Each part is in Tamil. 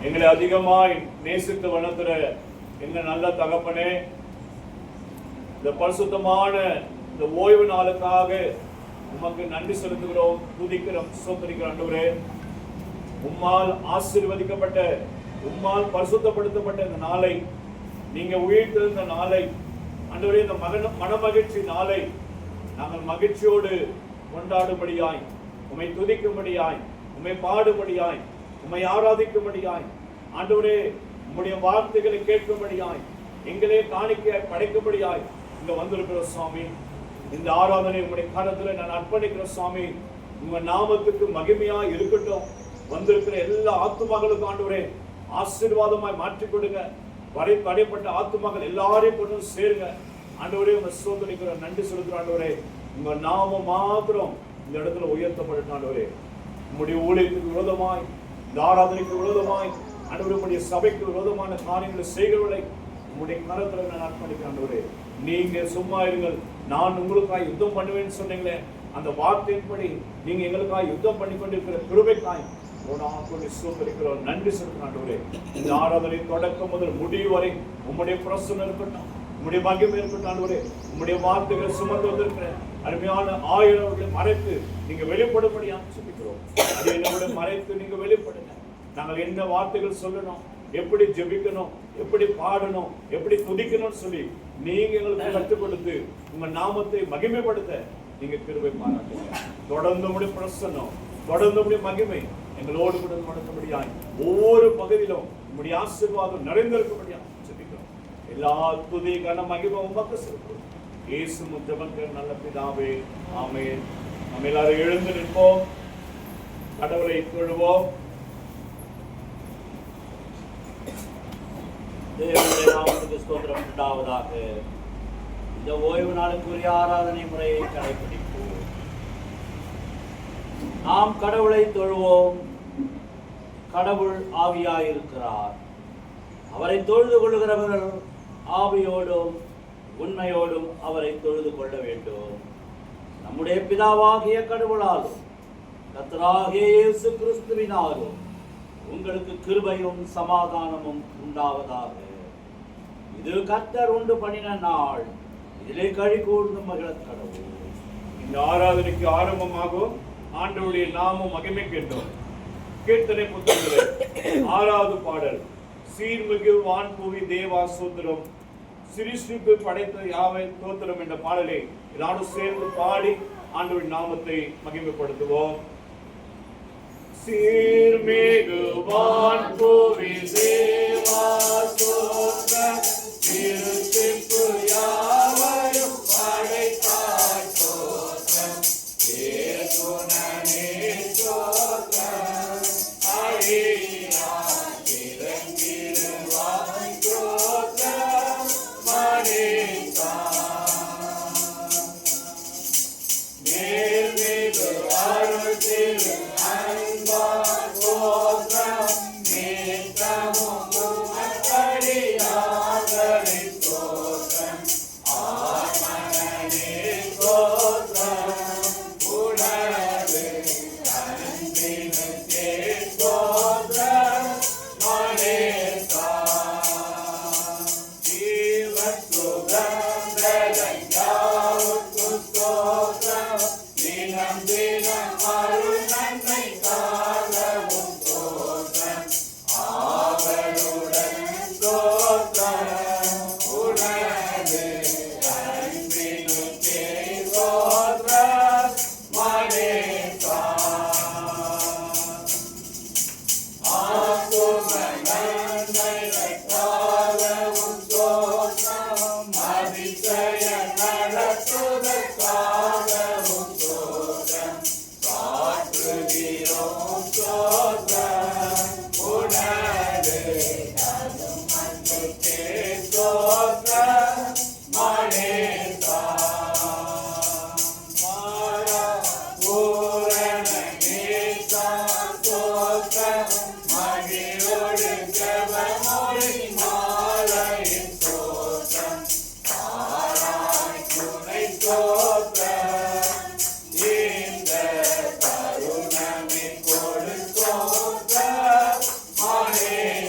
எங்களை அதிகமாய் நேசித்து வளர்த்துற எங்கள் நல்ல தகப்பனே, இந்த பரிசுத்தமான இந்த ஓய்வு நாளுக்காக உமக்கு நன்றி செலுத்துகிறோம், துதிக்கிறோம், ஸ்தோத்திரிக்கிறோம். ஆண்டவரே, உம்மால் ஆசீர்வதிக்கப்பட்ட, உம்மால் பரிசுத்தப்படுத்தப்பட்ட இந்த நாளை, நீங்க உயிர்த்தெழுந்த நாளை, ஆண்டவரே, இந்த மனமகிழ்ச்சி நாளை நாங்கள் மகிழ்ச்சியோடு கொண்டாடும்படியாய், உம்மை துதிக்கும்படியாய், உம்மை பாடும்படியாய், உம்மை ஆராதிக்கும்படியாய், ஆண்டவரே உம்முடைய வார்த்தைகளை கேட்கும்படியாய், எங்களே காணிக்கையாய் படைக்கும்படியாய் இங்க வந்திருக்கிற சுவாமி. இந்த ஆராதனை உங்களுடைய காலத்துல நான் அர்ப்பணிக்கிற சுவாமி. உங்க நாமத்துக்கு மகிமையாய் இருக்கட்டும். வந்திருக்கிற எல்லா ஆத்துமாக்களுக்கும் ஆண்டவரே ஆசீர்வாதமாய் மாற்றி கொடுங்க. தடைப்பட்ட ஆத்துமாக்கள் எல்லாரையும் கொண்டு சேருங்க ஆண்டவரே. உங்க ஸ்தோத்திரிக்கிற, நன்றி செலுத்துற ஆண்டவரே. உங்க நாமம் மாத்திரம் இந்த இடத்துல உயர்த்தப்படட்டும் ஆண்டவரே. உங்களுடைய ஊழியத்துக்கு விரோதமாய், இந்த ஆராதனைக்கு விரோதமாய், ஆண்டவரே உங்களுடைய சபைக்கு விரோதமான காரியங்களை செய்கிறவர்களை உங்களுடைய கரத்துல நான் அர்ப்பணிக்கிறேன் ஆண்டவரே. நீங்க சும்மா இருங்கள், நான் உங்களுக்காக யுத்தம் பண்ணுவேன்னு சொன்னீங்களே, அந்த வார்த்தையின்படி நீங்க எங்களுக்காக யுத்தம் பண்ணி கொண்டிருக்கிற கிருபைக்காய் ஸ்தோத்திரிக்கிறோம், நன்றி செலுத்துகிறோம் ஆண்டவரே. இந்த ஆராதனை தொடக்கம் முதல் முடிவு வரை உம்முடைய பிரசன்னம் இருக்கட்டும், உம்முடைய மகிமை இருக்கட்டும் ஆண்டவரே. உம்முடைய வார்த்தைகளை சுமந்து வந்திருக்கிற அருமையான ஆயிரவர்களை மறைத்து நீங்க வெளிப்படும்படியா சொல்லிக்கிறோம். அதை என்னோட மறைத்து நீங்க வெளிப்படுங்க. நாங்கள் என்ன வார்த்தைகள் சொல்லணும், எப்படி ஜெபிக்கணும், எப்படி பாடணும், எப்படி துதிக்கணும்னு சொல்லி நீங்க எங்களுக்கு கற்றுக் கொடுத்து உங்க நாமத்தை மகிமைப்படுத்த நீங்க கிருபை பாராட்டுங்க. தொடர்ந்து உடைய பிரசன்னம், தொடர்ந்து உடைய மகிமை எங்களோடு கூட நடக்கும்படியாய், ஒவ்வொரு பகுதியிலும் உங்களுடைய ஆசீர்வாதம் நிறைந்திருக்கும்படியாக ஜெபிக்கிறோம். எல்லா துதி கன மகிமை உமக்கு செலுத்துகிறோம். இயேசு முத்தமக்கு நல்ல பிதாவே, ஆமென். நம்ம எல்லாரும் எழுந்து நிற்போம், கடவுளை தொழுவோம். தேவனுடைய நாமத்துக்கு ஸ்தோத்திரம் உண்டாவதாக. இந்த ஓய்வு நாளுக்குரிய ஆராதனை முறையை கடைபிடிப்போம். நாம் கடவுளை தொழுவோம். கடவுள் ஆவியாயிருக்கிறார். அவரை தொழுது கொள்ளுகிறவர்கள் ஆவியோடும் உண்மையோடும் அவரை தொழுது கொள்ள வேண்டும். நம்முடைய பிதாவாகிய கடவுளாலும் கர்த்தராகிய இயேசு கிறிஸ்துவினாலும் உங்களுக்கு கிருபையும் சமாதானமும் உண்டாவதாக. இது கர்த்தர் உண்டு பண்ணின நாள், இதிலே களி கூர்ந்து மகிழக் கடவுள். இந்த ஆராதனைக்கு ஆரம்பமாகும் ஆண்டவருடைய நாமம் மகிமை கேட்டோம். கீர்த்தனை புத்தகத்திலே 6வது பாடல், சீர்மிகு வான்பூவி தேவா சோத்திரம், சிருஷ்டிப்பு படைத்த யாவை தோத்திரம் என்ற பாடலை எல்லாரும் சேர்ந்து பாடி ஆண்டவரின் நாமத்தை மகிமைப்படுத்துவோம். சீர்மிகு வான்பூவி தேவா சோத்திரம், சிருஷ்டிப்பு யாவையும் படைத்தாய் சோத்திரம், ஏசுனனே சோத்திரம், அழியாய் இறங்கிடுவாய் சோத்திரம், மனிதன் நேர்மிகு அருள் திரு அன்பார் சோத்திரம், நித்தமும் உமக்கடியார்களை சோத்திரம், ஆமனனே சோத்திரம், உணர்வு அன்பினுக்கே சோத்திரம், மனேசன் ஜீவசுகந்தரையாவுக்கு சோத்திரம், தினம் தினம் அருள் நன்மை காலவும் சோத்திரம், ஆவலுடன் சோத்திரம், உணர்வு அன்பினுக்கே சோத்திரம், மனேசன் ஆத்துமநன்மைகள் காலவும் சோத்திரம், அதிசய நடத்துதற்காகவும் சோத்திரம், சாற்றுகிறோம் சோத்திரம், உணர்வு அன்புக்கே சோத்திரம், மனேசன் மாறா பூரண நேசன் சோத்திரம், மகிழோடு ஜெபமொழி மாலையின் சோத்திரம், தாராய் துணை சோத்திரம், இந்த தருணமே கொடு சோத்திரம், மனேசன்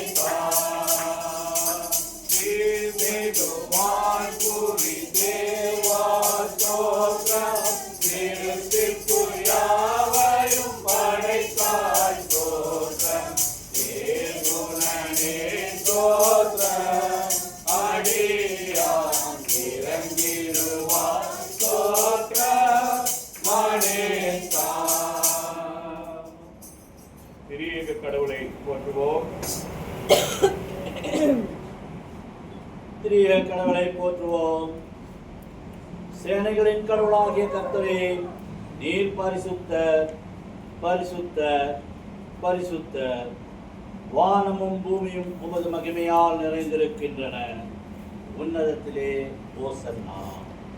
திரியேக கடவுளை போற்றுவோம். திரியேக கடவுளை போற்றுவோம். சேனைகளின் கடவுளாகிய கர்த்தரே, நீர் பரிசுத்தர், பரிசுத்தர், பரிசுத்தர். வானமும் பூமியும் உமது மகிமையால் நிறைந்திருக்கின்றன. உன்னதத்திலே ஓசன்னா.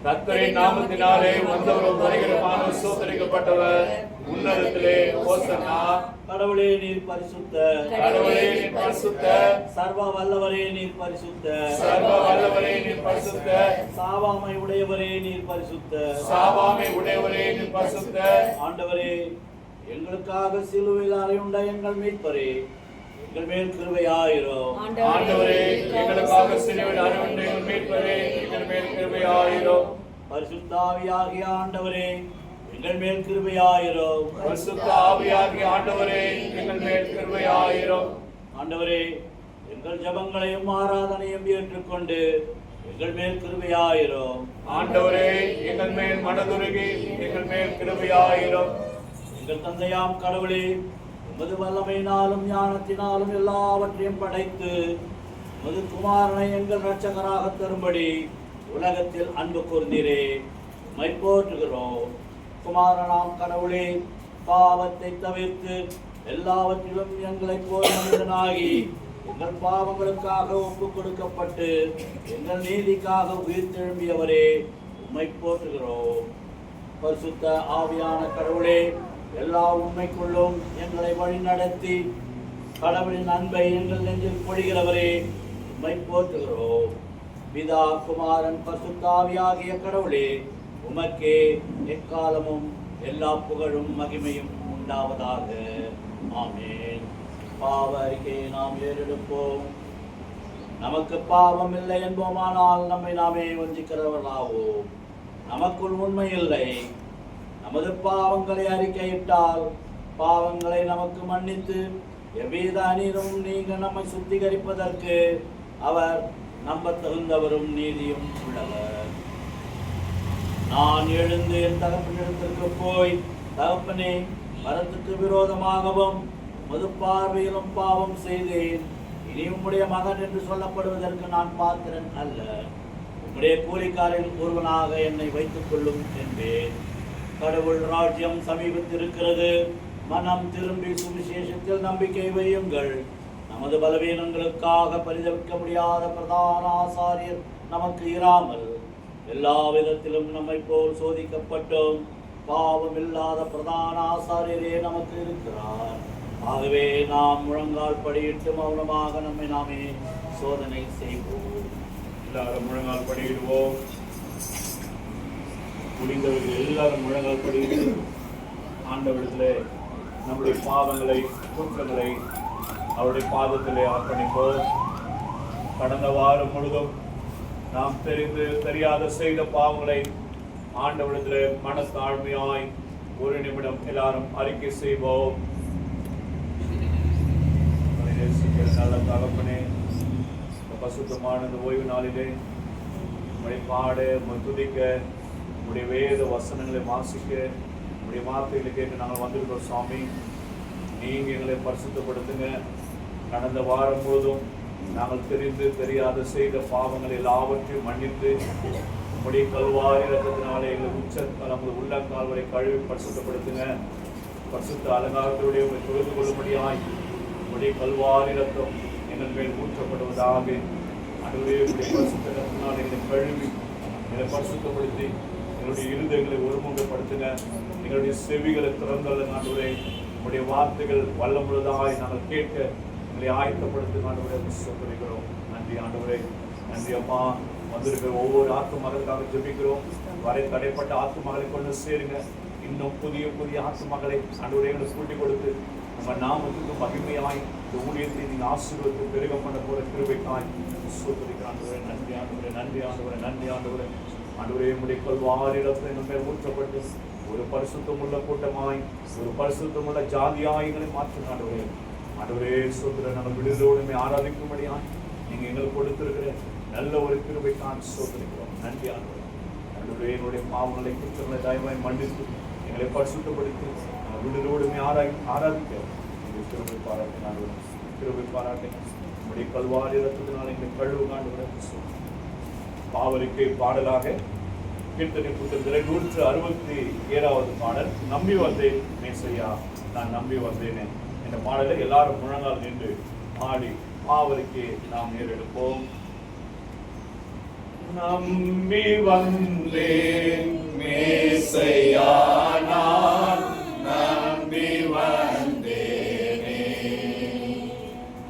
கர்த்தரின் நாமத்தினாலே வந்தவரும் வருகிறவரும் சோதரிக்கப்பட்டவர். உன்னதத்திலே ஓசன்னா. கடவுளே நீர் பரிசுத்தர், கடவுளே நீர் பரிசுத்தர், சர்வ வல்லவரே நீர் பரிசுத்தர், சர்வ வல்லவரே நீர் பரிசுத்தர், சாவாமை உடையவரே நீர் பரிசுத்தர், சாவாமை உடையவரே நீர் பரிசுத்தர். ஆண்டவரே, எங்களுக்காக சிலுவையில் அறையுண்ட எங்கள் மீட்பரே, எங்கள் மேல் கிருபையாயிரும். ஆண்டவரே, எங்களுக்காக சிலுவையில் அறையுண்ட எங்கள் மீட்பரே, எங்கள் மேல் கிருபையாயிரும். பரிசுத்த ஆவியாகிய ஆண்டவரே, எங்கள் மேல் கிருபையாயிரும். பரிசுத்த ஆவியாகிய ஆண்டவரே, எங்கள் மேல் கிருபையாயிரும். ஆண்டவரே, எங்கள் ஜெபங்களையும் ஆராதனையும் ஏற்றுக்கொண்டு எங்கள் மேல் கிருபையாயிரும். ஆண்டவரே, எங்கள் மேல் மனதுருகி எங்கள் மேல் கிருபையாயிரும். எங்கள் தந்தையாம் கடவுளே, உமது வல்லமையினாலும் ஞானத்தினாலும் எல்லாவற்றையும் படைத்து உமது குமாரனை எங்கள் இரட்சகராக தரும்படி உலகத்தில் அன்பு கூர்ந்தீரே, உம்மை போற்றுகிறோம். குமாரனாம் கடவுளே, பாவத்தை தவிர்த்து எல்லாவற்றிலும் எங்களைப் போல் மனிதனாகி எங்கள் பாவங்களுக்காக ஒப்புக் கொடுக்கப்பட்டு எங்கள் நீதிக்காக உயிர் தெழும்பியவரே, உம்மை போற்றுகிறோம். பரிசுத்த ஆவியான கடவுளே, எல்லா உண்மைக்குள்ளும் எங்களை வழி நடத்தி கடவுளின் அன்பை எங்கள் நெஞ்சில் பொழிகிறவரே, உம்மை போற்றுகிறோம். பிதா, குமாரன், பரிசுத்த ஆவியாகிய கடவுளே, உமக்கே எக்காலமும் எல்லா புகழும் மகிமையும் உண்டாவதாக. ஆமென். பாவ அறிக்கையை நாம் ஏறெடுப்போம். நமக்கு பாவம் இல்லை என்போமானால் நம்மை நாமே வஞ்சிக்கிறவர்களாவோம். நமக்குள் உண்மை இல்லை. நமது பாவங்களை அறிக்கையிட்டால் பாவங்களை நமக்கு மன்னித்து எவ்வித அநீரும் நீங்க நம்மை சுத்திகரிப்பதற்கு அவர் நம்பத் தகுந்தவரும் நீதியும் உள்ளவர். நான் எழுந்து என் தகப்பனிடத்திற்கு போய், தகப்பனே, மரத்துக்கு விரோதமாகவும் மது பார்வையிலும் பாவம் செய்தேன். இனி உம்முடைய மகன் என்று சொல்லப்படுவதற்கு நான் பாத்திரன் அல்ல. உம்முடைய கூலிக்காரில் ஒருவனாக என்னை வைத்துக் கொள்ளும் என்பேன். கடவுள் ராஜ்யம் சமீபத்திருக்கிறது. மனம் திரும்பி சுவிசேஷத்தில் நம்பிக்கை வையுங்கள். நமது பலவீனங்களுக்காக பரிதவிக்க முடியாத பிரதான ஆசாரியர் நமக்கு இராமல் எல்லா விதத்திலும் நம்மை போல் சோதிக்கப்பட்டோம் பாவம் இல்லாத பிரதான ஆசாரியரே நமக்கு இருக்கிறார். ஆகவே நாம் முழங்கால் படியிட்டு மௌனமாக நம்மை நாமே சோதனை செய்வோம். எல்லாரும் முழங்கால் படியிடுவோம். முடிந்தவர்கள் எல்லாரும் முழங்கால் படியிட்டு ஆண்டவரிடத்திலே நம்முடைய பாவங்களை, குற்றங்களை அவருடைய பாதத்திலே அர்ப்பணிப்போம். கடந்த வாரம் முழுதும் நாம் தெரியாத செய்த பாவங்களை ஆண்டவரிடத்திலே மனத்தாழ்மையாய் ஒரு நிமிடம் எல்லாரும் அறிக்கை செய்வோம். நல்ல தகப்பனே, பசுத்தமான இந்த ஓய்வு நாளிலே உடைய பாட துதிக்க, உடைய வேத வசனங்களை வாசிக்க, உடைய வார்த்தைகளை கேட்டு நாங்கள் வந்திருக்கிறோம். சுவாமி, நீங்க எங்களை பரிசுத்தப்படுத்துங்க. கடந்த வாரம் முழுதும் நாங்கள் தெரிந்து தெரியாத செய்த பாவங்கள் எல்லாவற்றையும் மன்னித்து உடைய கல்வாரி ரத்தத்தினாலே எங்கள் நமது உள்ளங்கால் வரை கழுவி பரிசுத்தப்படுத்துங்க. பரிசுத்த அலங்காரத்தோடைய உங்களை தொழுது கொள்ளும்படியாய் உடைய கல்வாரி ரத்தம் எங்கள் மேல் ஊற்றப்படுவதாக. அதுவே உடைய பரிசுத்த ரத்தத்தினால் எங்களை கழுவி எங்களை பரிசுத்தப்படுத்தி எங்களுடைய இருதயங்களை ஒருமுகப்படுத்துங்க. எங்களுடைய செவிகளை திறந்தல்ல ஆண்டவரே, உடைய வார்த்தைகள் வல்லமுள்ளதாய் நாங்கள் கேட்க எங்களை ஆயத்தப்படுத்த ஆண்டவரே சொல்லிக்கிறோம். நன்றி ஆண்டவரே, நன்றி அப்பா. வந்திருக்கிற ஒவ்வொரு ஆத்து மகளுக்காக ஜெபிக்கிறோம். வரை தடைப்பட்ட ஆத்து மகளை கொண்டு சேருங்க. இன்னும் புதிய புதிய ஆத்து மகளை ஆண்டவரே எங்களுக்கு கூட்டி கொடுத்து நம்ம நாமத்துக்கு மகிமையாய் இந்த ஊழியத்தை நீங்கள் ஆசீர்வதித்து பெருக பண்ண போற கிருபைக்காய் சொல்லிக்கிறேன் ஆண்டவரே. நன்றி ஆண்டவரே, நன்றி ஆண்டவரே, நன்றி ஆண்டவரே. ஆண்டவரே, உடைய கல்வாரி ரத்தம் எங்கள் மேல் ஊற்றப்பட்டு ஒரு பரிசுத்தமுள்ள கூட்டமாய், ஒரு பரிசுத்தமுள்ள ஜாதியாய் எங்களை மாற்றுங்க ஆண்டவரே. ஆண்டவரே சொல்கிற நாங்கள் விடுதலோடுமே ஆராதிக்கும்படியாய் நீங்கள் எங்களுக்கு கொடுத்திருக்கிற நல்ல ஒரு கிருபைக்கான் சொல்லிக்கிறோம். நன்றி ஆண்டவரே. ஆண்டவரே, என்னுடைய பாவங்களை குற்றங்களை தயவாய் மன்னித்து எங்களை பரிசுத்தப்படுத்தி நாங்கள் விடுதலோடுமே ஆராதிக்க கிருபை பாராட்டினார், கிருபை பாராட்டினார். உடைய கல்வாரி ரத்தத்தினால் எங்களை கழுவு ஆண்டவரே. பாவரிக்கை பாடலாக கீர்த்தனை புத்தகத்தில் 167வது பாடல், நம்பி வந்தேன் மேசையா நான் நம்பி வந்தேனே என்ற பாடலை எல்லாரும் முழங்கால் நின்று ஆடி பாவரிக்கை நாம் நேரெடுப்போம். நம்பி வந்தேன் மேசையா நான் நம்பி வந்தேனே,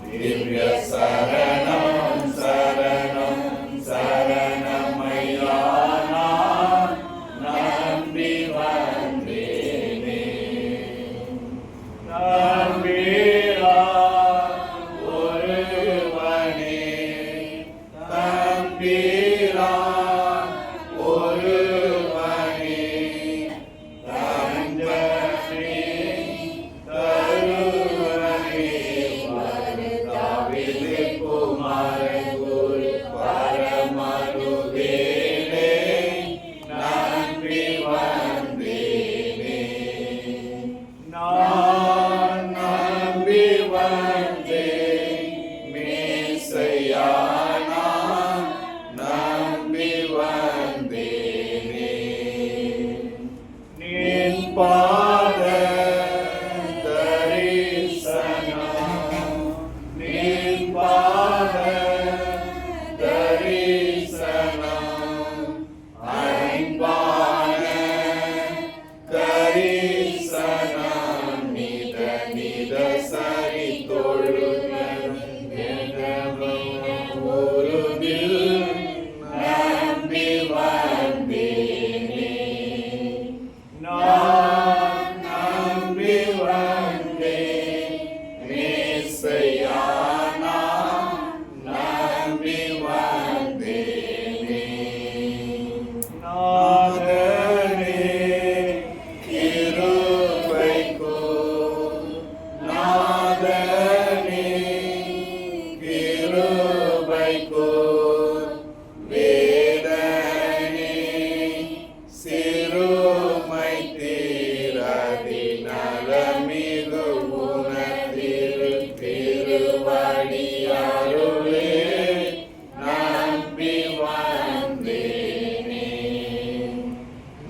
திவ்ய சரணம் சரணம் சரணமையா நான் நம்பி வந்தேனே. நம்பீரா ஒருவனே, நம்பீரா ஒருவனே, தஞ்சமே தருவனே, தாவீது குமாரன் குரு பரமருவேனே, நம்பி வந்தேனே. நான் நம்பி வந்தேன் மேசையா நான் நம்பி வந்தேனே. நின் பாத தரிசனம், நின் பாத தரிசனம், அன்பான தரிசனம், நித நித சரி தொழுதல் உருவில் நம்பி வந்தேனே. நான் நம்பி வந்தேன் மேசையா நான் நம்பி வந்தேனே. நாதனே கிருபைக்கோ, நாதனே கிருபைக்கோ, வேதனே சிறுமை தீரதி நலமிகு உனதிரு திருவடியாருளே நம்பி வந்தேனே.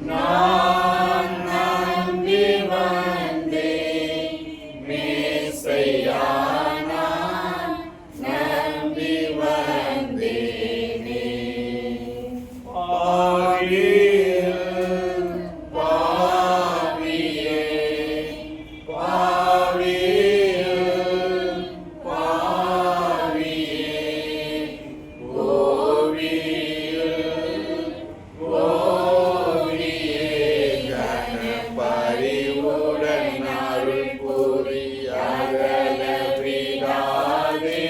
நான் நம்பி வந்தேன் மேசையா நான் நம்பி வந்தேனே. பாவியில் பாவியே, பாவியில் பாவியே, கோவியில் கோவியே, கனபரிவுடன் அருள் புரி அகல விடாதே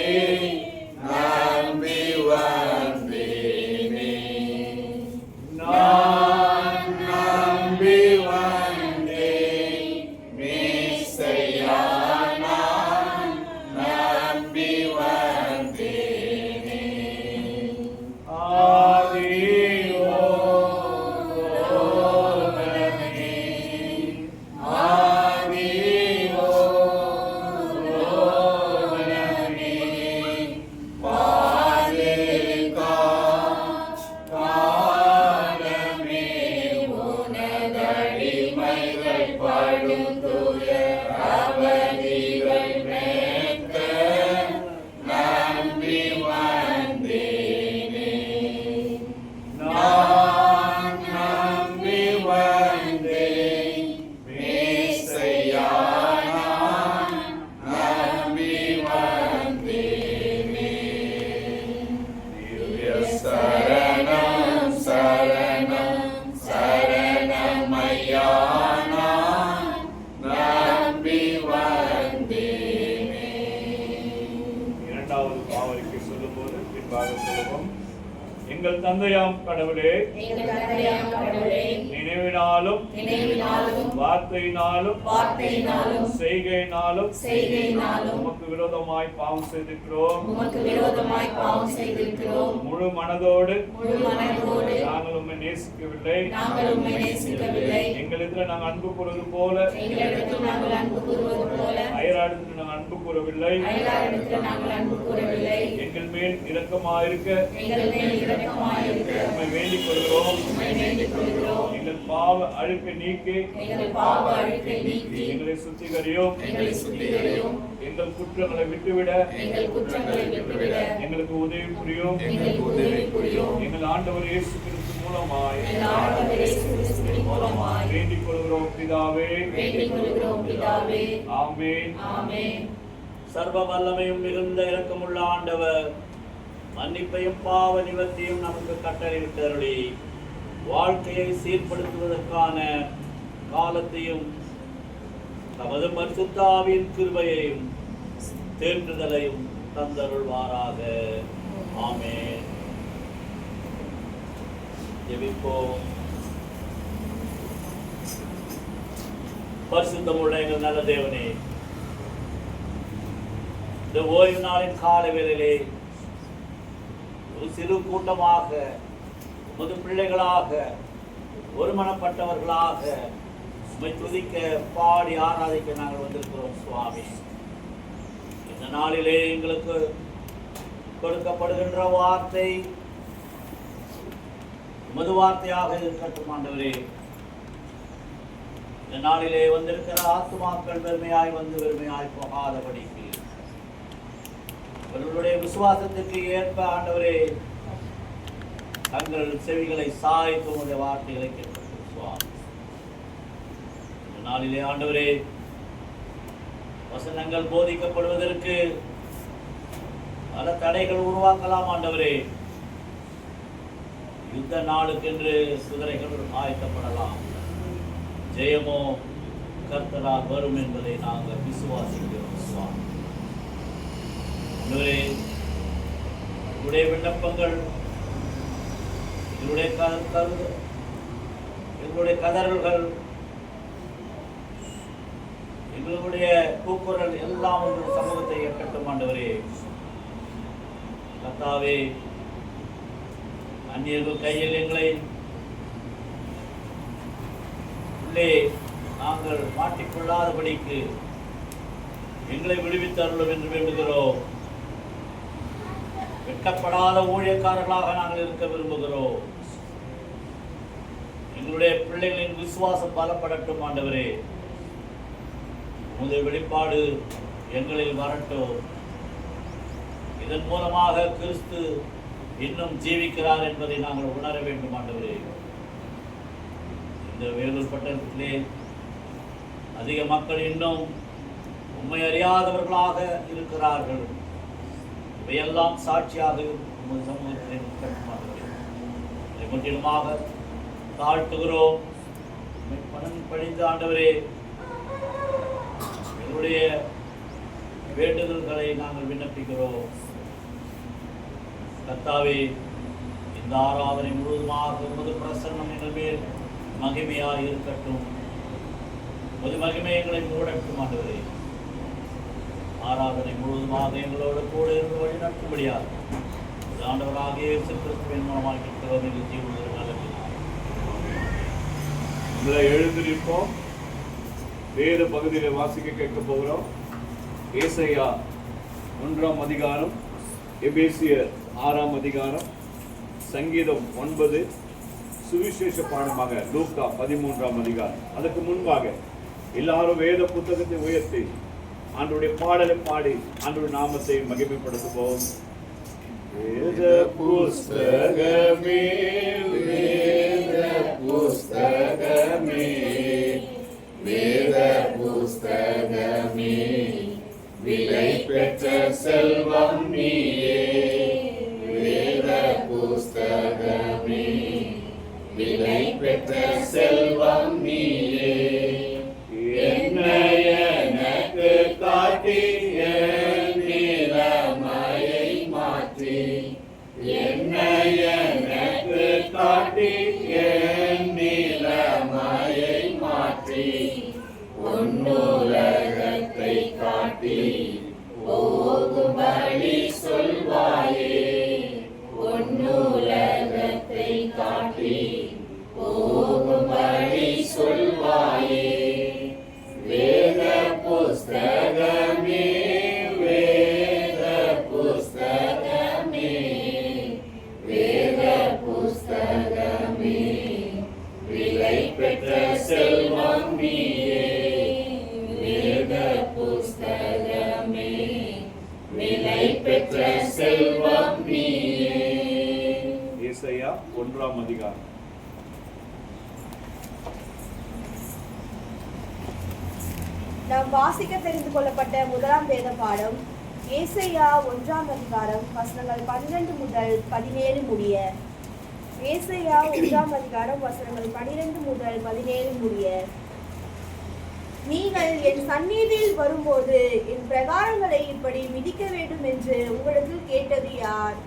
நம்பி வந்தேனே. நான் நம்பி வந்தேன் மேசையா நான் நம்பி வந்தேனே. ஆதியோ ரோதனே, ஆதியோ ரோதனே, பாதுகா காலமே உனதடிமைகள் படும் துயர் அவதிகள் மேற்க நம்பி வந்தேனே. நான் நம்பி வந்தேன் மேசையா நான் நம்பி வந்தேனே. திவ்ய சரணம் சரணம் சரணமையா நான் நம்பி வந்தேனே. இரண்டாவது பாவரிக்கை சொல்லும்போது பின்பாக சொல்லுவோம். எங்கள் தந்தையாம் கடவுளே, நினைவினாலும் வார்த்தையினாலும் செய்கையினாலும் உமக்கு விரோதமாய் பாவம் செய்திருக்கிறோம். முழு மனதோடு நாங்கள் உம்மை நேசிக்கவில்லை. எங்களிடத்தில் நாங்கள் அன்பு கூறுவது போல அயலாரிடத்தில் நாங்கள் அன்பு கூறவில்லை. எங்கள் மேல் இரக்கமாயிருக்க உம்மை வேண்டிக் கொள்கிறோம். எங்கள் பாவ அழுக்கை நீக்கி எங்களை சுத்திகரியும். எங்கள் குற்றங்களை விட்டுவிட எங்களுக்கு உதவி புரியும். எங்கள் ஆண்டவர் இயேசு கிறிஸ்து மூலமாய் வேண்டிக் கொள்கிறோம் பிதாவே. ஆமென். சர்வ வல்லமையும் மிகுந்த இரக்கமுள்ள ஆண்டவர் மன்னிப்பையும் பாவ நிவர்த்தியும் நமக்கு கட்டளையிட்டருளி வாழ்க்கையை சீர்படுத்துவதற்கான காலத்தையும் தமது பரிசுத்த ஆவியின் கிருபையையும் தேற்றுதலையும் தந்தருள்வாராக. ஆமென். ஜெபிப்போம். பரிசுத்தமுள்ள எங்கள் நல்ல தேவனே, இந்த ஓய்வு நாளின் கால வேளையிலே ஒரு சிறு கூட்டமாக உமது பிள்ளைகளாக ஒருமனப்பட்டவர்களாக உம்மை துதிக்க பாடி ஆராதிக்க நாங்கள் வந்திருக்கிறோம் சுவாமி. இந்த நாளிலே எங்களுக்கு கொடுக்கப்படுகின்ற வார்த்தை உமது வார்த்தையாக இருக்கட்டும் ஆண்டவரே. இந்த நாளிலே வந்திருக்கிற ஆத்துமாக்கள் வெறுமையாய் வந்து வெறுமையாய் போகாதபடிக்கு அவர்களுடைய விசுவாசத்துக்கு ஏற்ப ஆண்டவரே தங்கள் செவிகளை சாய்த்து உங்களுடைய வார்த்தைகளை கேட்கட்டும் சுவாமி. இந்த நாளிலே ஆண்டவரே வசனங்கள் போதிக்கப்படுவதற்கு பல தடைகள் உருவாக்கலாம் ஆண்டவரே. யுத்த நாளுக்கென்று குதிரைகள் ஆயத்தப்படலாம். ஜெயமோ கர்த்தரால் வரும் என்பதை நாங்கள் விசுவாசிக்கிறோம் சுவாமி. ஆண்டவரே, உங்களுடைய விண்ணப்பங்கள் எங்களுடைய கதறல்கள் எங்களுடைய கூக்குரல் எல்லாம் உங்களுடைய சமூகத்தை எட்டட்டும் ஆண்டவரே. கர்த்தாவே, அந்நியர்கள் கையில் எங்களை உள்ளே நாங்கள் மாட்டிக்கொள்ளாதபடிக்கு எங்களை விடுவித்தருளும் என்று வேண்டுகிறோம். வெட்டப்படாத ஊழியக்காரர்களாக நாங்கள் இருக்க விரும்புகிறோம். எங்களுடைய பிள்ளைகளின் விசுவாசம் பலப்படட்டும் ஆண்டவரே. உங்களுடைய வெளிப்பாடு எங்களில் வரட்டும். இதன் மூலமாக கிறிஸ்து இன்னும் ஜீவிக்கிறார் என்பதை நாங்கள் உணர வேண்டும் ஆண்டவரே. இந்த வேலூர் பட்டணத்திலே அதிக மக்கள் இன்னும் உண்மை அறியாதவர்களாக இருக்கிறார்கள். இவையெல்லாம் சாட்சியாக உங்கள் சமூகத்திலே இதை முற்றிலுமாக தாழ்த்துகிறோம். படிந்த ஆண்டவரே, எங்களுடைய வேண்டுதல்களை நாங்கள் விண்ணப்பிக்கிறோம். கர்த்தாவே, இந்த ஆராதனை முழுவதுமாக உமது பிரசன்னம் எங்கள் மேல் மகிமையாக இருக்கட்டும். உமது மகிமை எங்களை மூடட்டும் ஆண்டவரே. ஆராதனை முழுவதுமாக எங்களோடு கூட இருந்து வழி நடத்தும்படியாக ஆண்டவராக இயேசு கிறிஸ்துவின் மூலமாக இருக்கிறோம் என்று ஜீவனுள்ள உங்களை எழுந்திருப்போம். வேறு பகுதியில வாசிக்க கேட்க போகிறோம். ஏசாயா 1ஆம் அதிகாரம், எபேசியர் 6ஆம் அதிகாரம், சங்கீதம் 9, சுவிசேஷ பாடமாக லூக்கா 13ஆம் அதிகாரம். அதுக்கு முன்பாக எல்லாரும் வேத புத்தகத்தை உயர்த்தி ஆண்டவருடைய பாடலை பாடி ஆண்டவருடைய நாமத்தை மகிமைப்படுத்துவோம். வேத புஸ்தகமே, வேத புஸ்தகமே, வேத புஸ்தகமே, விலை பெற்ற செல்வம் நீயே. வேத புஸ்தகமே, விலை பெற்ற செல்வம் நீயே. என்னை எனக்கு காட்டி என் நிலைமையை மாற்றி, என்னை காட்டி என் நிலைமையை மாற்றி உன்னுலகத்தை காட்டி போகும்படி சொல்வாயே. உன்னுலகத்தை காட்டி போகும்படி சொல்வாயே. வேத புஸ்தகமே வேத புஸ்தகமே வேத புஸ்தகமே விலை பெற்ற செல்வம் நீயே. வேத புஸ்தகமே விலை பெற்ற செல்வம் நீயே. ஏசாயா 1ஆம் அதிகாரம். நாம் வாசிக்க தெரிந்து கொள்ளப்பட்ட முதலாம் வேத பாடம் ஏசாயா 1ஆம் அதிகாரம் வசனங்கள் 12 முதல் 17 முடிய. ஏசாயா 1ஆம் அதிகாரம் வசனங்கள் 12 முதல் 17 முடிய. நீங்கள் என் சந்நிதியில் வரும்போது என் பிரகாரங்களை இப்படி மிதிக்க வேண்டும் என்று உங்களுக்கு கேட்டது யார்?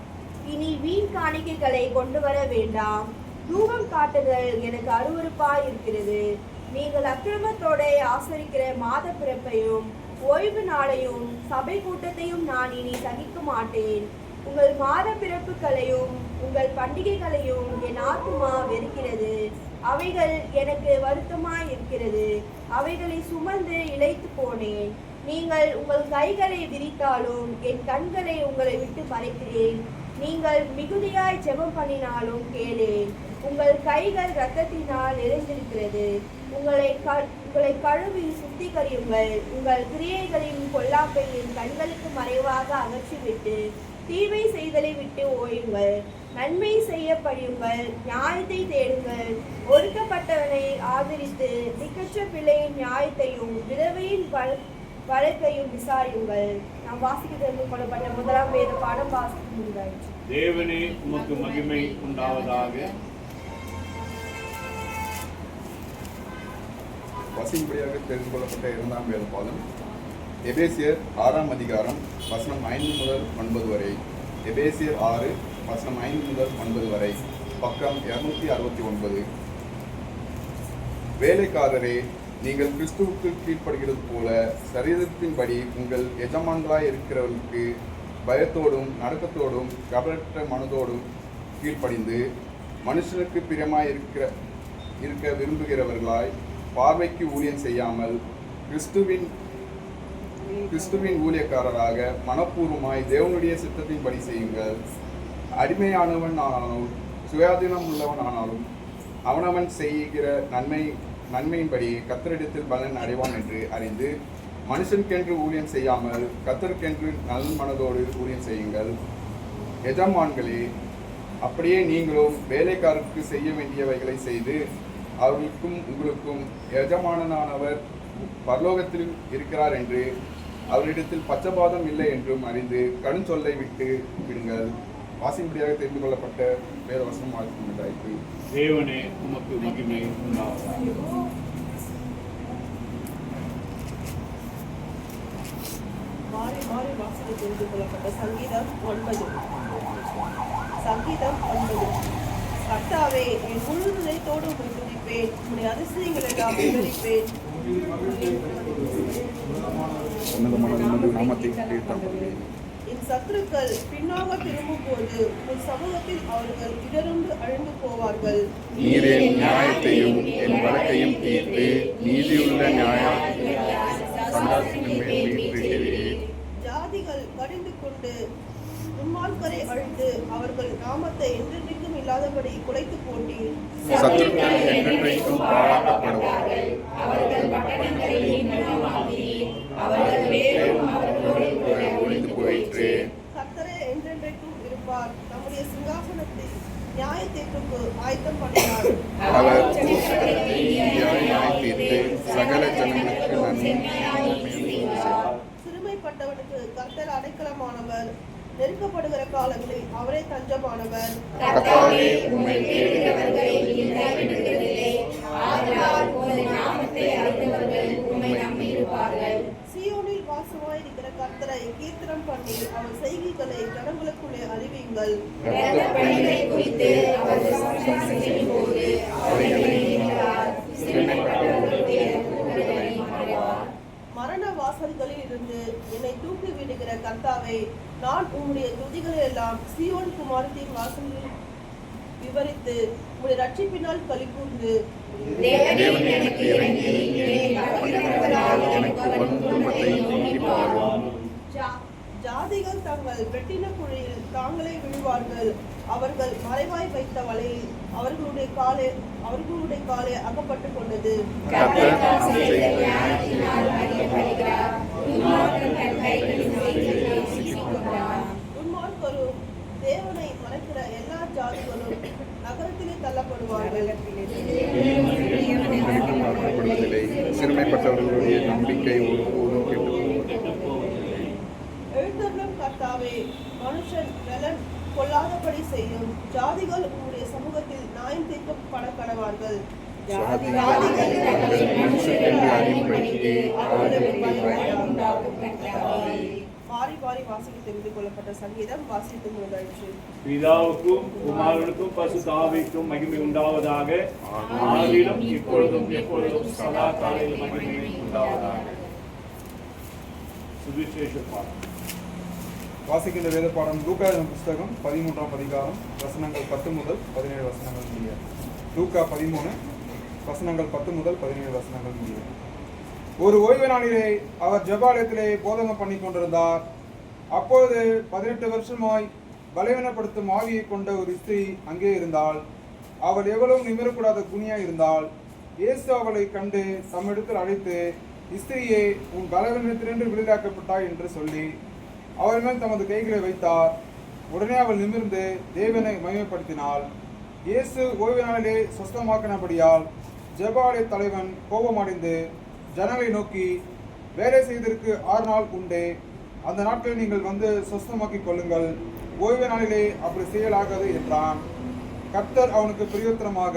இனி வீண் காணிக்கைகளை கொண்டு வர வேண்டாம். தூபம் காட்டுதல் எனக்கு அருவருப்பாய் இருக்கிறது. நீங்கள் அக்கிரமத்தோட ஆசரிக்கிற மாத பிறப்பையும் ஓய்வு நாளையும் சபை கூட்டத்தையும் நான் இனி சகிக்க மாட்டேன். உங்கள் மாத பிறப்புகளையும் உங்கள் பண்டிகைகளையும் என் ஆத்துமா வெறுக்கிறது. அவைகள் எனக்கு வருத்தமாய் இருக்கிறது. அவைகளை சுமந்து இளைத்து போனேன். நீங்கள் உங்கள் கைகளை விரித்தாலும் என் கண்களை உங்களை விட்டு மறைக்கிறேன். நீங்கள் மிகுதியாய் ஜெபம் பண்ணினாலும் கேளேன். உங்கள் கைகள் இரத்தத்தினால் நிறைந்திருக்கிறது. உங்களை கழுவி சுத்திகரியுங்கள். உங்கள் கிரியைகளின் பொல்லாப்பை என் கண்களுக்கு மறைவாக அகற்றிவிட்டு தீமை செய்தலை விட்டு ஓயுங்கள். நன்மை செய்ய படியுங்கள். நியாயத்தை தேடுங்கள். ஒடுக்கப்பட்டவனை ஆதரித்து திக்கற்ற பிள்ளையின் நியாயத்தையும் விதவையின் வழக்கையும் விசாரியுங்கள். நாம் வாசிக்க தெரிந்து கொள்ளப்பட்ட முதலாம் வேத பாடம் வாசிக்க முடிந்தாயிற்று. தேவனே உமக்கு மகிமை உண்டாவதாக. வசிக்கும்படியாக தெரிந்து கொள்ளப்பட்ட 2ஆம் வேத பாடம் எபேசியர் 6ஆம் அதிகாரம் வசனம் 5 முதல் 9 வரை. எபேசியர் 6 வசனம் 5 முதல் 9 வரை. பக்கம் 269. வேலைக்காரரே, நீங்கள் கிறிஸ்துவுக்கு கீழ்ப்படுகிறது போல சரீரத்தின்படி உங்கள் எஜமான்களாய் இருக்கிறவர்களுக்கு பயத்தோடும் நடுக்கத்தோடும் கபலற்ற மனதோடும் கீழ்ப்படிந்து மனுஷனுக்கு பிரியமாய் இருக்க விரும்புகிறவர்களாய் பார்வைக்கு ஊழியம் செய்யாமல் கிறிஸ்துவின் ஊழியக்காரராக மனப்பூர்வமாய் தேவனுடைய சித்தத்தின்படி செய்யுங்கள். அடிமையானவன் ஆனாலும் சுயாதீனம் உள்ளவன் ஆனாலும் அவனவன் செய்கிற நன்மையின்படி கர்த்தரிடத்தில் பலன் அடைவான் என்று அறிந்து மனுஷனுக்கென்று ஊழியம் செய்யாமல் கர்த்தருக்கென்று நல் மனதோடு ஊழியம் செய்யுங்கள். எஜமான்களே, அப்படியே நீங்களும் வேலைக்காரருக்கு செய்ய வேண்டியவைகளை செய்து அவர்களுக்கும் உங்களுக்கும் எஜமானனானவர் பரலோகத்தில் இருக்கிறார் என்று அவரிடத்தில் பச்சபாதம் இல்லை என்றும் அறிந்து கடும் சொல்லை விட்டு விடுங்கள். வாசிக்கும்படியாக தெரிந்து கொள்ளப்பட்ட வேதவசனம் வாசிக்கும்படியாயிற்று. தேவனே உமக்கு மகிமை உண்டாவதாக. மாறி மாறி வாசிக்க தெரிந்து கொள்ளப்பட்ட சங்கீதம் 9. சங்கீதம் 9. கர்த்தாவே, என் முழு இதயத்தோடு உம்மை துதிப்பேன். உம்முடைய அதிசயங்களை எல்லாம் விவரிப்பேன். என் சத்துருக்கள் பின்னாக திரும்பும் போது உன் சமூகத்தில் அவர்கள் இடர்ந்து அழிந்து போவார்கள். நீரே நியாயத்தையும் என் வழக்கையும் தீர்த்து நீதியுள்ள ஜாதிகள் கடிந்து கொண்டு துன்மார்க்கரை அழித்து அவர்கள் நாமத்தை என்றென்றைக்கும் இல்லாதபடி குலைத்து போட்டீர். சத்துருக்கள் என்றென்றைக்கும் பாழாக்கப்படுவார்கள். ஒழிந்து போயிற்று. கர்த்தரே என்றென்றைக்கும் இருப்பார். நம்முடைய சிங்காசனத்தில் நியாய தீர்ப்புக்கு ஆயத்தம் பண்ணினார். அவர் நியாயம் தீர்த்து சகல ஜனங்களுக்கு நன்மை. சிறுமைப்பட்டவனுக்கு கர்த்தர் அடைக்கலமானவர். நெருக்கப்படுகிற காலங்களில் அவரே தஞ்சமானவர். கர்த்தாவே, உம்மை தேடுகிறவர்களை நீர் கைவிடுகிறதில்லை. ஆதலால் உமது நாமத்தை அறிந்தவர்கள் உம்மை நம்பியிருப்பார்கள். சீயோனில் வாசமாயிருக்கிற கர்த்தர் கர்த்தரை கீர்த்தனம் பண்ணி அவர் செய்கைகளை ஜனங்களுக்குள்ளே அறிவியுங்கள். இரத்தப் பணிகளை குறித்து அவர் விமர்சனம் செய்யும்போது அவைகளை நீக்குவார். சிறுமைப்பட்டவர்களுடைய கூக்குரலை மாற்றுவார். மரண வாசல்களில் இருந்து என்னை தூக்கி விடுகிற கர்த்தாவே, நான் உம்முடைய துதிகளை எல்லாம் சீயோன் குமாரத்தின் வாசலில் விவரித்து உம்முடைய ரட்சிப்பினால் களிகூர்ந்து தேவன் எனக்கு இறங்கி என்னை பகைக்கிறவர்களால் எனக்கு வரும் துன்பத்தை நீக்கிப்பார். ஜாதிகள் தங்கள் வெட்டின குழியில் தாங்களே விழுவார்கள். அவர்கள் மறைவாய் வைத்த வலையில் அவர்களுடைய காலே அகப்பட்டுக் கொண்டது. கர்த்தர் தாம் செய்த நியாயத்தினால் அறியப்படுகிறார். துன்மார்க்கன் தன் கைகளின் செய்கைகளை சிக்கிக்கொண்டான். துன்மார்க்கரும் தேவனை மறைக்கிற எல்லா ஜாதிகளும் நகரத்திலே தள்ளப்படுவார்கள். காணப்படுவதில்லை. சிறுமைப்பட்டவர்களுடைய நம்பிக்கை ஒருபோதும் கெட்டுப் எழுந்தருளும் கர்த்தாவே, மனுஷன் நலன் கொள்ளாதபடி செய்யும். ஜாதிகள் உம்முடைய சமூகத்தில் நியாயம் தீர்க்கப்பட கடவார்கள். ஜாதிகள் தங்களை மனுஷர்கள் அறியும்படிக்கு அவர்களுக்கு பயம் உண்டாக்கும் கர்த்தாவே. மாறி மாறி வாசிக்க தெரிந்து கொள்ளப்பட்ட சங்கீதம் வாசித்து முடிந்தாயிற்று. பிதாவுக்கும் குமாரனுக்கும் பரிசுத்த ஆவிக்கும் மகிமை உண்டாவதாக. ஆதியிலும் இப்பொழுதும் எப்பொழுதும் சதா காலையில் மகிமை உண்டாவதாக. சுவிசேஷ பாடம். வாசிக்கின்ற வேத பாடம் லூக்கா புஸ்தகம் 13ஆம் அதிகாரம் வசனங்கள் 10 முதல் 17 வசனங்கள் முடிய. லூக்கா 13 வசனங்கள் 10 முதல் 17 வசனங்கள் முடிய. ஒரு ஓய்வு நாளிலே அவர் ஜெபாலயத்திலே போதகம் பண்ணி கொண்டிருந்தார். அப்பொழுது 18 வருஷமாய் பலவீனப்படுத்தும் ஆவியை கொண்ட ஒரு ஸ்திரீ அங்கே இருந்தாள். அவள் எவ்வளவு நிமிரக்கூடாத குனியாய் இருந்தாள். இயேசு அவளை கண்டு தம்மிடத்தில் அழைத்து, ஸ்திரீயே, உன் பலவீனத்தினின்று விடுதலையாக்கப்பட்டாய் என்று சொல்லி அவள் மேல் தமது கைகளை வைத்தார். உடனே அவள் நிமிர்ந்து தேவனை மகிமைப்படுத்தினாள். இயேசு ஓய்வு நாளிலே சொஸ்தமாக்கினபடியால் ஜெபாலய தலைவன் கோபமடைந்து ஜனங்களை நோக்கி, வேலை செய்வதற்கு 6 நாள் உண்டே, அந்த நாட்களில் நீங்கள் வந்து சொஸ்தமாக்கிக் கொள்ளுங்கள், ஓய்வு நாளிலே அப்படி செய்யலாகாது என்றான். கர்த்தர் அவனுக்கு பிரயோத்தனமாக,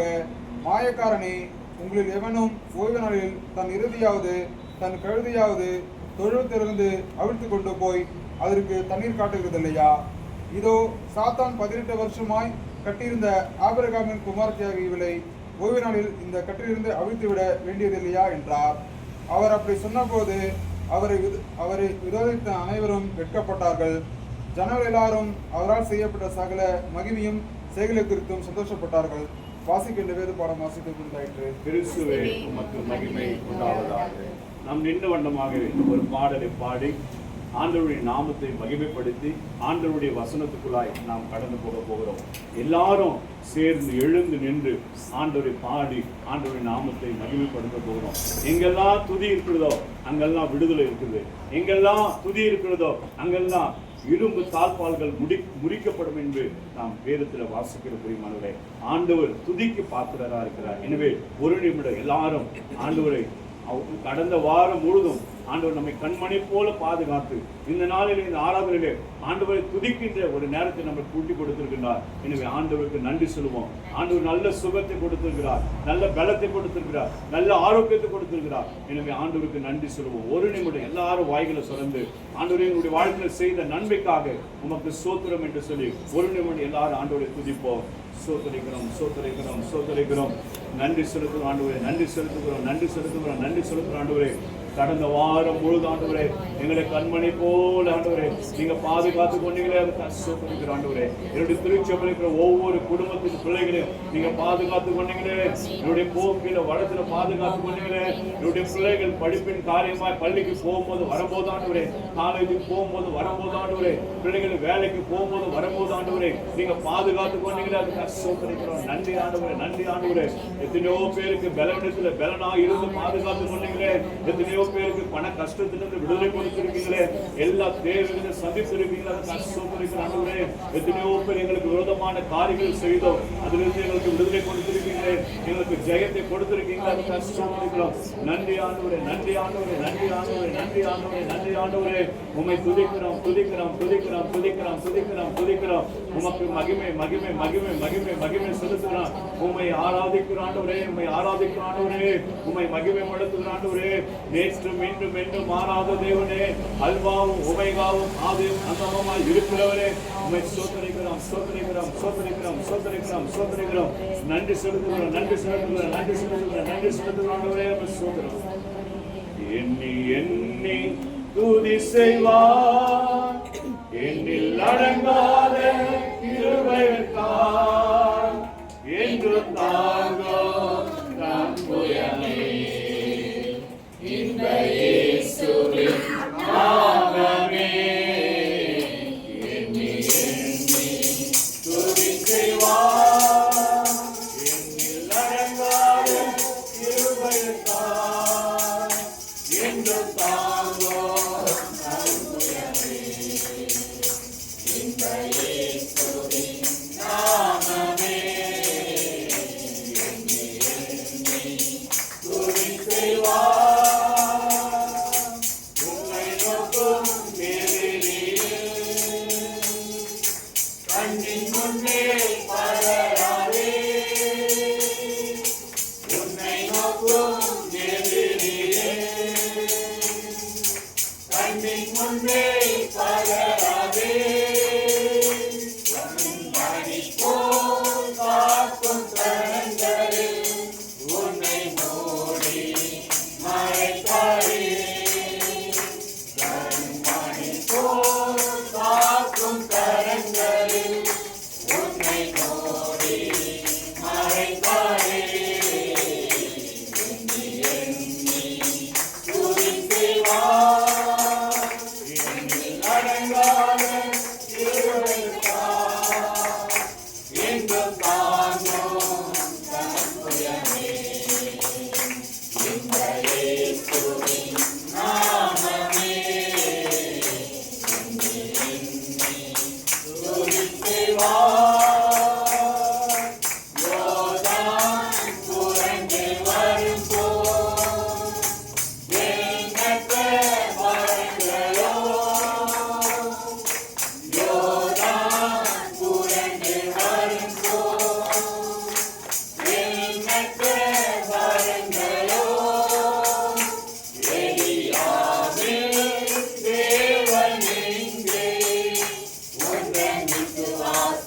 மாயக்காரனே, உங்களில் எவனும் ஓய்வு நாளில் தன் இறுதியாவது தன் கழுதையாவது தொழுவத்திலிருந்து அவிழ்த்து கொண்டு போய் அதற்கு தண்ணீர் காட்டுகிறதில்லையா? இதோ சாத்தான் 18 வருஷமாய் கட்டியிருந்த ஆபிரகாமின் குமாரத்தியாகிய இவளை ஓய்வு நாளில் இந்த கட்டிலிருந்து அவிழ்த்துவிட வேண்டியதில்லையா என்றார். அவர் அப்படி சொன்னபோது அவரை விரோதித்த அனைவரும் வெட்கப்பட்டார்கள். ஜனங்கள் எல்லாரும் அவரால் செய்யப்பட்ட சகல மகிமையும் செயல்களை குறித்தும் சந்தோஷப்பட்டார்கள். வாசிக்கின்ற வேத பாடம் வாசித்து கொண்டாயிற்று. கிறிஸ்துவே உமக்கு மகிமை உண்டாவதாக. நாம் நின்ற வண்ணமாக ஒரு பாடலை பாடி ஆண்டவருடைய நாமத்தை மகிமைப்படுத்தி ஆண்டவருடைய வசனத்துக்குள்ளாய் நாம் கடந்து போகிறோம். எல்லாரும் சேர்ந்து எழுந்து நின்று ஆண்டவரை பாடி ஆண்டவருடைய நாமத்தை மகிமைப்படுத்த போகிறோம். எங்கெல்லாம் துதி இருக்கிறதோ அங்கெல்லாம் விடுதலை இருக்குது. எங்கெல்லாம் துதி இருக்கிறதோ அங்கெல்லாம் இரும்பு தாழ்பால்கள் முறிக்கப்படும் என்று நாம் வேதத்தில் வாசிக்கிற பிரியமானவரே, ஆண்டவர் துதிக்கு பாத்திரரா இருக்கிறார். எனவே ஒரு நிமிடம் எல்லாரும் ஆண்டவரை கடந்த வாரம் முழுதும் ஆண்டவர் நம்மை கண்மணி போல பாதுகாத்து இந்த நாளிலே இந்த ஆராதனையிலே ஆண்டவரை துதிக்கின்ற ஒரு நேரத்தை நம்ம கூட்டி கொடுத்திருக்கிறார். எனவே ஆண்டவருக்கு நன்றி சொல்லுவோம். ஆண்டவர் நல்ல சுகத்தை கொடுத்திருக்கிறார், நல்ல பலத்தை கொடுத்திருக்கிறார், நல்ல ஆரோக்கியத்தை கொடுத்திருக்கிறார். எனவே ஆண்டவருக்கு நன்றி சொல்லுவோம். ஒரு நிமிடம் எல்லாரும் வாய்களை சுரந்து ஆண்டவரை எங்களுடைய வாழ்க்கையில் செய்த நன்மைக்காக உமக்கு ஸ்தோத்திரம் என்று சொல்லி ஒரு நிமிடம் எல்லாரும் ஆண்டவரை துதிப்போம். சோதரிக்கிறோம் சோதரிக்கிறோம் சோதரிக்கிறோம். நன்றி செலுத்துகிறோம் ஆண்டவரே, நன்றி செலுத்துகிறோம், நன்றி செலுத்துகிறோம், நன்றி செலுத்துகிறோம் ஆண்டவரே. கடந்த வாரம் முழுது ஆண்டவரே எங்களை கண்மணி போல ஆண்டவரே நீங்க பாதுகாத்து கொண்டீங்களே, அது கஷ்டப்படுகிற ஆண்டவரே. என்னுடைய திருச்சபையில் இருக்கிற ஒவ்வொரு குடும்பத்தின் பிள்ளைகளையும் நீங்க பாதுகாத்து கொண்டீங்களே, என்னுடைய போக்கில வளத்துல பாதுகாத்து கொண்டீங்களே. என்னுடைய பிள்ளைகள் படிப்பின் காரியமாய் பள்ளிக்கு போகும்போது வரும்போது ஆண்டவரே, காலேஜுக்கு போகும்போது வரும்போது ஆண்டவரே, பிள்ளைகள் வேலைக்கு போகும்போது வரும்போது ஆண்டவரே நீங்க பாதுகாத்து கொண்டீங்களே, அது கஷ்டப்படுகிறோம். நன்றி ஆண்டவரே, நன்றி ஆண்டவரே. எத்தனையோ பேருக்கு பலவீனத்துல பலனா இருந்து பாதுகாத்து கொண்டீங்களே, எத்தனையோ பேருக்கு பண கஷ்டத்திலிருந்து விடுதலை கொடுத்திருக்கீங்களே, எல்லா தேவைகளை சந்தித்திருக்கீங்களே, ஆண்டவரே. எத்தனையோ பேர் எங்களுக்கு விரோதமான காரியங்கள் செய்தோம், அதிலிருந்து எங்களுக்கு விடுதலை கொடுத்திருக்கீங்களே, எங்களுக்கு ஜெயத்தை கொடுத்திருக்கீங்களே, அது கஷ்டப்படுகிறோம். நன்றி ஆண்டவரே, நன்றி ஆண்டவரே, நன்றி ஆண்டவரே, நன்றி ஆண்டவரே, நன்றி ஆண்டவரே. உம்மை துதிக்கிறோம் துதிக்கிறோம் துதிக்கிறோம் துதிக்கிறோம் துதிக்கிறோம் துதிக்கிறோம். உமக்கு மகிமை மகிமை மகிமை மகிமை மகிமை செலுத்துகிறோம். உம்மை ஆராதிக்கிற ஆண்டவரே, உம்மை ஆராதிக்கிற ஆண்டவரே, உம்மை மகிமை படுத்துகிற ஆண்டவரே. நேற்றும் இன்றும் என்றும் மாறாத தேவனே, அல்வாவும் ஒமேகாவும் ஆதியும் அந்தமுமாய் இருக்கிறவரே, உம்மை ஸ்தோத்திரிக்கிறோம், ஸ்தோத்திரிக்கிறோம், ஸ்தோத்திரிக்கிறோம், ஸ்தோத்திரிக்கிறோம், ஸ்தோத்திரிக்கிறோம். நன்றி செலுத்துகிறோம், நன்றி செலுத்துகிறோம், நன்றி செலுத்துகிறோம், நன்றி செலுத்துகிறோம். ஆண்டவரே, உம்மை ஸ்தோத்திரம். எண்ணி எண்ணி துதி செய்வார், எண்ணில் அடங்காத கிருபைக்கார் என்று தாங்கும் தம்புயமே. இந்த இயேசுவின் நாமமே எண்ணி எண்ணி துதி செய்வார், எண்ணில் அடங்காத கிருபைக்கார் என்று தாங்கும் தம்புயமே. இந்த இயேசுவின் நாமமே எண்ணி எண்ணி துதி செய்வார், உம்மை நோக்கும் எதிரியே கண்ணின் முன்னே படராதே. உன்னை நோக்கும் எதிரியே கண்ணின் முன்னே படராதே. மணி போல் காக்கும் கரங்களில் உன்னை மூடி மறைத்தாரே. மணி போல் காக்கும் கரங்களில் உன்னை மூடி மறைத்தாரே. எண்ணி எண்ணி துதி செய்வார், எண்ணில் அடங்காத கிருபைக்கார் என்று தாங்கும் தம்புயமே. இந்த இயேசுவின் நாமமே எண்ணி எண்ணி துதி செய்வார். யோர்தான் புரண்டு வரும்போது எண்ணற்ற மரங்களோ, யோர்தான் புரண்டு வரும்போது எண்ணற்ற மரங்களோ, எலியாவில் தேவன் எங்கே உந்தன் விசுவாச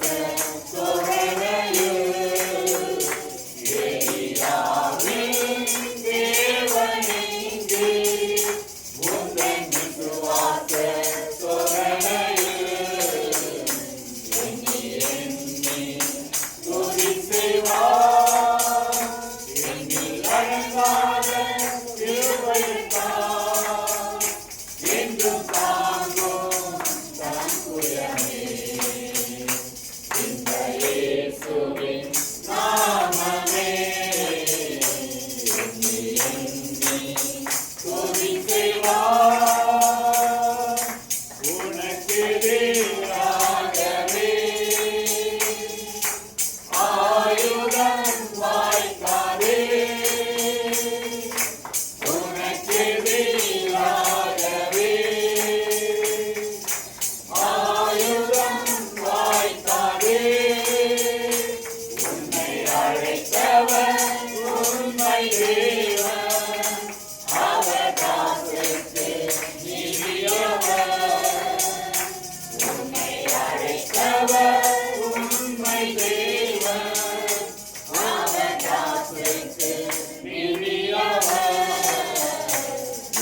தோரணையில். எலியாவில் தேவன் எங்கே உந்தன் விசுவாச தோரணையில். எண்ணி எண்ணி துதி செய்வார், எண்ணில் அடங்காத கிருபைக்கார் என்றும் தாங்கும் தம்புயமே. இந்த இயேசுவின் நாமமே எண்ணி எண்ணி துதி செய்வார். உனக்கெதிராகவே ஆயுதம் வாய்க்காதே. உனக்கெதிராகவே ஆயுதம் வாய்க்காதே. உன்னை அழைத்தவர் உண்மை தேவன், அவர் தாசருக்கு நீதியவர். உன்னை அழைத்தவர் உண்மை தேவன், அவர் தாசருக்கு நீதியவர்.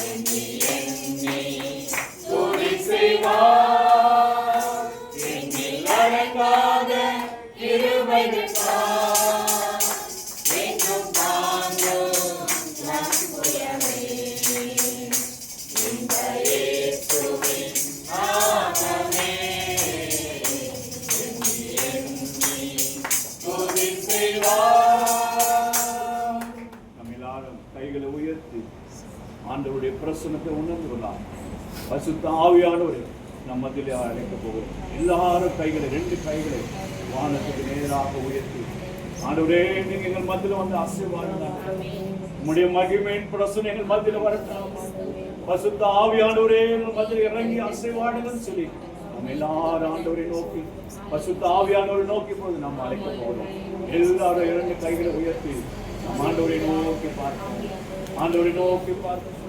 எண்ணி எண்ணி துதி செய்வார், எண்ணில் அடங்காத கிருபைக்கார் என்றும் தாங்கும் தம்புயமே. இந்த இயேசுவின் நாமமே எண்ணி எண்ணி துதி செய்வார். நம்ம எல்லாரும் கைகளை உயர்த்தி ஆண்டவருடைய பிரசன்னத்தை உணர்ந்து கொள்ளலாம். பரிசுத்த ஆவியானவரே நம் மத்தியிலே அழைக்க போகிறோம். எல்லாரும் கைகளை, ரெண்டு கைகளை வானத்துக்கு நேராக உயர்த்தி, ஆண்டவரே நீங்க எங்கள் மத்தியில வந்து ஆசீர்வாதம், உம்முடைய மகிமையின் பிரசன்னம் எங்கள் மத்தியில வரட்டும். பரிசுத்த ஆவியானவரே எங்கள் மத்தியில இறங்கி ஆசீர்வாதம் சொல்லி நம்ம எல்லாரும் ஆண்டவரை நோக்கி, பரிசுத்த ஆவியானவரை நோக்கி போது நாம் அழைக்க போகிறோம். எல்லாரும் இரண்டு கைகளை உயர்த்தி நம் ஆண்டவரை நோக்கி பார்ப்போம். ஆண்டவரை நோக்கி பார்ப்போம்.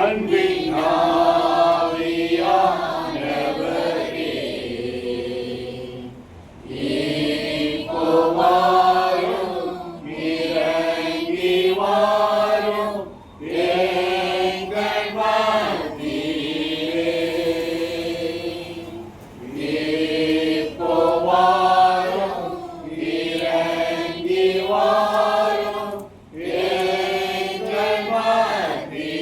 அன்பின் ஆவியானவரே, இப்போ வாரும், இறங்கி வாரும் எங்கள் மத்தியிலே. இப்போ வாரும், இறங்கி வாரும் எங்கள் மத்தியிலே.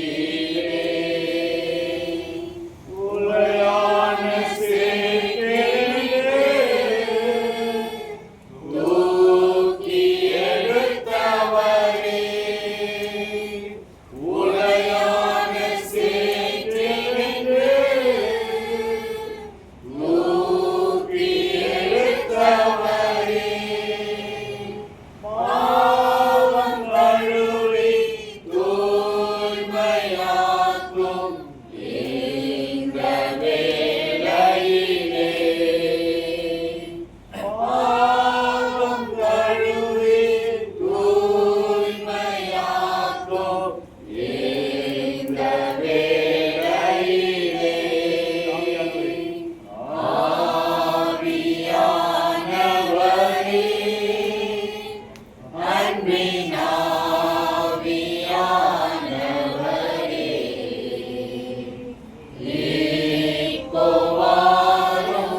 உலையான சேர்க்கையிலே தூக்கி எடுத்தவரே, உலையான சேர்க்கையிலே தூக்கி எடுத்தவரே, பாவம் கழுவி தூய்மையாக்கும் இந்த வேளையிலே. பாவம் கழுவி தூய்மையாக்கும் இந்த வேளையிலே. ஆவியானவரே, அன்பின் ஆவியானவரே, இப்போ வாரும்,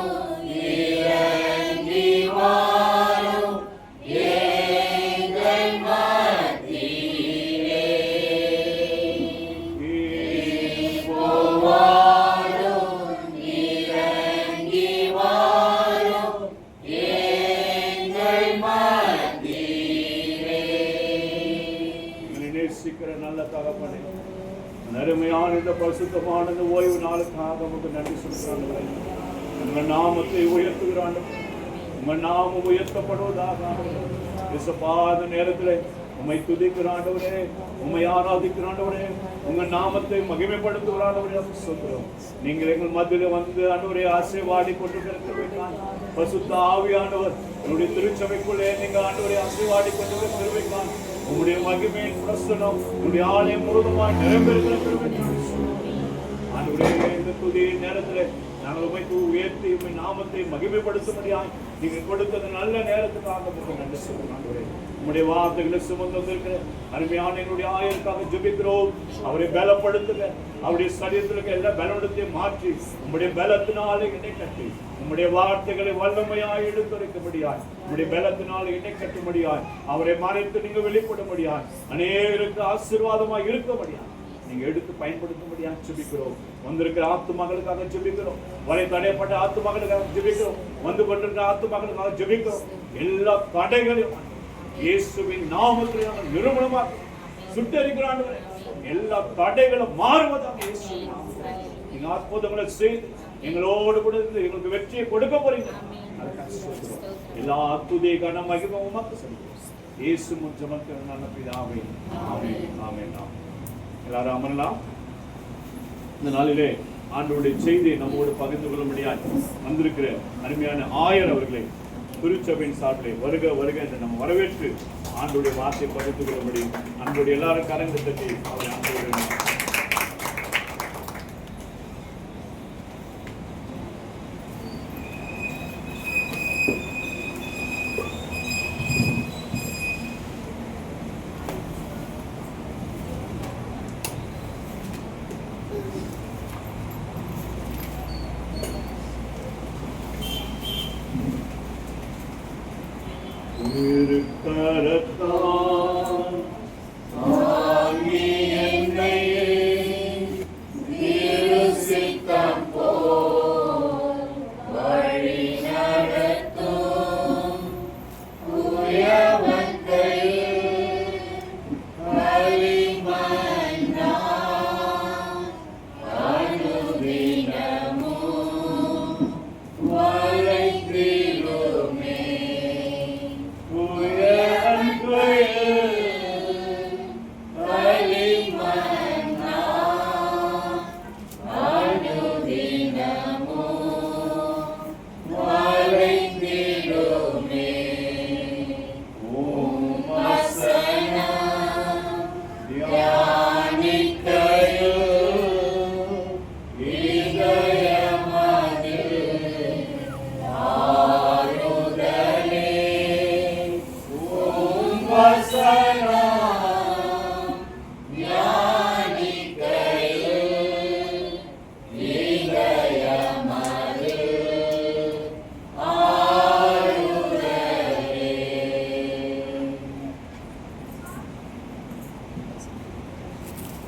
இறங்கி வாரும் எங்கள் மத்தியிலே. இப்போ வாரும், இறங்கி வாரும் எங்கள் மத்தியிலே. எங்களை நேசிக்கிற நல்ல தகப்பனே, அருமையான இந்த பரிசுத்தமான இந்த ஓய்வு நாளுக்காக உமக்கு நன்றி சொல்கிறார்கள். உங்கள் நாமத்தை உயர்த்துகிறான், உங்கள் நாமம் உயர்த்தப்படுவதாக. இயேசுப்பா, இந்த நேரத்தில் உம்மை துதிக்கிறாண்டவரே, உம்மை ஆராதிக்கிறாண்டவரே, உங்கள் நாமத்தை மகிமைப்படுத்துகிறாண்டவரே சொல்கிறோம். நீங்கள் எங்கள் மத்தியில் வந்து ஆண்டவரே ஆசீர்வாடி கொண்டு இருக்க வேண்டாம். பரிசுத்த ஆவியானவர் உங்களுடைய திருச்சபைக்குள்ளே நீங்கள் ஆண்டவரை ஆசீர்வாடி கொண்டு இருக்க உங்களுடைய மகிமையின் பிரசனம் உங்களுடைய ஆலயம் முழுவதுமாய் நிறைவேறுகிற ஆண்டவரே, இந்த துதி நேரத்தில் நாங்கள் உமைக்கு உயர்த்தி உண்மை நாமத்தை மகிமைப்படுத்தும்படியாய் நீங்கள் கொடுத்தது நல்ல நேரத்துக்காக நன்றி சொல்கிறோம். உங்களுடைய வார்த்தைகளை சுமந்து வந்திருக்கிற அருமையான எங்களுடைய ஆயருக்காக ஜெபிக்கிறோம். அவரை பலப்படுத்துங்க, அவருடைய சரீரத்தில் எல்லா பலவீனத்தையும் மாற்றி உங்களுடைய பலத்தினாலே இடை கட்டி உங்களுடைய வார்த்தைகளை வல்லமையாய் எடுத்துரைக்கும்படியாய் உங்களுடைய பலத்தினாலே இடை கட்டும்படியாய் அவரை மறைத்து நீங்க வெளிப்படும்படியாய் அநேகருக்கு ஆசீர்வாதமாய் இருக்கும்படியாய் நீங்க எடுத்து பயன்படுத்தும்படியா ஜெபிக்கிறோம். வந்திருக்கிற ஆத்துமகளுக்காக ஜெபிக்கிறோம், வரை தடைப்பட்ட ஆத்துமகளுக்காக ஜெபிக்கிறோம், வந்து கொண்டிருக்கிற ஆத்துமகளுக்காக ஜெபிக்கிறோம். எல்லா தடைகளையும் இயேசுவின் நாமத்தில் நாங்கள் நிறுவனமாக சுட்டரிக்கிறான். எல்லா தடைகளும் மாறுவதாக இயேசுவின் நாமத்தில் நீங்க அற்புதங்களை செய்து எங்களோடு கூட இருந்து எங்களுக்கு வெற்றியை கொடுக்க போறீங்க. எல்லா துதியை கன மகிமை உமக்கு சொல்லுவோம். இயேசு ஜெபத்திற்கு நல்ல பிதாவே, ஆமென், ஆமென், ஆமென். எல்லாரும் அமரலாம். இந்த நாளிலே ஆண்டவருடைய செய்தியை நம்மோடு பகிர்ந்து கொள்ளும்படியாக வந்திருக்கிற அருமையான ஆயர் அவர்களை திருச்சபையின் சார்பிலே வருக வருக என்று நம்ம வரவேற்று ஆண்டவருடைய வார்த்தையை பகிர்ந்து கொள்ளும்படி அன்போடு எல்லாரும் கலந்து தட்டி அவரை ஆண்டவருடைய கரத்தான் தாங்கி என்னை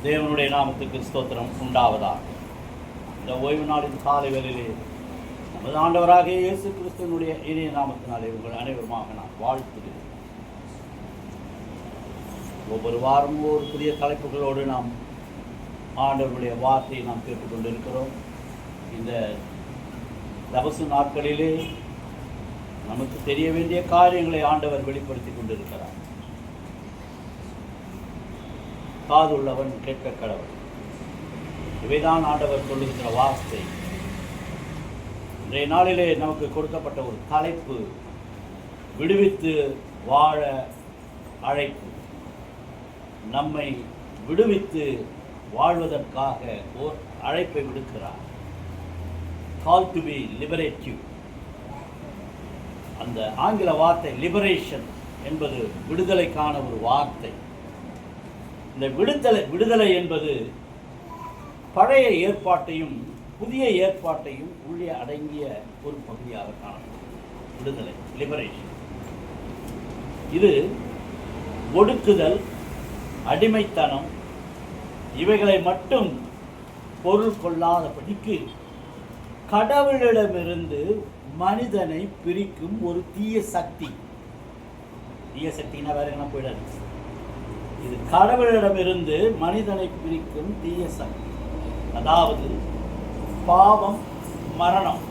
தேவனுடைய நாமத்துக்கு ஸ்தோத்திரம் உண்டாவதாக. இந்த ஓய்வு நாளின் காலை வேளையிலே நமது ஆண்டவராக இயேசு கிறிஸ்துவனுடைய இனிய நாமத்தினாலே உங்கள் அனைவருமாக நான் வாழ்த்துகிறேன். ஒவ்வொரு வாரமும் ஒரு புதிய தலைப்புகளோடு நாம் ஆண்டவருடைய வார்த்தையை நாம் கேட்டுக்கொண்டிருக்கிறோம். இந்த தபசு நாட்களிலே நமக்கு தெரிய வேண்டிய காரியங்களை ஆண்டவர் வெளிப்படுத்தி கொண்டிருக்கிறார். காதுள்ளவன் கேட்க கடவுள். இவைதான் ஆண்டவர் சொல்லுகிற வார்த்தை. இன்றைய நாளிலே நமக்கு கொடுக்கப்பட்ட ஒரு தலைப்பு, விடுவித்து வாழ அழைப்பு. நம்மை விடுவித்து வாழ்வதற்காக ஓர் அழைப்பை விடுக்கிறார். Call to be liberative. அந்த ஆங்கில வார்த்தை லிபரேஷன் என்பது விடுதலைக்கான ஒரு வார்த்தை. இந்த விடுதலை என்பது பழைய ஏற்பாட்டையும் புதிய ஏற்பாட்டையும் உள்ளே அடங்கிய ஒரு பகுதியாக காணப்படும். விடுதலை, லிபரேஷன். இது ஒடுக்குதல், அடிமைத்தனம் இவைகளை மட்டும் பொருள் கொள்ளாதபடிக்கு கடவுளிடமிருந்து மனிதனை பிரிக்கும் ஒரு தீய சக்தி. தீய சக்தினா வேற என்ன போயிடாது. இது கடவுளிடமிருந்து மனிதனை பிரிக்கும் தீய சக்தி. அதாவது பாவம், மரணம்.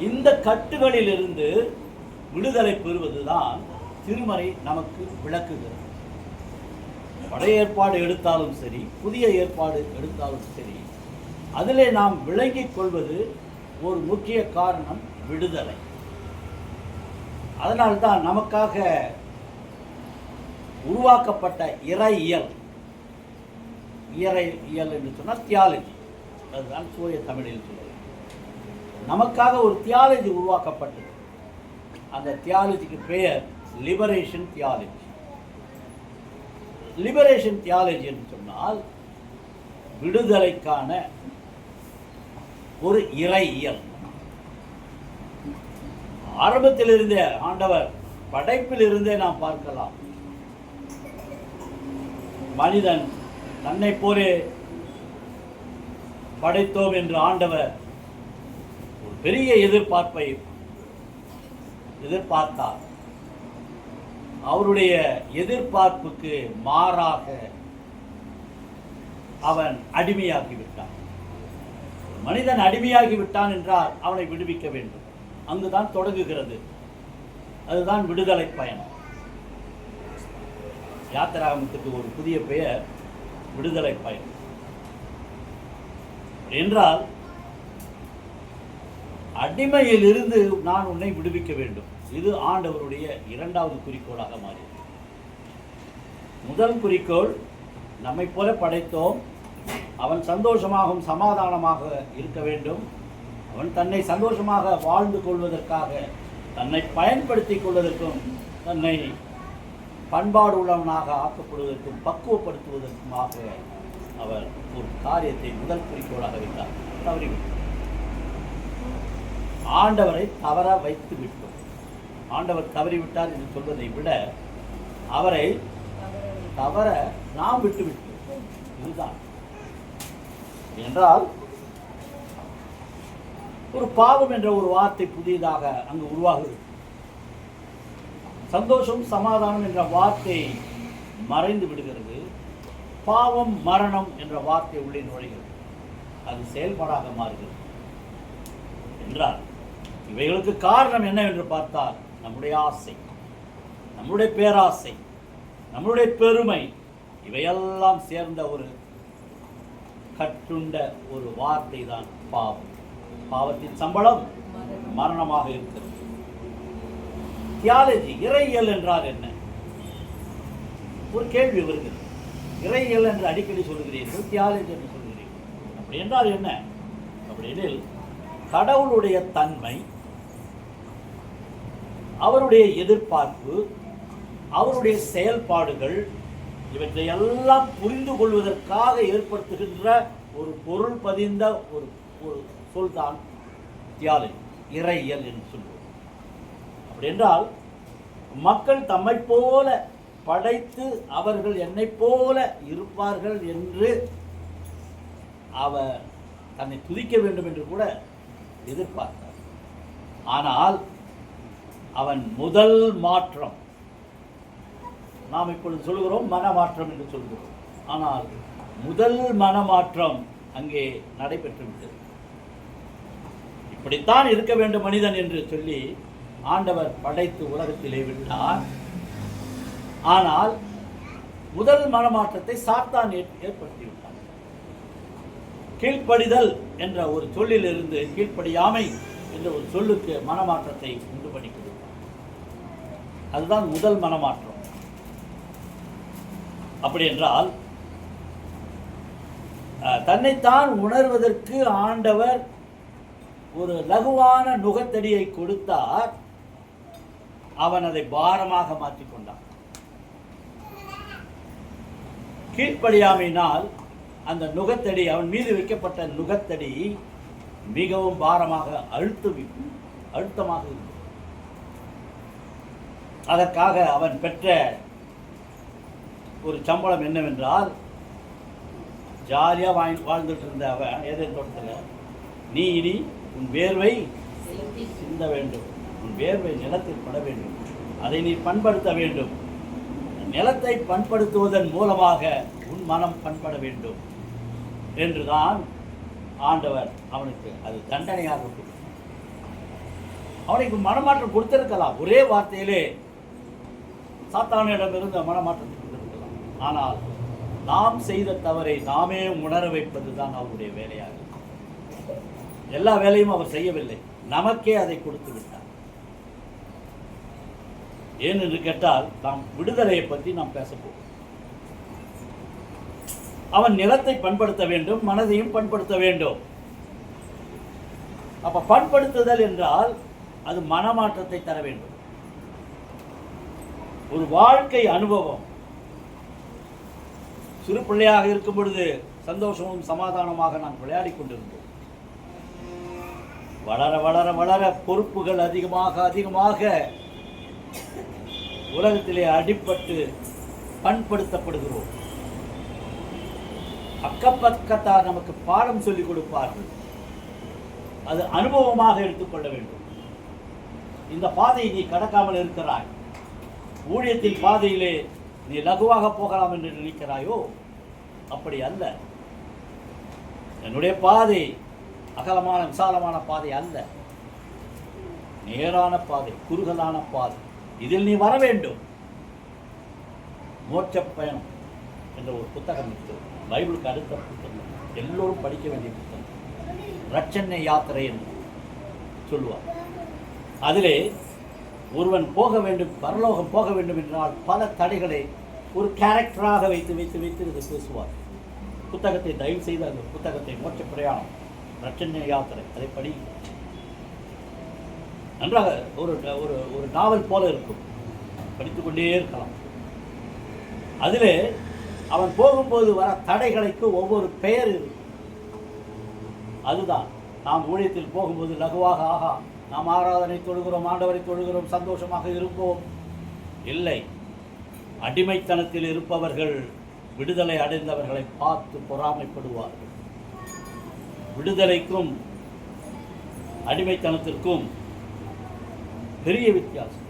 இந்த கட்டுகளிலிருந்து விடுதலை பெறுவதுதான் திருமறை நமக்கு விளக்குகிறது. பழைய ஏற்பாடு எடுத்தாலும் சரி, புதிய ஏற்பாடு எடுத்தாலும் சரி, அதிலே நாம் விளங்கிக் கொள்வது ஒரு முக்கிய காரணம் விடுதலை. அதனால்தான் நமக்காக உருவாக்கப்பட்ட இறையியல் என்று சொன்னால் தியாலஜி, அதுதான் சூய தமிழில் சொல்வது. நமக்காக ஒரு தியாலஜி உருவாக்கப்பட்டது. அந்த தியாலஜிக்கு பெயர் லிபரேஷன் தியாலஜி. லிபரேஷன் தியாலஜி என்று சொன்னால் விடுதலைக்கான ஒரு இறையியல். ஆரம்பத்திலிருந்தே ஆண்டவர் படைப்பிலிருந்தே நாம் பார்க்கலாம். மனிதன் தன்னை போலே படைத்தோம் என்று ஆண்டவர் ஒரு பெரிய எதிர்பார்ப்பை எதிர்பார்த்தார். அவருடைய எதிர்பார்ப்புக்கு மாறாக அவன் அடிமையாகிவிட்டான். மனிதன் அடிமையாகிவிட்டான் என்றால் அவனை விடுவிக்க வேண்டும். அங்குதான் தொடங்குகிறது. அதுதான் விடுதலை பயணம். யாத்திராகமத்துக்கு ஒரு புதிய பெயர் விடுதலை பயணம். என்றால் அடிமையில் இருந்து நான் உன்னை விடுவிக்க வேண்டும். இது ஆண்டவருடைய இரண்டாவது குறிக்கோளாக மாறியது. முதல் குறிக்கோள், நம்மை போல படைத்தோம், அவன் சந்தோஷமாகவும் சமாதானமாக இருக்க வேண்டும். அவன் தன்னை சந்தோஷமாக வாழ்ந்து கொள்வதற்காக, தன்னை பயன்படுத்தி கொள்வதற்கும், தன்னை பண்பாடு உள்ளவனாக ஆக்கப்படுவதற்கும் பக்குவப்படுத்துவதற்குமாக அவர் ஒரு காரியத்தை முதல் குறிக்கோளாக வைத்தார். தவறிவிட்டார். ஆண்டவரை தவற வைத்து விட்டோம். ஆண்டவர் தவறிவிட்டார் என்று சொல்வதை விட அவரை தவற நாம் விட்டுவிட்டோம். இதுதான். என்றால் ஒரு பாவம் என்ற ஒரு வார்த்தை புதியதாக அங்கு உருவாகுது. சந்தோஷம், சமாதானம் என்ற வார்த்தை மறைந்து விடுகிறது. பாவம், மரணம் என்ற வார்த்தை உள்ளே நுழைகிறது. அது செயல்பாடாக மாறுகிறது. என்றால் இவைகளுக்கு காரணம் என்ன என்று பார்த்தால் நம்முடைய ஆசை, நம்முடைய பேராசை, நம்முடைய பெருமை, இவையெல்லாம் சேர்ந்த ஒரு கட்டுண்ட ஒரு வார்த்தை தான் பாவம். பாவத்தின் சம்பளம் மரணமாக இருக்கிறது. தியாலஜி, இறையியல் என்றால் என்ன? ஒரு கேள்வி வருகிறது. இறையியல் என்று அடிக்கடி சொல்கிறீர்கள், தியாலஜி என்று சொல்கிறீர்கள். அப்படி என்றால் என்ன? அப்படின்னில் கடவுளுடைய தன்மை, அவருடைய எதிர்பார்ப்பு, அவருடைய செயல்பாடுகள், இவற்றையெல்லாம் புரிந்து கொள்வதற்காக ஏற்படுத்துகின்ற ஒரு பொருள் பதிந்த ஒரு சொல்தான் தியாலஜி, இறையியல் என்று சொல்வோம். அப்படி என்றால் மக்கள் தம்மை போல படைத்து அவர்கள் என்னைப் போல இருப்பார்கள் என்று அவர் தன்னை துதிக்க வேண்டும் என்று கூட எதிர்பார்த்தார். ஆனால் அவன் முதல் மாற்றம், நாம் இப்பொழுது சொல்கிறோம் மனமாற்றம் என்று சொல்கிறோம், ஆனால் முதல் மனமாற்றம் அங்கே நடைபெற்றுவிட்டது. இப்படித்தான் இருக்க வேண்டும் மனிதன் என்று சொல்லி ஆண்டவர் படைத்து உலகத்திலே விட்டார். ஆனால் முதல் மனமாற்றத்தை சாத்தான் ஏற்படுத்திவிட்டார். கீழ்ப்படிதல் என்ற ஒரு சொல்லிலிருந்து கீழ்ப்படியாமை என்ற ஒரு சொல்லுக்கு மனமாற்றத்தை உண்டு பண்ணி கொடுத்தார். அதுதான் முதல் மனமாற்றம். அப்படி என்றால் தன்னைத்தான் உணர்வதற்கு ஆண்டவர் ஒரு லகுவான நுகத்தடியை கொடுத்தார். அவன் அதை பாரமாக மாற்றிக்கொண்டான். கீழ்ப்படியாமையினால் அந்த நுகத்தடி, அவன் மீது வைக்கப்பட்ட நுகத்தடி மிகவும் பாரமாக அழுத்தமாக இருந்தது. அதற்காக அவன் பெற்ற ஒரு சம்பளம் என்னவென்றால், ஜாலியாக வாழ்ந்துட்டு இருந்த அவன் ஏதேன் தோட்டத்தில், நீ இனி உன் வேர்வை சிந்த வேண்டும், உன் வேர்வை நிலத்தில் பட வேண்டும், அதை நீ பண்படுத்த வேண்டும், நிலத்தை பண்படுத்துவதன் மூலமாக உன் மனம் பண்பட வேண்டும் என்றுதான் ஆண்டவர் அவனுக்கு அது தண்டனையாக கொடுத்தார். அவனுக்கு மனமாற்றம் கொடுத்திருக்கலாம், ஒரே வார்த்தையிலே சாத்தானிடமிருந்து மனமாற்றம் கொடுத்திருக்கலாம். ஆனால் நாம் செய்த தவறை நாமே உணர வைப்பது தான் அவருடைய வேலையாக. எல்லா வேலையும் அவர் செய்யவில்லை, நமக்கே அதை கொடுத்து விட்டார். ஏன் என்று கேட்டால், நாம் விடுதலையை பற்றி நாம் பேசப்போம். அவன் நிலத்தை பண்படுத்த வேண்டும், மனதையும் பண்படுத்த வேண்டும். அப்ப பண்படுத்துதல் என்றால் அது மனமாற்றத்தை தர வேண்டும். ஒரு வாழ்க்கை அனுபவம். சிறு பிள்ளையாக இருக்கும் பொழுது சந்தோஷமும் சமாதானமாக நான் விளையாடி கொண்டிருந்தோம். வளர வளர வளர பொறுப்புகள் அதிகமாக உலகத்திலே அடிபட்டு பண்படுத்தப்படுகிறோம். அக்கப்பக்கத்தார் நமக்கு பாடம் சொல்லிக் கொடுப்பார்கள். அது அனுபவமாக எடுத்துக்கொள்ள வேண்டும். இந்த பாதையை நீ கடக்காமல் இருக்கிறாய், ஊழியத்தின் பாதையிலே நீ லகுவாக போகலாம் என்று நினைக்கிறாயோ? அப்படி அல்ல. என்னுடைய பாதை அகலமான விசாலமான பாதை அல்ல, நேரான பாதை, குறுகலான பாதை. இதில் நீ வர வேண்டும். மோட்ச பயணம் என்ற ஒரு புத்தகம் இருக்கிறது, பைபிளுக்கு அடுத்த புத்தகம், எல்லோரும் படிக்க வேண்டிய புத்தகம். ரட்சணை யாத்திரை என்று சொல்லுவார். அதிலே ஒருவன் போக வேண்டும், பரலோகம் போக வேண்டும் என்றால் பல தடைகளை ஒரு கேரக்டராக வைத்து இதை பேசுவார். புத்தகத்தை தயவு செய்து அந்த புத்தகத்தை, மோட்ச பிரயாணம், ரட்சணை யாத்திரை, அதை படி. நன்றாக ஒரு ஒரு நாவல் போல இருக்கும், படித்துக்கொண்டே இருக்கலாம். அதிலே அவன் போகும்போது வர தடைகளுக்கு ஒவ்வொரு பெயர் இருக்கும். அதுதான் நாம் ஊழியத்தில் போகும்போது லகுவாக, ஆகா நாம் ஆராதனை தொழுகிறோம், ஆண்டவரை தொழுகிறோம், சந்தோஷமாக இருப்போம். இல்லை, அடிமைத்தனத்தில் இருப்பவர்கள் விடுதலை அடைந்தவர்களை பார்த்து பொறாமைப்படுவார்கள். விடுதலைக்கும் அடிமைத்தனத்திற்கும் பெரிய வித்தியாசம்.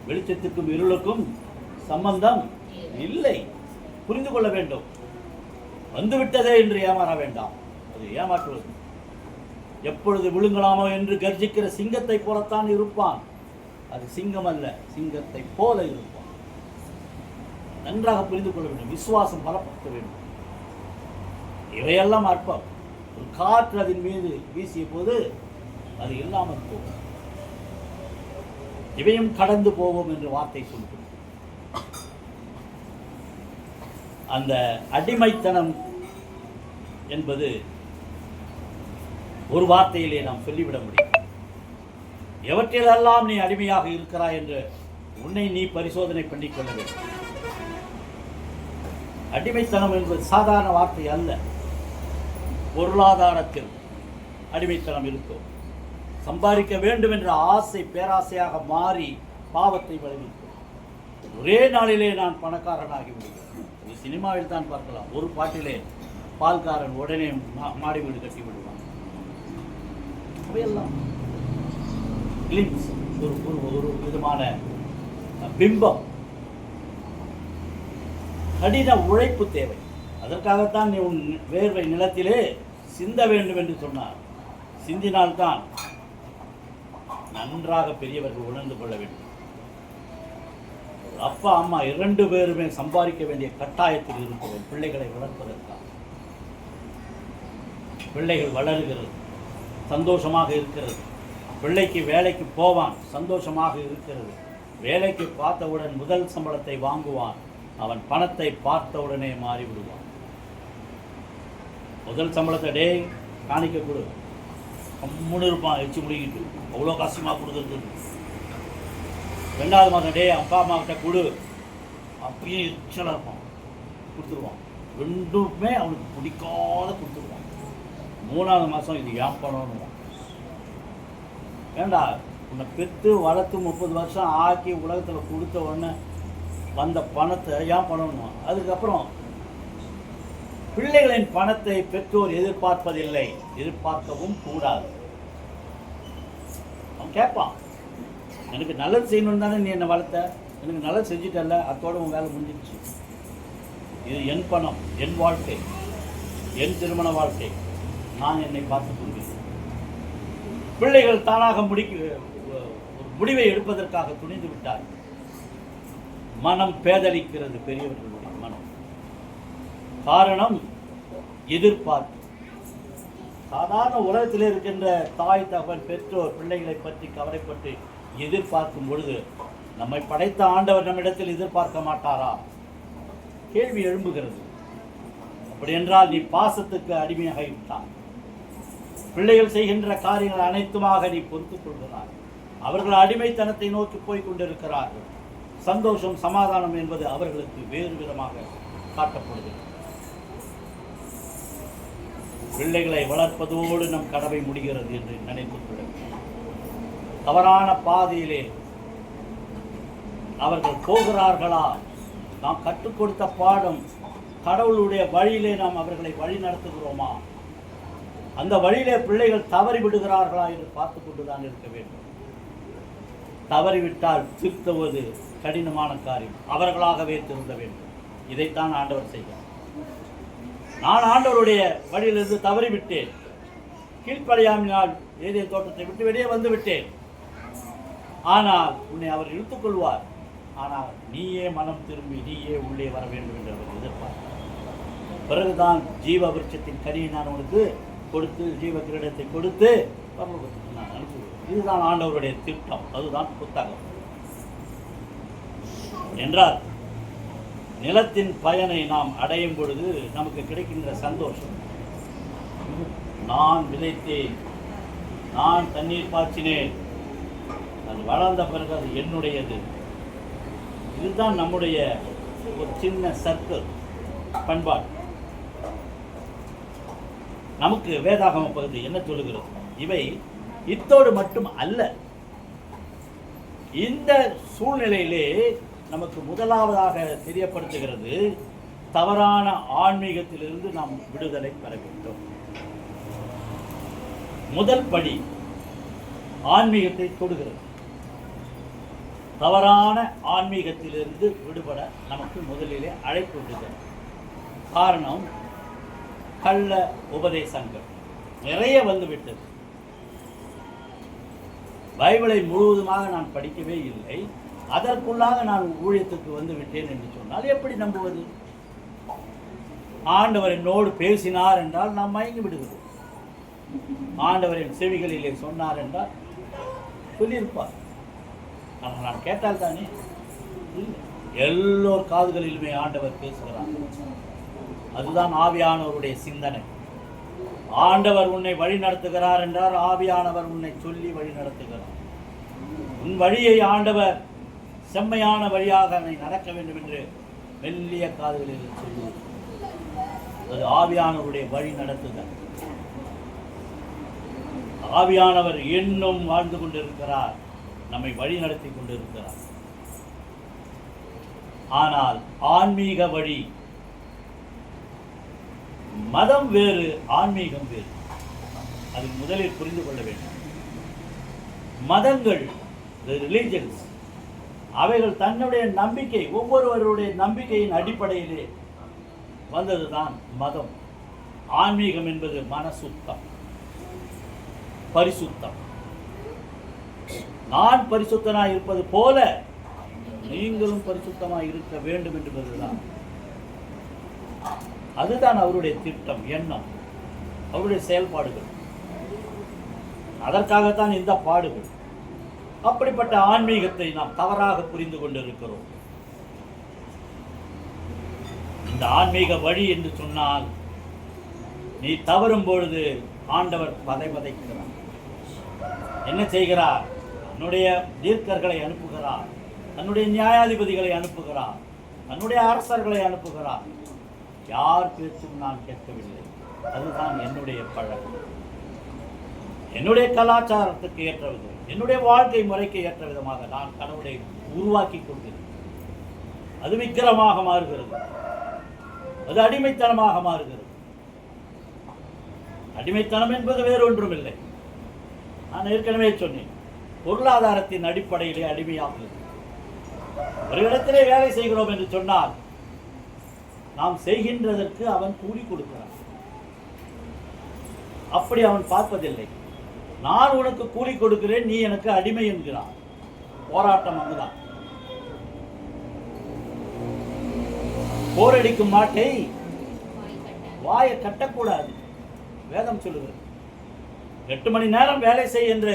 வெளிச்சத்திற்கும் இருளுக்கும் சம்பந்தம் இல்லை. புரிந்து கொள்ள வேண்டும். வந்துவிட்டதே என்று ஏமாற வேண்டாம், அது ஏமாற்றுவது. எப்பொழுது விழுங்கலாமோ என்று கர்ஜிக்கிற சிங்கத்தை போலத்தான் இருப்பான். அது சிங்கம் அல்ல, சிங்கத்தை போல இருப்பான். நன்றாக புரிந்து கொள்ள வேண்டும். விசுவாசம் பலப்படுத்த வேண்டும். இவையெல்லாம் அற்பம். ஒரு காற்று அதன் மீது வீசிய போது அது இல்லாமல் போகும். இவையும் கடந்து போவோம் என்று வார்த்தை சொல்கிறது. அந்த அடிமைத்தனம் என்பது ஒரு வார்த்தையிலே நாம் சொல்லிவிட முடியும். எவற்றிலெல்லாம் நீ அடிமையாக இருக்கிறாய் என்று உன்னை நீ பரிசோதனை பண்ணிக்கொள்ள வேண்டும். அடிமைத்தனம் என்பது சாதாரண வார்த்தை அல்ல. பொருளாதாரத்தில் அடிமைத்தனம் இருக்கும். சம்பாதிக்க வேண்டும் என்ற ஆசை பேராசையாக மாறி பாவத்தை விளைவிக்கும். ஒரே நாளிலே நான் பணக்காரனாகி விடுகிறேன். இது சினிமாவில் தான் பார்க்கலாம். ஒரு பாட்டிலே பால்காரன் உடனே மாடி வீடு கட்டி விடுவான். அவையெல்லாம் கிளிம்ஸ், ஒரு விதமான பிம்பம். கடின உழைப்பு தேவை. அதற்காகத்தான் நீ உன் வேர்வை நிலத்திலே சிந்த வேண்டும் என்று சொன்னார். சிந்தினால்தான் நன்றாக பெரியவர்கள் உணர்ந்து கொள்ள வேண்டும். அப்பா அம்மா 2 பேருமே சம்பாதிக்க வேண்டிய கட்டாயத்தில் இருக்கிறோம் பிள்ளைகளை வளர்ப்பதற்காக. பிள்ளைகள் வளருகிறது, சந்தோஷமாக இருக்கிறது. பிள்ளைக்கு வேலைக்கு போவான், சந்தோஷமாக இருக்கிறது. வேலைக்கு பார்த்தவுடன் முதல் சம்பளத்தை வாங்குவான். அவன் பணத்தை பார்த்தவுடனே மாறிவிடுவான். முதல் சம்பளத்தை டே காணிக்க கொடு, கம்முன்னு இருப்பான், எச்சு முடிக்கிட்டு. அவ்வளோ காசுமாக கொடுத்துருக்கு. 2வது மாதம் டே அப்பா அம்மா கிட்ட கொடு, அப்பயும் எச்சலாக இருப்பான், கொடுத்துருவான். 2மே அவனுக்கு பிடிக்காத கொடுத்துருவான். 3வது மாதம் இது ஏன் பண்ணணுவான். ஏண்டா உன்னை பெற்று வளர்த்து 30 வருஷம் ஆக்கி உலகத்தில் கொடுத்த உடனே வந்த பணத்தை ஏன் பண்ணணும். அதுக்கப்புறம் பிள்ளைகளின் பணத்தை பெற்றோர் எதிர்பார்ப்பதில்லை, எதிர்பார்க்கவும் கூடாது. அவன் கேட்பான், எனக்கு நல்லது செய்யணும்னு தானே நீ என்னை வளர்த்த, எனக்கு நல்லது செஞ்சுட்டல, அத்தோட உன் வேலை முடிஞ்சிடுச்சு. இது என் பணம், என் வாழ்க்கை, என் திருமண வாழ்க்கை, நான் என்னை பார்த்துக் கொள்கிறேன். பிள்ளைகள் தானாக முடிவை எடுப்பதற்காக துணிந்து விட்டார். மனம் பேதலிக்கிறது, பெரியவர்களுடைய மனம். காரணம் எதிர்பார்ப்பு. சாதாரண உலகத்தில் இருக்கின்ற தாய் தகவல் பெற்றோர் பிள்ளைகளை பற்றி கவலைப்பட்டு எதிர்பார்க்கும் பொழுது நம்மை படைத்த ஆண்டவர் நம்மிடத்தில் எதிர்பார்க்க மாட்டாரா? கேள்வி எழும்புகிறது. அப்படி என்றால் நீ பாசத்துக்கு அடிமையாக விட்டார். பிள்ளைகள் செய்கின்ற காரியங்கள் அனைத்துமாக நீ பொறுத்துக் கொள்கிறார். அவர்கள் அடிமைத்தனத்தை நோக்கி போய் கொண்டிருக்கிறார்கள். சந்தோஷம் சமாதானம் என்பது அவர்களுக்கு வேறு விதமாக காட்டப்படுகிறது. பிள்ளைகளை வளர்ப்பதோடு நம் கடமை முடிகிறது என்று நினைத்துக் கொள்ள தவறான பாதையிலே அவர்கள் போகிறார்களா? நாம் கற்றுக் கொடுத்த பாடம் கடவுளுடைய வழியிலே நாம் அவர்களை வழி நடத்துகிறோமா? அந்த வழியிலே பிள்ளைகள் தவறி விடுகிறார்களா என்று பார்த்து கொண்டுதான் இருக்க வேண்டும். தவறிவிட்டால் திருத்துவது கடினமான காரியம். அவர்களாகவே திருந்த வேண்டும். இதைத்தான் ஆண்டவர் செய்கிறார். நான் ஆண்டவருடைய வழியிலிருந்து தவறிவிட்டேன், கீழ்ப்படியாமையினால் ஏதேன் தோட்டத்தை விட்டு வெளியே வந்து விட்டேன். ஆனால் உன்னை அவர் இழுத்துக் கொள்வார். ஆனால் நீயே மனம் திரும்பி நீயே உள்ளே வர வேண்டும் என்று அவர் எதிர்பார்த்தார். பிறகுதான் ஜீவ விருட்சத்தின் கனியை நான் உனக்கு கொடுத்து, ஜீவ கிரீடத்தை கொடுத்து பரலோகத்துக்கு நான் அனுப்புவேன். இதுதான் ஆண்டவருடைய திட்டம். அதுதான் புத்தகம் என்றால் நிலத்தின் பயனை நாம் அடையும் பொழுது நமக்கு கிடைக்கின்ற சந்தோஷம். நான் விதைத்தேன், நான் தண்ணீர் பாய்ச்சினேன், அது வளர்ந்த பிறகு அது என்னுடையது. இதுதான் நம்முடைய ஒரு சின்ன சர்க்கிள் பண்பாடு. நமக்கு வேதாகம பகுதி என்ன சொல்லுகிறது? இவை இத்தோடு மட்டும் அல்ல. இந்த சூழ்நிலையிலே நமக்கு முதலாவதாக தெரியப்படுத்துகிறது, தவறான ஆன்மீகத்திலிருந்து நாம் விடுதலை பெற வேண்டும். முதல் படி ஆன்மீகத்தை தொடுகிறது. தவறான ஆன்மீகத்திலிருந்து விடுபட நமக்கு முதலிலே அழைப்பு விடுகிறது. காரணம், கள்ள உபதேசங்கள் நிறைய வந்துவிட்டது. பைபிளை முழுவதுமாக நான் படிக்கவே இல்லை, அதற்குள்ளாக நான் ஊழியத்துக்கு வந்து விட்டேன் என்று சொன்னால் எப்படி நம்புவது? ஆண்டவர் என்னோடு பேசினார் என்றால் நாம் மயங்கி விடுகிறோம். ஆண்டவரின் செவிகளிலே சொன்னார் என்றால் சொல்லியிருப்பார். ஆனால் நான் கேட்டால் தானே இல்லை. எல்லோர் காதுகளிலுமே ஆண்டவர் பேசுகிறார். அதுதான் ஆவியானவருடைய சிந்தனை. ஆண்டவர் உன்னை வழி நடத்துகிறார் என்றால் ஆவியானவர் உன்னை சொல்லி வழி நடத்துகிறார். உன் வழியை ஆண்டவர் செம்மையான வழியாக நீ நடக்க வேண்டும் என்று மெல்லிய காதுகளில் சொல்லுவது. அது ஆவியானவருடைய வழி நடத்துதல். ஆவியானவர் இன்னும் வாழ்ந்து கொண்டிருக்கிறார், நம்மை வழி நடத்தி கொண்டிருக்கிறார். ஆனால் ஆன்மீக வழி, மதம் வேறு, ஆன்மீகம் வேறு. அது முதலில் புரிந்து கொள்ள வேண்டும். மதங்கள், ரிலிஜன்ஸ், அவைகள் தன்னுடைய நம்பிக்கை, ஒவ்வொருவருடைய நம்பிக்கையின் அடிப்படையிலே வந்ததுதான் மதம். ஆன்மீகம் என்பது மனசுத்தம், பரிசுத்தம். நான் பரிசுத்தனாய் இருப்பது போல நீங்களும் பரிசுத்தமாய் இருக்க வேண்டும் என்பதுதான். அதுதான் அவருடைய திட்டம், எண்ணம், அவருடைய செயல்பாடுகள். அதற்காகத்தான் இந்த பாடுகள். அப்படிப்பட்ட ஆன்மீகத்தை நாம் தவறாக புரிந்து கொண்டிருக்கிறோம். இந்த ஆன்மீக வழி என்று சொன்னால், நீ தவறும் பொழுது ஆண்டவர் பதைக்கிறார். என்ன செய்கிறார்? தன்னுடைய தீர்க்கர்களை அனுப்புகிறார், தன்னுடைய நியாயாதிபதிகளை அனுப்புகிறார், தன்னுடைய அரசர்களை அனுப்புகிறார். யார் பேச்சும் நான் கேட்கவில்லை. அதுதான் என்னுடைய பழக்கம். என்னுடைய கலாச்சாரத்துக்கு ஏற்ற விதம், என்னுடைய வாழ்க்கை முறைக்கு ஏற்ற விதமாக நான் கடவுளை உருவாக்கி கொள்கிறேன். அது விக்கிரமாக மாறுகிறது, அது அடிமைத்தனமாக மாறுகிறது. அடிமைத்தனம் என்பது வேறொன்றும் இல்லை. நான் ஏற்கனவே சொன்னேன், பொருளாதாரத்தின் அடிப்படையிலே அடிமையாகுது. ஒரு இடத்திலே வேலை செய்கிறோம் என்று சொன்னால், நாம் செய்கின்றதற்கு அவன் கூலி கொடுக்கிறான். அப்படி அவன் பார்ப்பதில்லை. நான் உனக்கு கூலி கொடுக்கிறேன், நீ எனக்கு அடிமை என்கிறான். போராட்டம் அங்குதான். போரடிக்கும் மாட்டை வாயை கட்டக்கூடாது, வேதம் சொல்லுகிறது. 8 மணி நேரம் வேலை செய் என்று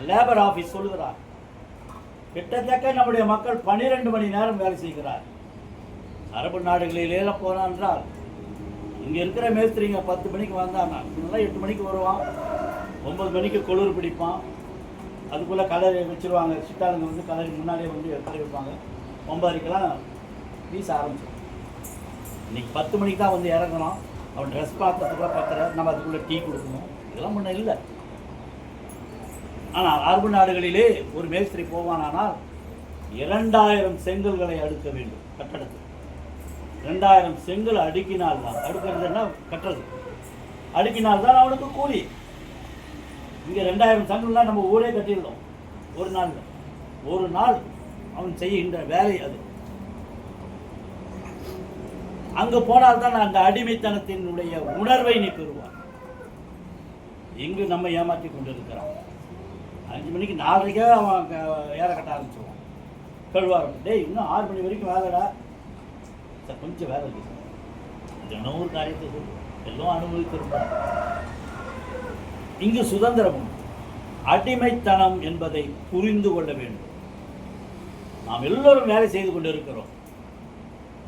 லேபர் ஆபீஸ் சொல்லுகிறார். கிட்டத்தட்ட நம்முடைய மக்கள் 12 மணி நேரம் வேலை செய்கிறார். அரபு நாடுகளில் ஏல போனான் என்றால், இங்கே இருக்கிற மேஸ்திரிங்க 10 மணிக்கு வந்தாங்க, 8 மணிக்கு வருவான், 9 மணிக்கு கொளுறு பிடிப்பான். அதுக்குள்ளே கலர் வச்சுருவாங்க. சிட்டாளுங்க வந்து கலரி முன்னாடியே வந்து கலரி வைப்பாங்க. 9:30க்கெல்லாம் வீச ஆரம்பிச்சிடும். இன்னைக்கு 10 மணிக்கு தான் வந்து இறங்கணும். அவன் ட்ரெஸ் பார்க்கறதுக்குள்ள 10:30, நம்ம அதுக்குள்ளே டீ கொடுக்கணும். இதெல்லாம் முன்ன இல்லை. ஆனால் அரபு நாடுகளிலே ஒரு மேஸ்திரி போவானால் 2000 செங்கல்களை அடுக்க வேண்டும் கட்டடத்துக்கு. 2000 செங்கல் அடுக்கினால்தான், அடுக்கிறதுன்னா கட்டுறது, அடுக்கினால்தான் அவனுக்கு கூலி. இங்கே 2000 செங்கல்லாம் நம்ம ஊரே கட்டிடலாம் ஒரு நாளில். ஒரு நாள் அவன் செய்கின்ற வேலை அது. அங்கு போனால்தான் அந்த அடிமைத்தனத்தினுடைய உணர்வை நீ பெறுவான். இங்கு நம்ம ஏமாற்றி கொண்டிருக்கிறான். 5 மணிக்கு 4:30 அவன் ஏற கட்ட ஆரம்பிச்சுவான். கழுவாரம், டேய் இன்னும் 6 மணி வரைக்கும் வேலைடா சார், கொஞ்சம் வேலை இருக்கு சார், தினம் ஒரு காரியத்தை சொல்லு, எல்லாம் அனுபவித்திருப்பான். இங்கு சுதந்திரம், அடிமைத்தனம் என்பதை புரிந்து கொள்ள வேண்டும். நாம் எல்லோரும் வேலை செய்து கொண்டிருக்கிறோம்.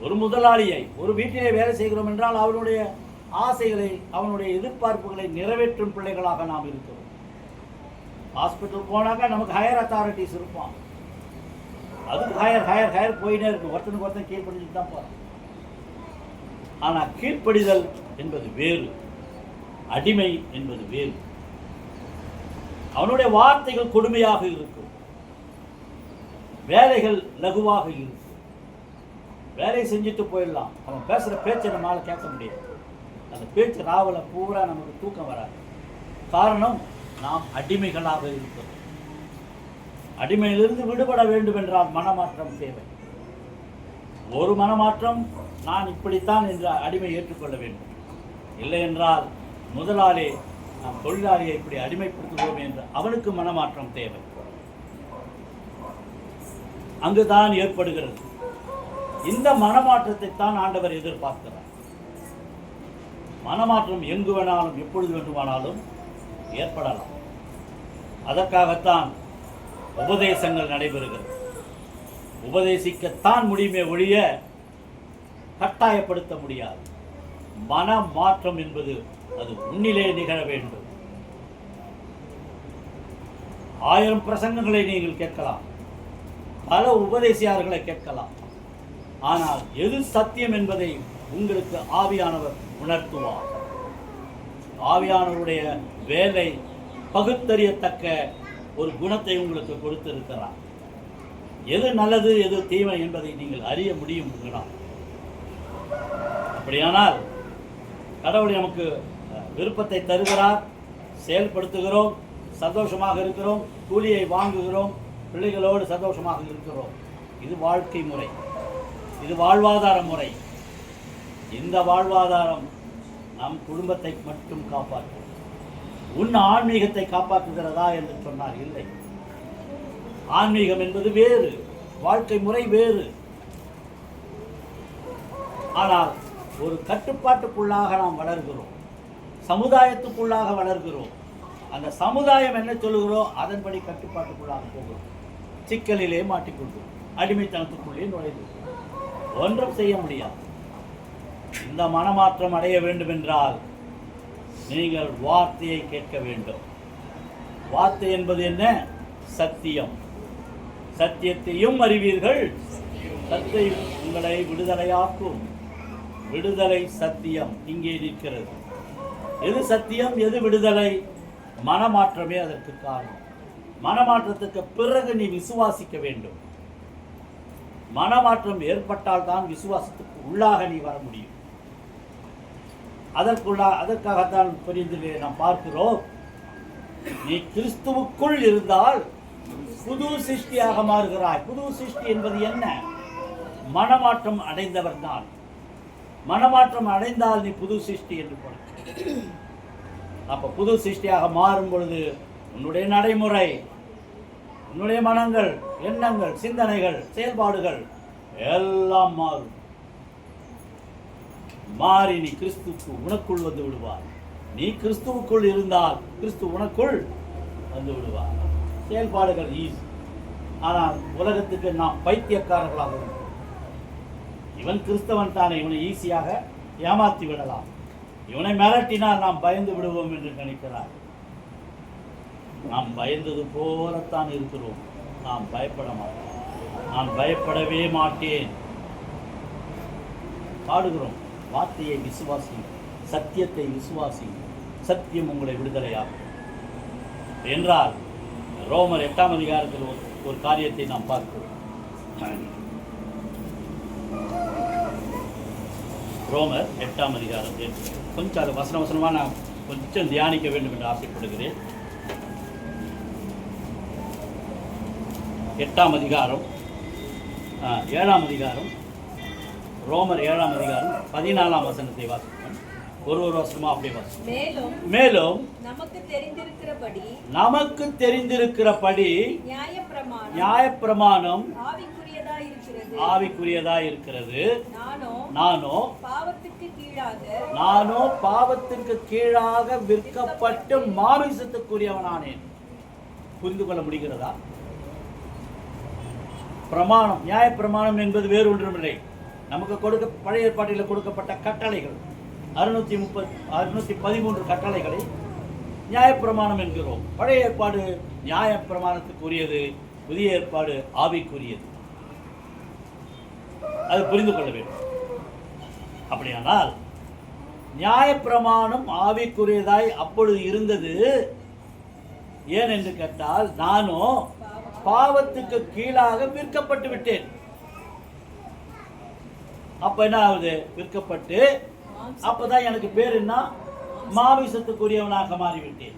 ஒரு முதலாளியை ஒரு வீட்டிலே வேலை செய்கிறோம் என்றால் அவனுடைய ஆசைகளை, அவனுடைய எதிர்பார்ப்புகளை நிறைவேற்றும் பிள்ளைகளாக நாம் இருக்கிறோம். ஹாஸ்பிட்டல் போனாக்கா நமக்கு ஹையர் அத்தாரிட்டிஸ் இருப்பான். அதுக்கு ஹையர் போயினே இருக்கும். ஒருத்தனுக்கு ஒருத்தன் கீழ்ப்படிஞ்சுட்டு தான் போகிறான். ஆனால் கீழ்ப்படிதல் என்பது வேறு, அடிமை என்பது வேறு. அவனுடைய வார்த்தைகள் கொடுமையாக இருக்கும், வேலைகள் லகுவாக இருக்கும். வேலையை செஞ்சுட்டு போயிடலாம். அவன் பேசுகிற பேச்சை நம்மளால் கேட்க முடியாது. அந்த பேச்சு ராவலை பூரா நமக்கு தூக்கம் வராது. காரணம், நாம் அடிமைகளாக இருக்கிறோம். அடிமையிலிருந்து விடுபட வேண்டும் என்றால் மனமாற்றம் தேவை. ஒரு மனமாற்றம், நான் இப்படித்தான் என்ற அடிமை ஏற்றுக்கொள்ள வேண்டும். இல்லை என்றால் முதலாளி நாம் தொழிலாளியை இப்படி அடிமைப்படுத்துவோம் என்று அவனுக்கு மனமாற்றம் தேவை. அங்குதான் ஏற்படுகிறது. இந்த மனமாற்றத்தை தான் ஆண்டவர் எதிர்பார்க்கிறார். மனமாற்றம் எங்கு வேணாலும் எப்பொழுது வேண்டுமானாலும் ஏற்படலாம். அதற்காகத்தான் உபதேசங்கள் நடைபெறுகிறது. உபதேசிக்கத்தான் முடியுமே ஒழிய கட்டாயப்படுத்த முடியாது. மன மாற்றம் என்பது அது உன்னிலே நிகழ வேண்டும். 1000 பிரசங்கங்களை நீங்கள் கேட்கலாம், பல உபதேசியார்களை கேட்கலாம். ஆனால் எது சத்தியம் என்பதை உங்களுக்கு ஆவியானவர் உணர்த்துவார். ஆவியானவருடைய வேலை பகுத்தறியத்தக்க ஒரு குணத்தை உங்களுக்கு கொடுத்திருக்கிறார். எது நல்லது எது தீமை என்பதை நீங்கள் அறிய முடியும் உங்களால். அப்படியானால் கடவுள் நமக்கு விருப்பத்தை தருகிறார், செயல்படுத்துகிறோம், சந்தோஷமாக இருக்கிறோம், கூலியை வாங்குகிறோம், பிள்ளைகளோடு சந்தோஷமாக இருக்கிறோம். இது வாழ்க்கை முறை, இது வாழ்வாதார முறை. இந்த வாழ்வாதாரம் நம் குடும்பத்தை மட்டும் காப்பாற்றும். உன் ஆன்மீகத்தை காப்பாற்றுகிறதா என்று சொன்னால் இல்லை. ஆன்மீகம் என்பது வேறு, வாழ்க்கை முறை வேறு. ஆனால் ஒரு கட்டுப்பாட்டுக்குள்ளாக நாம் வளர்கிறோம், சமுதாயத்துக்குள்ளாக வளர்கிறோம். அந்த சமுதாயம் என்ன சொல்லுகிறோம் அதன்படி கட்டுப்பாட்டுக்குள்ளாக போகிறோம். சிக்கலிலே மாட்டிக்கொள்கிறோம், அடிமைத்தனத்துக்குள்ளே நுழைந்து ஒன்றும் செய்ய முடியாது. இந்த மனமாற்றம் அடைய வேண்டும் என்றால் நீங்கள் வார்த்தையை கேட்க வேண்டும். வார்த்தை என்பது என்ன? சத்தியம். சத்தியத்தையும் அறிவீர்கள், சத்தியம் உங்களை விடுதலையாக்கும். விடுதலை சத்தியம் இங்கே நிற்கிறது. எது சத்தியம், எது விடுதலை? மனமாற்றமே அதற்கு காரணம். மனமாற்றத்துக்கு பிறகு நீ விசுவாசிக்க வேண்டும். மனமாற்றம் ஏற்பட்டால் தான் விசுவாசத்துக்கு உள்ளாக நீ வர முடியும். அதற்காகத்தான் புரிந்திலே நாம் பார்க்கிறோம், நீ கிறிஸ்துவுக்குள் இருந்தால் புது சிருஷ்டியாக மாறுகிறாய். புது சிருஷ்டி என்பது என்ன? மனமாற்றம் அடைந்தவர் தான். மனமாற்றம் அடைந்தால் நீ புது சிருஷ்டி என்று பொருள். அப்ப புது சிருஷ்டியாக மாறும் பொழுது உன்னுடைய நடைமுறை, உன்னுடைய மனங்கள், எண்ணங்கள், சிந்தனைகள், செயல்பாடுகள் எல்லாம் மாறும். மாறி நீ கிறிஸ்துவுக்கு உனக்குள் வந்து விடுவார். நீ கிறிஸ்துவுக்குள் இருந்தால் கிறிஸ்து உனக்குள் வந்து விடுவார். செயல்பாடுகள் ஈஸி. ஆனால் உலகத்துக்கு நாம் பைத்தியக்காரர்களாக இருக்கிறோம். இவன் கிறிஸ்தவன் தானே, இவனை ஈஸியாக ஏமாற்றி விடலாம், இவனை மிரட்டினால் நாம் பயந்து விடுவோம் என்று நினைக்கிறார். நாம் பயந்தது போலத்தான் இருக்கிறோம். நாம் பயப்பட மாட்டோம். நான் பயப்படவே மாட்டேன். பாடுகிறோம், வார்த்தையை விசுவாசி, சத்தியத்தை விசுவாசி, சத்தியம் உங்களை விடுதலையாகும் என்றால் ரோமர் 8ஆம் அதிகாரத்தில் ஒரு காரியத்தை நாம் பார்க்கிறோம். ரோமர் 8ஆம் அதிகாரத்தில் கொஞ்சம் அது வசனமாக நான் கொஞ்சம் தியானிக்க வேண்டும் என்று ஆசைப்படுகிறேன். 8ஆம் அதிகாரம் 7ஆம் அதிகாரம், ரோமர் 7ஆம் அதிகாரம் 14ஆம் வசனத்தை வாசிப்போம். ஒரு வசனமா அப்படியே வாசிப்போம். மேலும் நமக்கு தெரிந்திருக்கிறபடி நியாயப்பிரமாணம் ஆவிக்குரியதாய் இருக்கிறது. நானோ பாவத்துக்கு கீழாக விற்கப்பட்டு மாமிசத்துக்குரியவனானேன். புரிந்து கொள்ள முடிகிறதா? பிரமாணம், நியாயப்பிரமாணம் என்பது வேறு ஒன்றுமில்லை. நமக்கு பழைய ஏற்பாட்டில் கொடுக்கப்பட்ட கட்டளைகள் 613 கட்டளைகளை நியாயப்பிரமாணம் என்கிறோம். பழைய ஏற்பாடு நியாயப்பிரமாணத்துக்குரியது, புதிய ஏற்பாடு ஆவிக்குரியது. அது புரிந்து கொள்ள வேண்டும். அப்படியானால் நியாயப்பிரமாணம் ஆவிக்குரியதாய் அப்பொழுது இருந்தது. ஏன் என்று கேட்டால், நானும் பாவத்துக்கு கீழாக விற்கப்பட்டு விட்டேன். அப்ப என்ன ஆகுது? விற்கப்பட்டு அப்பதான் எனக்கு பேர் என்ன? மாமிசத்துக்குரியவனாக மாறிவிட்டேன்.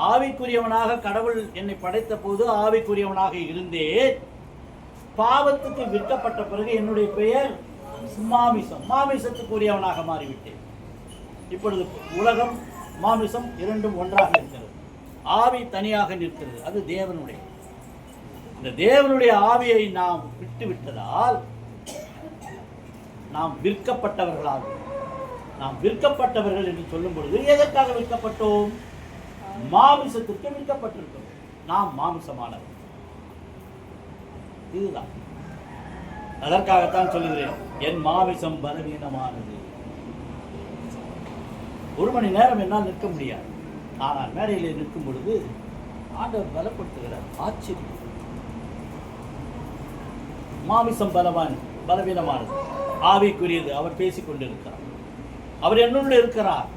ஆவிக்குரியவனாக கடவுள் என்னை படைத்த போது ஆவிக்குரியவனாக இருந்தேன். பாவத்துக்கு விற்கப்பட்ட பிறகு என்னுடைய பெயர் மாமிசத்துக்குரியவனாக மாறிவிட்டேன். இப்பொழுது உலகம், மாமிசம் இரண்டும் ஒன்றாக இருக்கிறது. ஆவி தனியாக நிற்கிறது. அது தேவனுடைய. இந்த தேவனுடைய ஆவியை நாம் விட்டு விட்டதால் நாம் விற்கப்பட்டவர்களாக. நாம் விற்கப்பட்டவர்கள் என்று சொல்லும் பொழுது எதற்காக விற்கப்பட்டோம்? மாமிசத்துக்கு விற்கப்பட்டிருக்கிறோம். நாம் மாமிசமானவர். இதுதான். அதற்காகத்தான் சொல்லுகிறேன், என் மாமிசம் பலவீனமானது. ஒரு மணி நேரம் என்னால் நிற்க முடியாது. ஆனால் மேடையில் நிற்கும் பொழுது ஆண்டவர் பலப்படுத்துகிறார். ஆச்சரியம். மாமிசம் பலவீனமானது, ஆவிக்குரியது. அவர் பேசிக் கொண்டிருக்கிறார். அவர் என்னுள்ள இருக்கிறார்.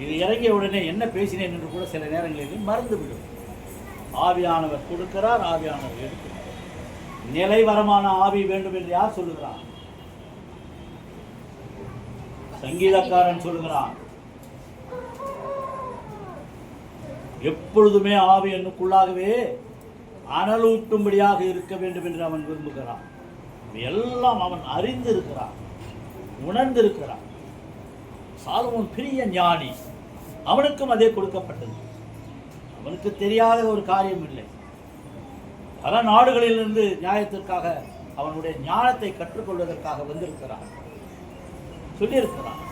இது இறங்கிய உடனே என்ன பேசினேன் என்று கூட சில நேரங்களில் மறந்துவிடும். ஆவியானவர் கொடுக்கிறார், ஆவியானவர் எடுக்கிறார். நிலைவரமான ஆவி வேண்டும் என்று யார் சொல்லுகிறான்? சங்கீதக்காரன் சொல்லுகிறான். எப்பொழுதுமே ஆவி என்னுக்குள்ளாகவே அனலூட்டும்படியாக இருக்க வேண்டும் என்று அவன் விரும்புகிறான். எல்லாம் அவன் அறிந்திருக்கிறான், உணர்ந்திருக்கிறான். சாலமோன் பெரிய ஞானி, அவனுக்கும் அதே கொடுக்கப்பட்டது. அவனுக்கு தெரியாத ஒரு காரியம் இல்லை. பல நாடுகளிலிருந்து நியாயத்திற்காக அவனுடைய ஞானத்தை கற்றுக்கொள்வதற்காக வந்திருக்கிறான், சொல்லியிருக்கிறான்.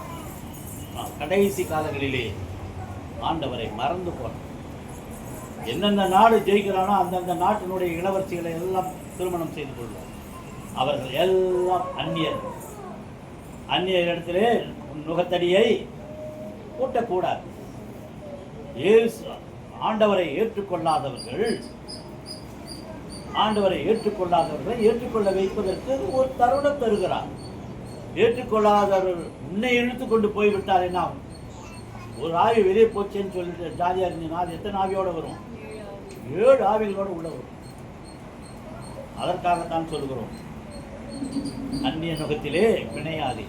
கடைசி காலங்களிலே ஆண்டவரை மறந்து போனான். எந்தெந்த நாடு ஜெயிக்கிறானோ அந்தந்த நாட்டினுடைய இளவரசிகளை எல்லாம் திருமணம் செய்து கொள்வார். அவர்கள் எல்லாம் அந்நியர்கள். அந்நிய இடத்திலே நுகத்தடியை கூட்டக்கூடாது. ஆண்டவரை ஏற்றுக்கொள்ளாதவர்களை ஏற்றுக்கொள்ள வைப்பதற்கு ஒரு தருணம் தருகிறார். ஏற்றுக்கொள்ளாதவர்கள் உன்னை இழுத்து கொண்டு போய்விட்டால் என்ன ஆகும்? ஒரு ஆவி வெளியே போச்சேன்னு சொல்லிட்டு ஜாலியாக இருந்தீங்கன்னா அது எத்தனை ஆவியோட வரும்? 7 ஆவிகளோடு உள்ள வரும். அதற்காகத்தான் சொல்கிறோம், அந்நிய நுகத்திலே பிணையாதே.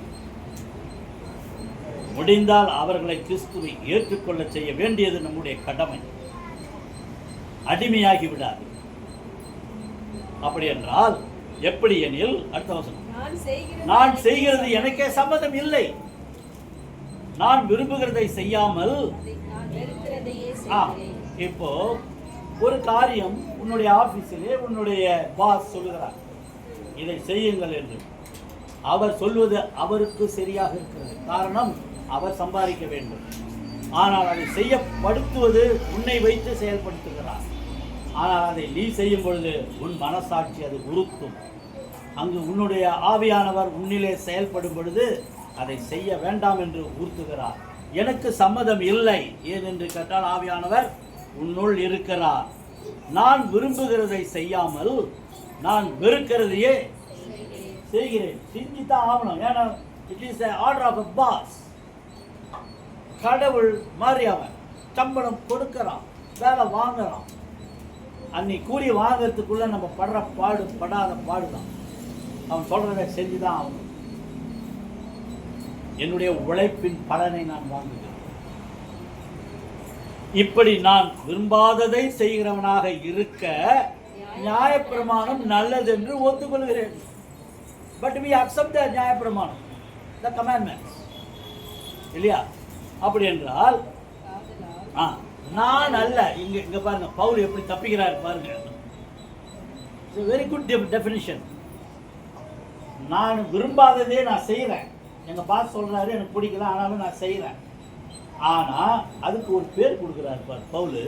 முடிந்தால் அவர்களை கிறிஸ்துவை ஏற்றுக்கொள்ள செய்ய வேண்டியது நம்முடைய கடமை. அடிமையாகி விடாது. அப்படி என்றால் எப்படி எனில், அடுத்த வசனம், நான் செய்கிறது எனக்கே சம்மதம் இல்லை. நான் விரும்புகிறதை செய்யாமல், இப்போ ஒரு காரியம் உன்னுடைய ஆபீஸிலே உன்னுடைய பாஸ் சொல்லுகிறார், இதை செய்யுங்கள் என்று. அவர் சொல்வது அவருக்கு சரியாக இருக்கிறது. காரணம், அவர் சம்பாதிக்க வேண்டும். ஆனால் அதை செய்யப்படுத்துவது உன்னை வைத்து செயல்படுத்துகிறார். ஆனால் அதை நீ செய்யும் பொழுது உன் மனசாட்சி அது உறுத்தும். அங்கு உன்னுடைய ஆவியானவர் உன்னிலே செயல்படும் பொழுது அதை செய்ய வேண்டாம் என்று உறுத்துகிறார். எனக்கு சம்மதம் இல்லை. ஏனென்று கேட்டால் ஆவியானவர் உன்னுள் இருக்கிறார். நான் விரும்புகிறதை செய்யாமல் நான் வெறுக்கிறதையே செய்கிறேன். செஞ்சுதான் ஆகணும். ஏன்னா it is order of a boss. கடவுள் மாதிரி அவன் சம்பளம் கொடுக்கிறான், வேலை வாங்குறான். அன்னைக்கு கூலி வாங்கிறதுக்குள்ள நம்ம படாத பாடுதான். அவன் சொல்றதை செஞ்சுதான் ஆகணும். என்னுடைய உழைப்பின் பலனை நான் வாங்குகிறேன். இப்படி நான் விரும்பாததை செய்கிறவனாக இருக்க நியாயப்பிரமாணம் நல்லது என்று ஒத்துக்கொள்கிறேன். பட் we accept the நியாயப்பிரமாணம், the commandments, இல்லையா? அப்படி என்றால் நான் அல்ல. இங்க பாருங்க, பவுல் எப்படி தப்பிக்கிறார் பாருங்க. Very good definition. நான் விரும்பாததே நான் செய்கிறேன். எங்க பாஸ் சொல்றாரு எனக்கு பிடிக்கல, ஆனாலும் நான் செய்கிறேன். ஆனா அதுக்கு ஒரு பேர் கொடுக்கிறார் பார் பவுல்.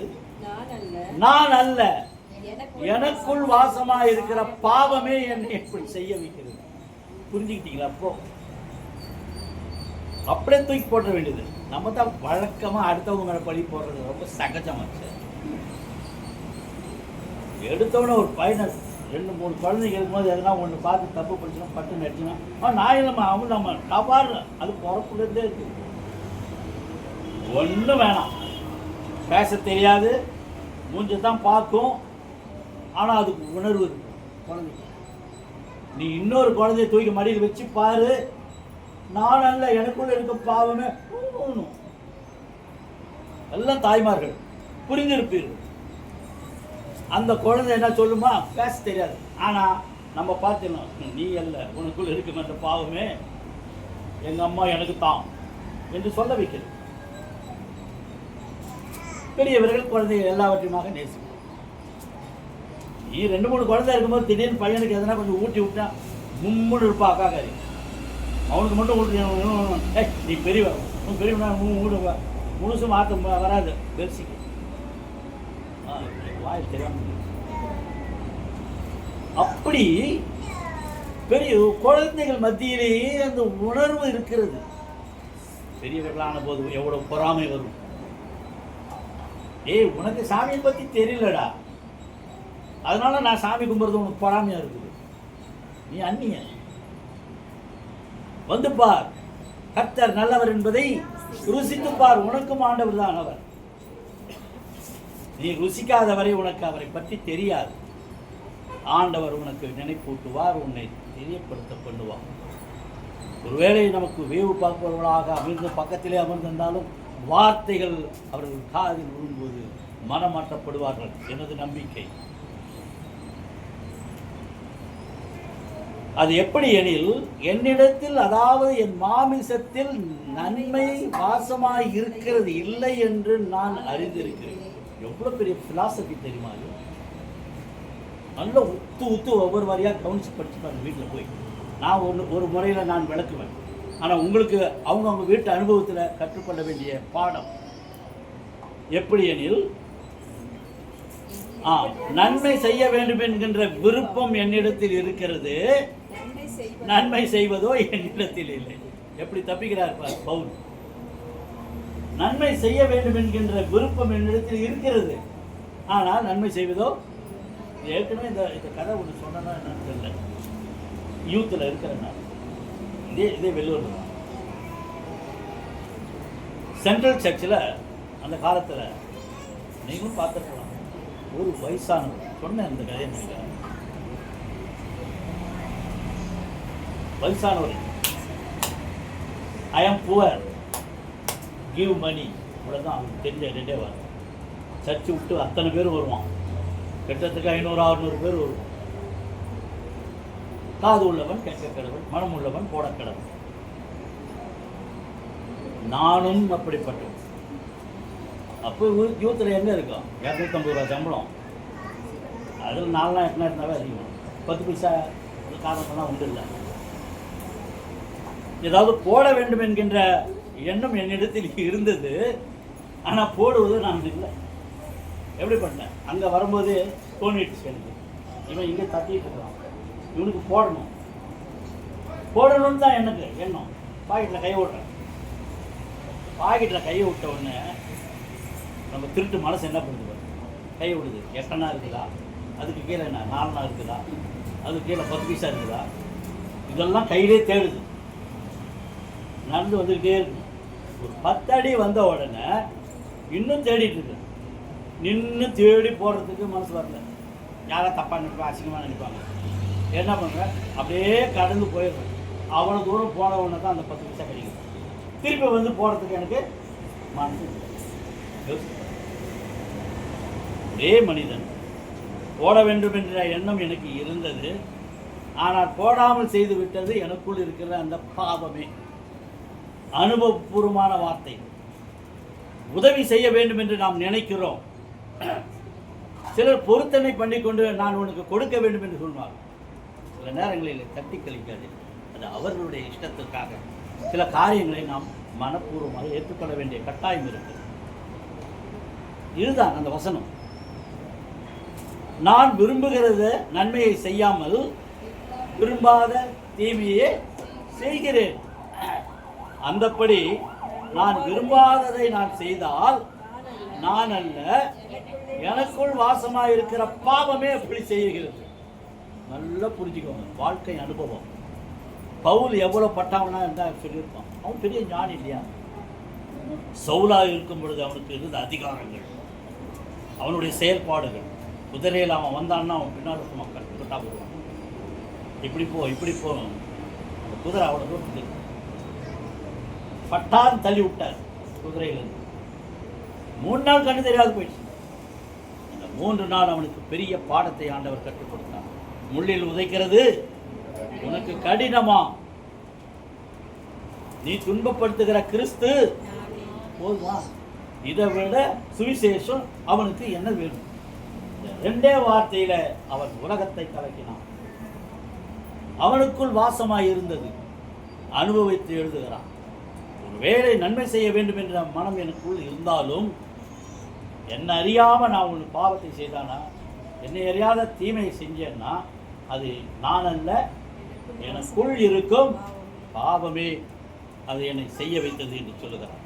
நான் அல்ல, எனக்குள் வாசமா இருக்கிற பாவமே என்னை எப்படி செய்ய வைக்கிறது. புரிஞ்சுக்கிட்டீங்களா? அப்போ அப்படியே தூக்கி போட வேண்டியது. நம்ம தான் வழக்கமா அடுத்தவங்க மேல பழி போடுறது ரொம்ப சகஜமாச்சு. எடுத்தவன ஒரு பையனை 2-3 குழந்தைங்க இருக்கும்போது எதனா ஒன்று பார்த்து தப்பு படிச்சுனா பட்டு நடிச்சுனா நான் இல்லைம்மா அவங்க நம்ம டபார் அது பிறப்புலேருந்தே இருக்கு. ஒன்றும் வேணாம், பேச தெரியாது, மூஞ்ச தான் பார்க்கும், ஆனால் அதுக்கு உணர்வு இருக்கு குழந்தைக்கு. நீ இன்னொரு குழந்தைய தூக்கி மடியில் வச்சு பாரு, நான் அல்ல எனக்குள்ள இருக்க பாவமே. எல்லாம் தாய்மார்கள் புரிந்திருப்பீர்கள். அந்த குழந்தை என்ன சொல்லுமா? பேச தெரியாது, ஆனால் நம்ம பார்த்துக்கணும், நீ அல்ல உனக்குள்ள இருக்கும் அந்த பாவமே எங்கள் அம்மா எனக்கு தான் என்று சொல்ல வைக்கிறது. பெரியவர்கள் குழந்தைகள் எல்லாவற்றையுமாக நேசிக்கும். நீ 2-3 குழந்தை இருக்கும்போது திடீர்னு பையனுக்கு எதனா கொஞ்சம் ஊட்டி விட்டா மும்முன்னு இருப்பா அக்காக்காரி. அவனுக்கு மட்டும் ஊட்டி, நீ பெரியவன், உன் பெரியவனா ஊடுவா, முழுசு மாற்ற வராது, பெருசிக்கு வாய் தெரியாம. அப்படி பெரிய குழந்தைகள் மத்தியிலேயே அந்த உணர்வு இருக்கிறது. பெரியவர்களான போது எவ்வளவு பொறாமை வரும். ஏய், உனக்கு சாமியை பத்தி தெரியலடா, அதனால நான் சாமி கும்பிடுறது உனக்கு பொறாமையா இருக்குது. நீ அந்நிய வந்து பார், கர்த்தர் நல்லவர் என்பதை ருசித்து பார், உனக்கும் ஆண்டவர் தான் அவர். நீ ருசிக்காத வரை உனக்கு அவரை பற்றி தெரியாது. ஆண்டவர் உனக்கு நினைப்பூட்டுவார், உன்னை தெரியப்படுத்த பண்ணுவார். ஒருவேளை நமக்கு வேவு பார்ப்பவர்களாக அமர்ந்து பக்கத்திலே அமர்ந்திருந்தாலும் வார்த்தைகள் அவர்கள் காதில் விழும்போது மனமாற்றப்படுவார்கள். எனது நம்பிக்கை. அது எப்படி எனில், என்னிடத்தில் அதாவது என் மாமிசத்தில் நன்மை வாசமாய் இருக்கிறது இல்லை என்று நான் அறிந்திருக்கிறேன். எவ்வளவு பெரிய பிலாசபி தெரியுமா? நல்ல உத்து ஒவ்வொரு வாரியாக கவனிச்சு படிச்சுப்பாங்க வீட்டில் போய். நான் ஒரு முறையில் நான் விளக்குவேன். ஆனால் உங்களுக்கு அவங்க வீட்டு அனுபவத்தில் கற்றுக்கொள்ள வேண்டிய பாடம் எப்படி எனில், நன்மை செய்ய வேண்டும் என்கின்ற விருப்பம் என்னிடத்தில் இருக்கிறது, நன்மை செய்வதோ என்னிடத்தில் இல்லை. எப்படி தப்பிக்கிறார் பவுல்? நன்மை செய்ய வேண்டும் என்கின்ற விருப்பம் என்னிடத்தில் இருக்கிறது, ஆனால் நன்மை செய்வதோ. ஏற்கனவே இந்த கதை ஒன்று சொன்னா என்னன்னு தெரியல. யூத்தில் இருக்கிறேன்னா இதே வெள்ளூர் சென்ட்ரல் சர்ச்சில் அந்த காலத்தில் நீங்களும் பார்த்துருக்கலாம். ஒரு வயசானவர் சொன்னேன் இந்த கதையை நினைக்கிறேன். வயசானவர், ஐ ஆம் புவர், கிவ் மணி, இவ்வளோதான் அவனுக்கு தெரிஞ்ச 2 வாரம். சர்ச்சு விட்டு அத்தனை பேர் வருவான். கிட்டத்தட்ட 500-600 பேர் வருவான். காது உள்ளவன் கேட்க கடவுள், மனம் உள்ளவன் போட கடவுள். நானும் அப்படிப்பட்டவன். அப்போ யூத்தில் எங்கே இருக்கும்? 250 ரூபா சம்பளம். அதில் 4 நாள் 8 நாள் இருந்தாவே அதிகம். 10 பைசா காரணம்லாம் உண்டு இல்லை. ஏதாவது போட வேண்டும் என்கின்ற எண்ணம் என்னிடத்தில் இருந்தது, ஆனால் போடுவது நான் இல்லை. எப்படி பண்ணேன்? அங்கே வரும்போது தோணிடுச்சு எனக்கு, இவன் இங்கே தட்டிட்டு இருக்கான், இவனுக்கு போடணும்னு தான் எனக்கு எண்ணம். பாக்கெட்டில் கையை விட்றேன். பாக்கெட்டில் கையை விட்ட உடனே நம்ம திருட்டு மனசு என்ன பண்ணுது? கையை விடுது. 8 அணா இருக்குதா, அதுக்கு கீழே என்ன 4 அணா இருக்குதா, அதுக்கு கீழே 10 பைசா இருக்குதா, இதெல்லாம் கையிலே தேடுது. நடந்து வந்துக்கிட்டே இருக்கு. ஒரு 10 அடி வந்த உடனே இன்னும் தேடிட்டு இருக்கு. நின்று தேடி போடுறதுக்கு மனசு வரல. யாரும் தப்பாக நினைப்பாங்க, அசிங்கமாக நினைப்பாங்க. என்ன பண்ணுறேன்? அப்படியே கடந்து போயிடுறேன். அவ்வளோ தூரம் போன உடனே தான் அந்த 10 பைசா கிடைக்கும். திருப்பி வந்து போகிறதுக்கு எனக்கு மனசு. ஒரே மனிதன் போட வேண்டும் என்ற எண்ணம் எனக்கு இருந்தது, ஆனால் போடாமல் செய்து விட்டது எனக்குள் இருக்கிற அந்த பாவமே. அனுபவபூர்வமான வார்த்தை. உதவி செய்ய வேண்டும் என்று நாம் நினைக்கிறோம். சிலர் பொருத்தனை பண்ணிக்கொண்டு நான் உனக்கு கொடுக்க வேண்டும் என்று சொல்வார். சில நேரங்களில் தட்டி கழிக்காது. அது அவர்களுடைய இஷ்டத்திற்காக சில காரியங்களை நாம் மனப்பூர்வமாக ஏற்றுக்கொள்ள வேண்டிய கட்டாயம் இருக்கு. இதுதான் அந்த வசனம். நான் விரும்புகிறத நன்மையை செய்யாமல் விரும்பாத தீமையை செய்கிறேன். அந்தப்படி நான் விரும்பாததை நான் செய்தால் நான் அல்ல, எனக்குள் வாசமாக இருக்கிற பாவமே அப்படி செய்கிறது. நல்லா புரிஞ்சுக்கோங்க. வாழ்க்கை அனுபவம். பவுல் எவ்வளோ பட்டாவனா இருந்தால் சொல்லியிருப்பான். அவன் பெரிய ஞானி இல்லையா? சவுலாக இருக்கும் பொழுது அவனுக்கு இருந்த அதிகாரங்கள், அவனுடைய செயல்பாடுகள், குதிரையில் அவன் வந்தான்னா அவன் பின்னால் மக்கள் கட்டா போடுவான். இப்படி போ அந்த குதிரை அவ்வளோ தூரம் பட்டான் தள்ளி விட்டார் குதிரையிலிருந்து. 3 நாள் கண்டு தெரியாது போயிடுச்சு. இந்த 3 நாள் அவனுக்கு பெரிய பாடத்தை ஆண்டவர் கற்றுக் கொடுத்தார். முள்ளில் உதைக்கிறது உனக்கு கடினமா? நீ துன்பப்படுத்துகிற கிறிஸ்து போதுமா? இதை விட சுவிசேஷம் அவனுக்கு என்ன வேணும்? 2 வார்த்தையில அவன் உலகத்தை கலக்கினான். அவனுக்குள் வாசமாய் இருந்தது. அனுபவித்து எழுதுகிறான். ஒருவேளை நன்மை செய்ய வேண்டும் என்ற மனம் எனக்குள் இருந்தாலும், என்னை அறியாமல் நான் ஒரு பாவத்தை செய்தானா, என்னை அறியாத தீமையை செஞ்சேன்னா அது நான் அல்ல, எனக்குள் இருக்கும் பாவமே அது என்னை செய்ய வைத்தது என்று சொல்லுகிறார்.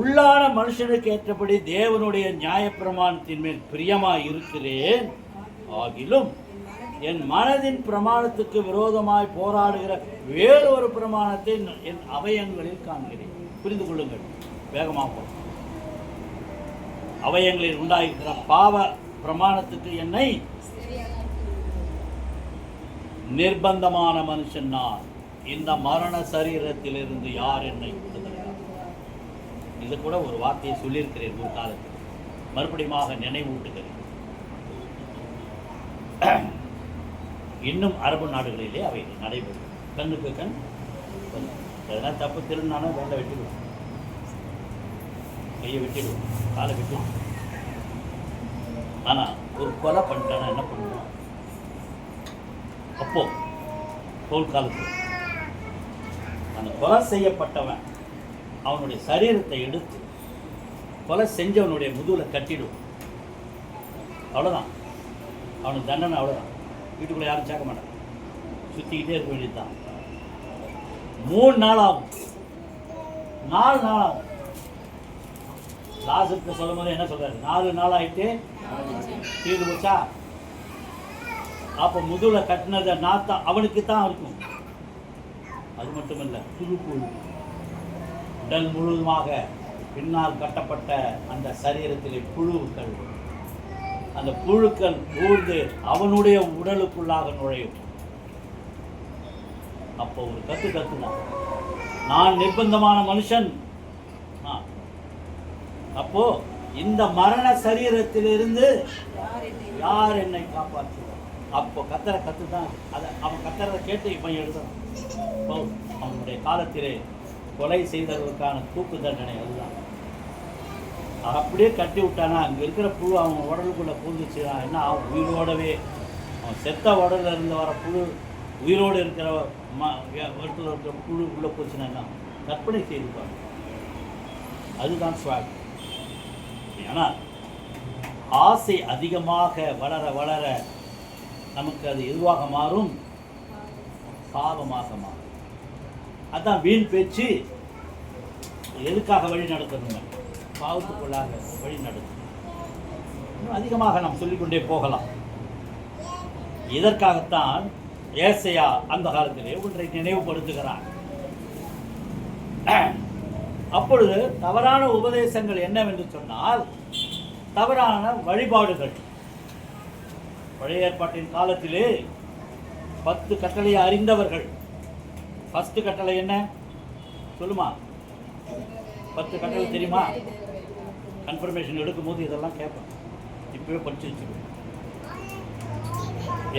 உள்ளான மனுஷனுக்கு ஏற்றபடி தேவனுடைய நியாயப்பிரமாணத்தின் மேல் பிரியமாய் இருக்கிறேன், ஆகிலும் என் மனதின் பிரமாணத்துக்கு விரோதமாய் போராடுகிற வேறொரு பிரமாணத்தை என் அவயங்களில் காண்கிறேன். புரிந்து கொள்ளுங்கள், வேகமாக. அவயங்களில் உண்டாயிருக்கிற பாவ பிரமாணத்துக்கு என்னை நிர்பந்தமான மனுஷன் நான், இந்த மரண சரீரத்திலிருந்து யார் என்னை விடுதலையாக்கும்? இது கூட ஒரு வார்த்தையை சொல்லியிருக்கிறேன் ஒரு காலத்தில், மறுபடியும் நினைவூட்டுகிறேன். இன்னும் அரபு நாடுகளிலே அவை நடைபெறும். கண்ணுக்கு கண், அதெல்லாம் தப்பு திருநானா வேலை வெட்டிடுவோம், கையை வெட்டிடுவோம், காலை வெட்டிடுவோம். ஆனால் ஒரு கொலை பண்ணிட்டானா என்ன பண்ணுவோம்? அப்போ தோல் காலத்தில் அந்த கொலை செய்யப்பட்டவன் அவனுடைய சரீரத்தை எடுத்து கொலை செஞ்சவனுடைய முதுகில் கட்டிடுவோம். அவ்வளோதான், அவனுக்கு தண்டனை அவ்வளோதான். வீட்டுக்குள்ளே யாரும் சேர்க்க மாட்டாங்க, சுற்றிக்கிட்டே இருக்க வேண்டியது தான். 3 நாள் ஆகும், 4 நாள் ஆகும். லாசருக்கு சொல்லும் போது என்ன சொல்றாரு? 4 நாள் ஆகிட்டு தீர்ந்து போச்சா? அப்போ முதுகுல கட்டினத நாத்தா அவனுக்கு தான் இருக்கும். அது மட்டுமல்ல, புழு உடல் முழுவதுமாக பின்னால் கட்டப்பட்ட அந்த சரீரத்திலே புழுக்கள், அந்த புழுக்கள் ஊர்ந்து அவனுடைய உடலுக்குள்ளாக நுழையும். அப்போ ஒரு கத்துதான், நான் நிர்பந்தமான மனுஷன். அப்போ இந்த மரண சரீரத்திலிருந்து யார் என்னை காப்பாற்றுவார்? அப்போ கத்து தான். அதை அவன் கத்துறதை கேட்டு இவன் எழுதுறான். அவனுடைய காலத்திலே கொலை செய்தவர்களுக்கான தூக்கு தண்டனை அதுதான். அப்படியே கட்டி விட்டானா அங்கே இருக்கிற புழு அவன் உடலுக்குள்ளே பூந்துச்சுனா என்ன அவன் உயிரோடவே, அவன் செத்த உடலில் இருந்து வர புழு உயிரோடு இருக்கிற இடத்துல இருக்கிற புழு உள்ளே போச்சுன்னா என்ன கற்பனை செய்திருப்பாங்க. அதுதான் ஸ்வாக். ஆனால் ஆசை அதிகமாக வளர வளர நமக்கு அது எதுவாக மாறும்? பாவமாக மாறும். அதான் வீண் பேச்சு எதுக்காக வழி நடத்தணுங்க? பாவத்துக்குள்ளாக வழி நடத்தும். இன்னும் அதிகமாக நாம் சொல்லிக்கொண்டே போகலாம். இதற்காகத்தான் ஏசையா அந்த காலத்திலே ஒன்றை நினைவுபடுத்துகிறார். அப்பொழுது தவறான உபதேசங்கள் என்னவென்று சொன்னால், தவறான வழிபாடுகள். பழைய ஏற்பாட்டின் காலத்திலே 10 கட்டளையை அறிந்தவர்கள். ஃபர்ஸ்ட் கட்டளை என்ன சொல்லுமா? 10 கட்டளை தெரியுமா? கன்ஃபர்மேஷன் எடுக்கும் போது இதெல்லாம் கேட்பேன். இப்பவே படிச்சு வச்சுக்கணும்.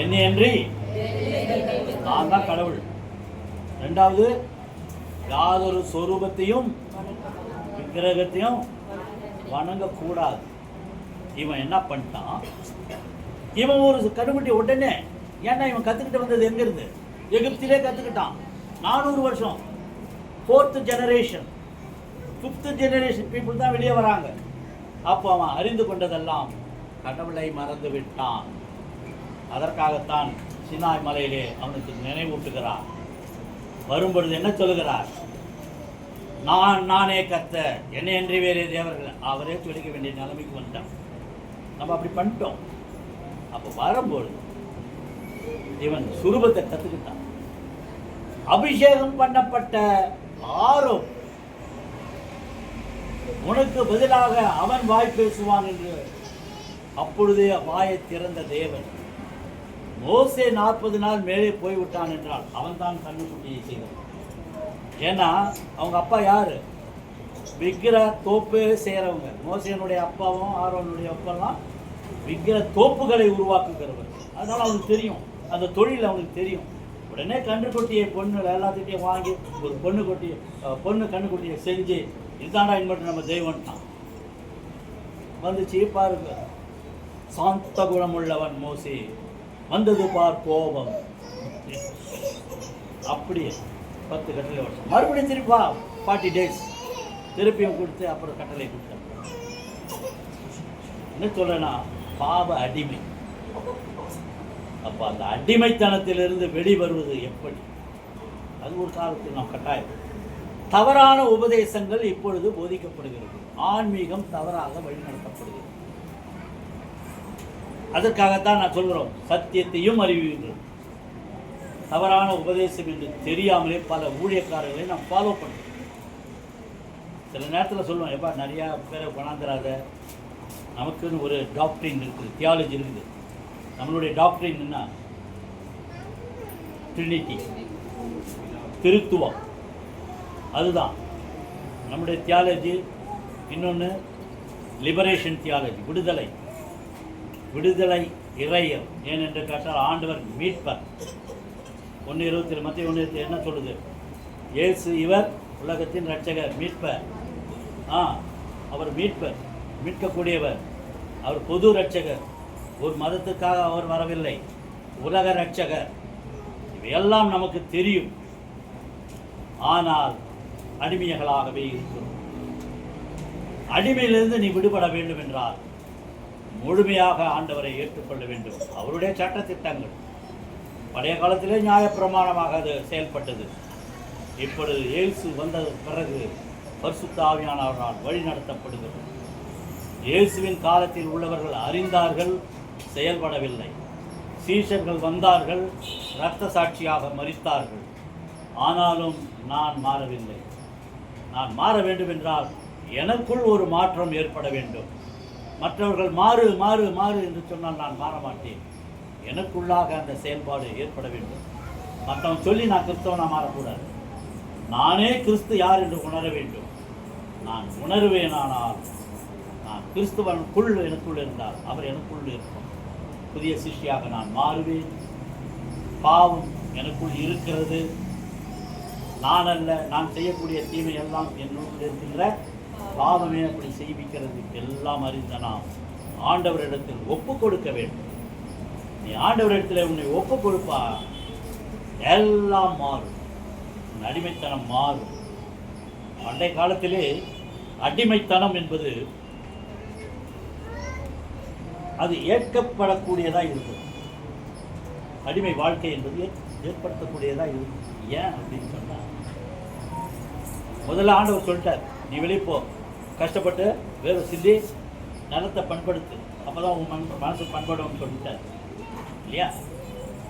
என்னையன்றி நான் தான் கடவுள். 2வது, யாதொரு சொரூபத்தையும் விக்கிரகத்தையும் வணங்கக்கூடாது. இவன் என்ன பண்ணிட்டான்? இவன் ஒரு கடுபட்டி உடனே, ஏன்னா இவன் கற்றுக்கிட்டு வந்தது எங்கிருந்து? எகிப்திலே கற்றுக்கிட்டான். 400 வருஷம். 4th generation 5th generation people தான் வெளியே வராங்க. அப்போ அவன் அறிந்து கொண்டதெல்லாம் கடவுளை மறந்து விட்டான். அதற்காகத்தான் சினாய் மலையிலே அவனுக்கு நினைவூட்டுகிறார். வரும்பொழுது என்ன சொல்லுகிறார்? நானே கர்த்தர், என்னை அன்றி வேறே தேவர்கள். அவரே சொல்லிக்க வேண்டிய நிலைமைக்கு வந்துட்டான். நம்ம அப்படி பண்ணிட்டோம். அப்போ வரும்பொழுது இவன் சுரூபத்தை கற்றுக்கிட்டான். அபிஷேகம் பண்ணப்பட்ட ஆரோன் உனக்கு பதிலாக அவன் வாய் பேசுவான் என்று அப்பொழுதே வாயை திறந்த தேவன். மோசே 40 நாள் மேலே போய்விட்டான் என்றால் அவன் தான் கண்ணுக்குட்டியை செய்தான். ஏன்னா அவங்க அப்பா யாரு? விக்கிர தோப்பு செய்கிறவங்க. மோசேனுடைய அப்பாவும் ஆரோனுடைய அப்பாலாம் விக்கிர தோப்புகளை உருவாக்குகிறவர். அதனால அவனுக்கு தெரியும், அந்த தொழில் அவனுக்கு தெரியும். உடனே கன்றுக்குட்டியை பொண்ணு எல்லாத்துக்கிட்டையும் வாங்கி ஒரு பொண்ணு கண்ணுக்குட்டியை செஞ்சு இதுதான்டா இன்மட்டும் நம்ம தெய்வம்ட்டான். வந்துச்சு பாருங்க, சாந்த குணமுள்ளவன் மோசே, வந்தது பார் கோபம். அப்படியே 10 கட்டளை வருஷம் மறுபடியும் திருப்பா 40 days திருப்பியும் கொடுத்து அப்புறம் கட்டளை கொடுத்தாங்க. என்ன சொல்றேன்னா, பாவ அடிமை. அப்போ அந்த அடிமைத்தனத்திலிருந்து வெளிவருவது எப்படி? அது ஒரு காலத்தில் நாம் கட்டாயம். தவறான உபதேசங்கள் இப்பொழுது போதிக்கப்படுகிறது. ஆன்மீகம் தவறாக வழிநடத்தப்படுகிறது. அதற்காகத்தான் நான் சொல்கிறோம், சத்தியத்தையும் அறிவியுங்கள். தவறான உபதேசம் என்று தெரியாமலே பல ஊழியக்காரர்களை நாம் ஃபாலோ பண்ணுறோம். சில நேரத்தில் சொல்லுவோம், எப்பா நிறையா பேரை கொண்டாந்துடாத, நமக்குன்னு ஒரு டாக்டரின் இருக்குது, தியாலஜி இருக்குது. நம்மளுடைய டாக்டரின் என்ன? ட்ரினிட்டி, திருத்துவம். அதுதான் நம்முடைய தியாலஜி. இன்னொன்று லிபரேஷன் தியாலஜி, விடுதலை. விடுதலை இறையர். ஏனென்று கேட்டால் ஆண்டவர் மீட்பர். 1:27 மத்திய 1:27 என்ன சொல்லுது? இயேசு இவர் உலகத்தின் இரட்சகர், மீட்பர். அவர் மீட்பர், மீட்கக்கூடியவர். அவர் பொது இரட்சகர். ஒரு மதத்துக்காக அவர் வரவில்லை, உலக இரட்சகர். இவையெல்லாம் நமக்கு தெரியும். ஆனால் அடிமைகளாகவே இருக்கிறோம். அடிமையிலிருந்து நீ விடுபட வேண்டும் என்றால் முழுமையாக ஆண்டவரை ஏற்றுக்கொள்ள வேண்டும். அவருடைய சட்டத்திட்டங்கள் பழைய காலத்திலே நியாயப்பிரமாணமாக அது செயல்பட்டது. இப்பொழுது இயேசு வந்த பிறகு பரிசுத்த ஆவியானவரால் வழி நடத்தப்படுகிறது. இயேசுவின் காலத்தில் உள்ளவர்கள் அறிந்தார்கள், செயல்படவில்லை. சீஷர்கள் வந்தார்கள், இரத்த சாட்சியாக மரித்தார்கள். ஆனாலும் நான் மாறவில்லை. நான் மாற வேண்டும் என்றால் எனக்குள் ஒரு மாற்றம் ஏற்பட வேண்டும். மற்றவர்கள் மாறு மாறு மாறு என்று சொன்னால் நான் மாற மாட்டேன். எனக்குள்ளாக அந்த செயல்பாடு ஏற்பட வேண்டும். மற்றவன் சொல்லி நான் கிறிஸ்தவனா மாறக்கூடாது. நானே கிறிஸ்து யார் என்று உணர வேண்டும். நான் உணர்வேனானால் நான் கிறிஸ்துவனுக்குள் எனக்குள் இருந்தால் அவர் எனக்குள் இருக்கும். புதிய சிஷ்டியாக நான் மாறுவேன். பாவம் எனக்குள் இருக்கிறது, நான் அல்ல. நான் செய்யக்கூடிய தீமை எல்லாம் என்னுள் இருக்கின்ற பாவமே அப்படி செய்விக்கிறது. எல்லாம் அறிந்த நாம் ஆண்டவரிடத்தில் ஒப்பு கொடுக்க வேண்டும். நீ ஆண்டவரிடத்தில் உன்னை ஒப்பு கொடுப்பா, எல்லாம் மாறும். உன் அடிமைத்தனம் மாறும். பண்டைய காலத்திலே அடிமைத்தனம் என்பது அது ஏற்கப்படக்கூடியதாக இருந்தது. அடிமை வாழ்க்கை என்பது ஏற்படுத்தக்கூடியதாக இருந்தது. ஏன் அப்படின்னு சொன்னா, முதல்ல ஆண்டவர் சொல்லிட்டார், நீ வெளியே போ, கஷ்டப்பட்டு வேறு சிந்தி நிலத்தை பண்படுத்து, அப்போதான் உன் மனசு பண்படும்னு சொல்லிட்டார் இல்லையா?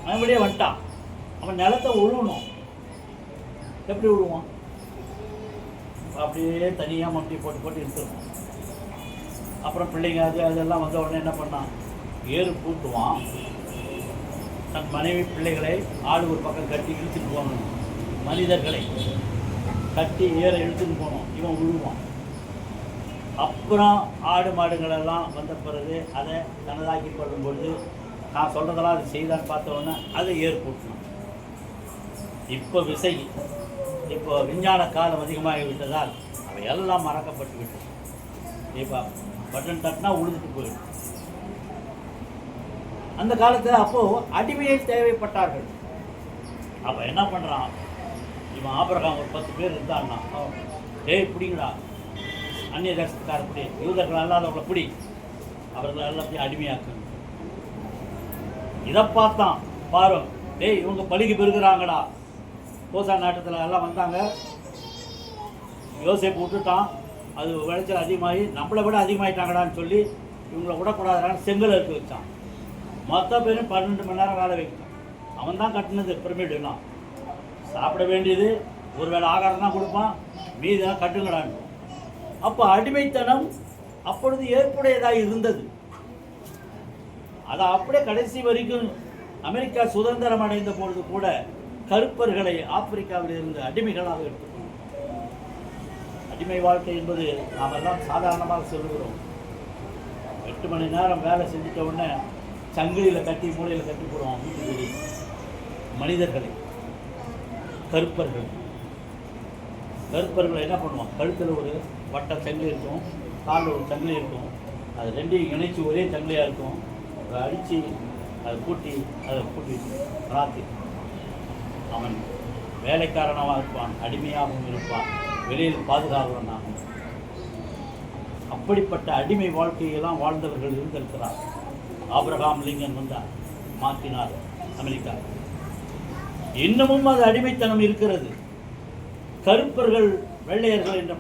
அவன் வெளியே வந்துட்டான். அவன் நிலத்தை உழுவணும். எப்படி விடுவான்? அப்படியே தனியாக மம்டி போட்டு போட்டு எடுத்துருவான். அப்புறம் பிள்ளைங்க அதெல்லாம் வந்த உடனே என்ன பண்ணான்? ஏறு பூட்டுவான். தன் மனைவி பிள்ளைகளை ஆடு ஒரு பக்கம் கட்டி இழுத்துட்டு போகணும். மனிதர்களை கட்டி ஏற இழுத்துட்டு போகணும். இவன் விழுவான். அப்புறம் ஆடு மாடுகளெல்லாம் வந்த பிறகு அதை தனதாக்கி கொள்ளும்பொழுது நான் சொல்கிறதெல்லாம் அது செய்தான்னு பார்த்த உடனே அதை ஏறு பூட்டணும். இப்போ விஞ்ஞான காலம் அதிகமாகி விட்டதால் அவை எல்லாம் மறக்கப்பட்டு விட்டது. இப்போ பட்டன் தட்டினா உழுதுட்டு போயிடும். அந்த காலத்தில் அப்போது அடிமையை தேவைப்பட்டார்கள். அப்போ என்ன பண்ணுறான் இவன்? ஆபிரகாம் ஒரு 10 பேர் இருந்தான்னா, டேய் பிடிங்கடா, அந்நிய தேசத்துக்கார பிடி, யூதர்கள் அல்லாதவங்களை பிடி, அவர்கள் எல்லாத்தையும் அடிமையாக்கணும். இதை பார்த்தான் பாரு, டேய் இவங்க பலிக்கு பெருகிறாங்கடா. கோசா நாட்டத்தில் எல்லாம் வந்தாங்க, யோசேப்பு விட்டுட்டான். அது விளைச்சல் அதிகமாகி நம்மளை விட அதிகமாகிட்டாங்கடான்னு சொல்லி இவங்களை விடக்கூடாதான்னு செங்கல் எடுத்து வச்சான். மொத்த பேரும் 12 மணி நேரம் வேலை வைக்கணும். அவன் தான் கட்டினது பிரமிடுலாம். சாப்பிட வேண்டியது ஒரு வேளை ஆகாரம் தான் கொடுப்பான், மீதெல்லாம் கட்டுங்கடான்னு. அப்போ அடிமைத்தனம் அப்பொழுது ஏற்புடையதாக இருந்தது. அதை அப்படியே கடைசி வரைக்கும் அமெரிக்கா சுதந்திரம் அடைந்த பொழுது கூட கருப்பர்களை ஆப்பிரிக்காவில் இருந்து அடிமைகளாக எடுத்துக்கொள்ளும். அடிமை வாழ்க்கை என்பது நாம் எல்லாம் சாதாரணமாக சொல்லுகிறோம். 8 மணி நேரம் வேலை செஞ்சுட்ட உடனே சங்கிலியில் கட்டி மூலையில் கட்டி போடுவோம் வீட்டுக்கு. மனிதர்களை கருப்பர்களை என்ன பண்ணுவோம்? கழுத்தில் ஒரு வட்ட சங்கிலி இருக்கும், காலில் ஒரு சங்கிலி இருக்கும். அது ரெண்டையும் இணைச்சி ஒரே சங்கிலியாக இருக்கும். அதை அடித்து அதை கூட்டி ராத்தி அவன் வேலைக்காரனாக இருப்பான், அடிமையாகவும் இருப்பான், வெளியில் பாதுகாவலனாக. அப்படிப்பட்ட அடிமை வாழ்க்கையெல்லாம் வாழ்ந்தவர்கள் இருந்திருக்கிறார். ஆபிரகாம் லிங்கன் வந்தார், மாற்றினார் அமெரிக்கா. இன்னமும் அது அடிமைத்தனம் இருக்கிறது. கருப்பர்கள் வெள்ளையர்கள் என்ற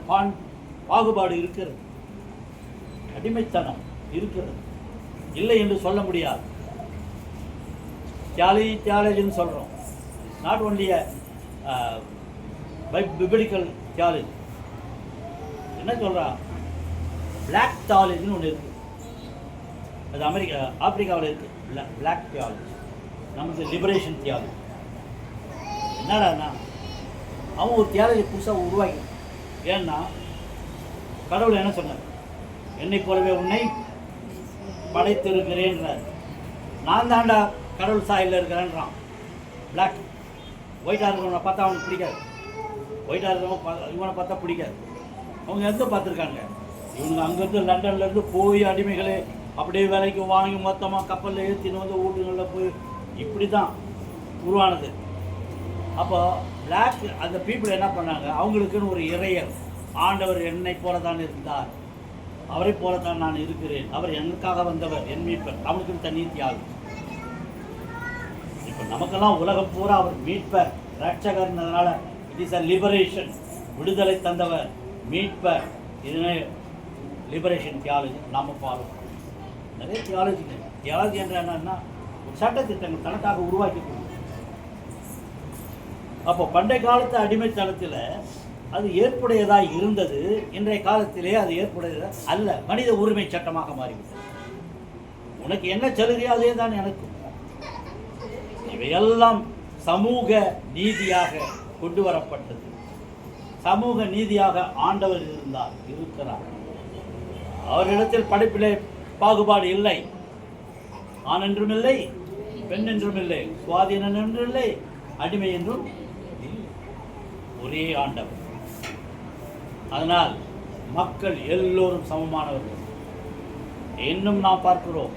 பாகுபாடு இருக்கிறது. அடிமைத்தனம் இருக்கிறது, இல்லை என்று சொல்ல முடியாது. தியாலஜின்னு சொல்கிறோம். Not only biblical theology. என்ன சொல்கிறா? பிளாக் தியாலஜின்னு ஒன்று இருக்குது. அது ஆப்பிரிக்காவில் இருக்குது. Black theology. நமக்கு லிபரேஷன் தியாலஜி. என்னடாண்ணா அவன் ஒரு தியாலஜி புதுசாக உருவாக்கி. ஏன்னா கடவுள் என்ன சொன்னார்? என்னை போலவே உன்னை படைத்திருக்கிறேன்றார். நான் தாண்டா கடவுள் சாயலில் இருக்கிறேன்றான். பிளாக் ஒயிட்டாக இருக்கிறவனை பார்த்தா அவனுக்கு பிடிக்காது. ஒயிட்டாக இருக்கிறவன் இவனை பார்த்தா பிடிக்காது. அவங்க எங்கே பார்த்துருக்காங்க? இவங்க அங்கேருந்து லண்டன்லேருந்து போய் அடிமைகளே அப்படியே விலைக்கு வாங்கி மொத்தமாக கப்பலில் ஏற்றின்னு வந்து வீட்டுகளில் போய் இப்படி தான் உருவானது. அப்போ பிளாக் அந்த பீப்புள் என்ன பண்ணாங்க? அவங்களுக்குன்னு ஒரு இறையர், ஆண்டவர் என்னை போல தான் இருந்தார், அவரை போல தான் நான் இருக்கிறேன், அவர் எனக்காக வந்தவர், என் மீட்பர், அவனுக்குன்னு தனி தியாகம். இப்போ நமக்கெல்லாம் உலகம் பூரா அவர் மீட்பர், ரட்சகர்ன்றதுனால இட் இஸ் அ லிபரேஷன், விடுதலை தந்தவர், மீட்பர். இதுவே லிபரேஷன் தியாலஜி. நாம் ஃபாலோ நிறைய தியாலஜி என்ற என்னன்னா சட்டத்திட்டங்கள் தனக்காக உருவாக்கி கொடுக்கும். அப்போ பண்டைய காலத்து அடிமைத்தனத்தில் அது ஏற்புடையதாக இருந்தது. இன்றைய காலத்திலே அது ஏற்புடையதா அல்ல, மனித உரிமை சட்டமாக மாறிவிட்டது. உனக்கு என்ன சலுகையோ அதே தான் எனக்கும். இவையெல்லாம் சமூக நீதியாக கொண்டு வரப்பட்டது. சமூக நீதியாக ஆண்டவர் இருக்கிறார். அவரிடத்தில் படைப்பிலே பாகுபாடு இல்லை. ஆண் என்றும் இல்லை, பெண் என்றும் இல்லை, சுவாதீனன் என்றும் இல்லை, அடிமை என்றும் இல்லை. ஒரே ஆண்டவர். அதனால் மக்கள் எல்லோரும் சமமானவர்கள். இன்னும் நாம் பார்க்கிறோம்,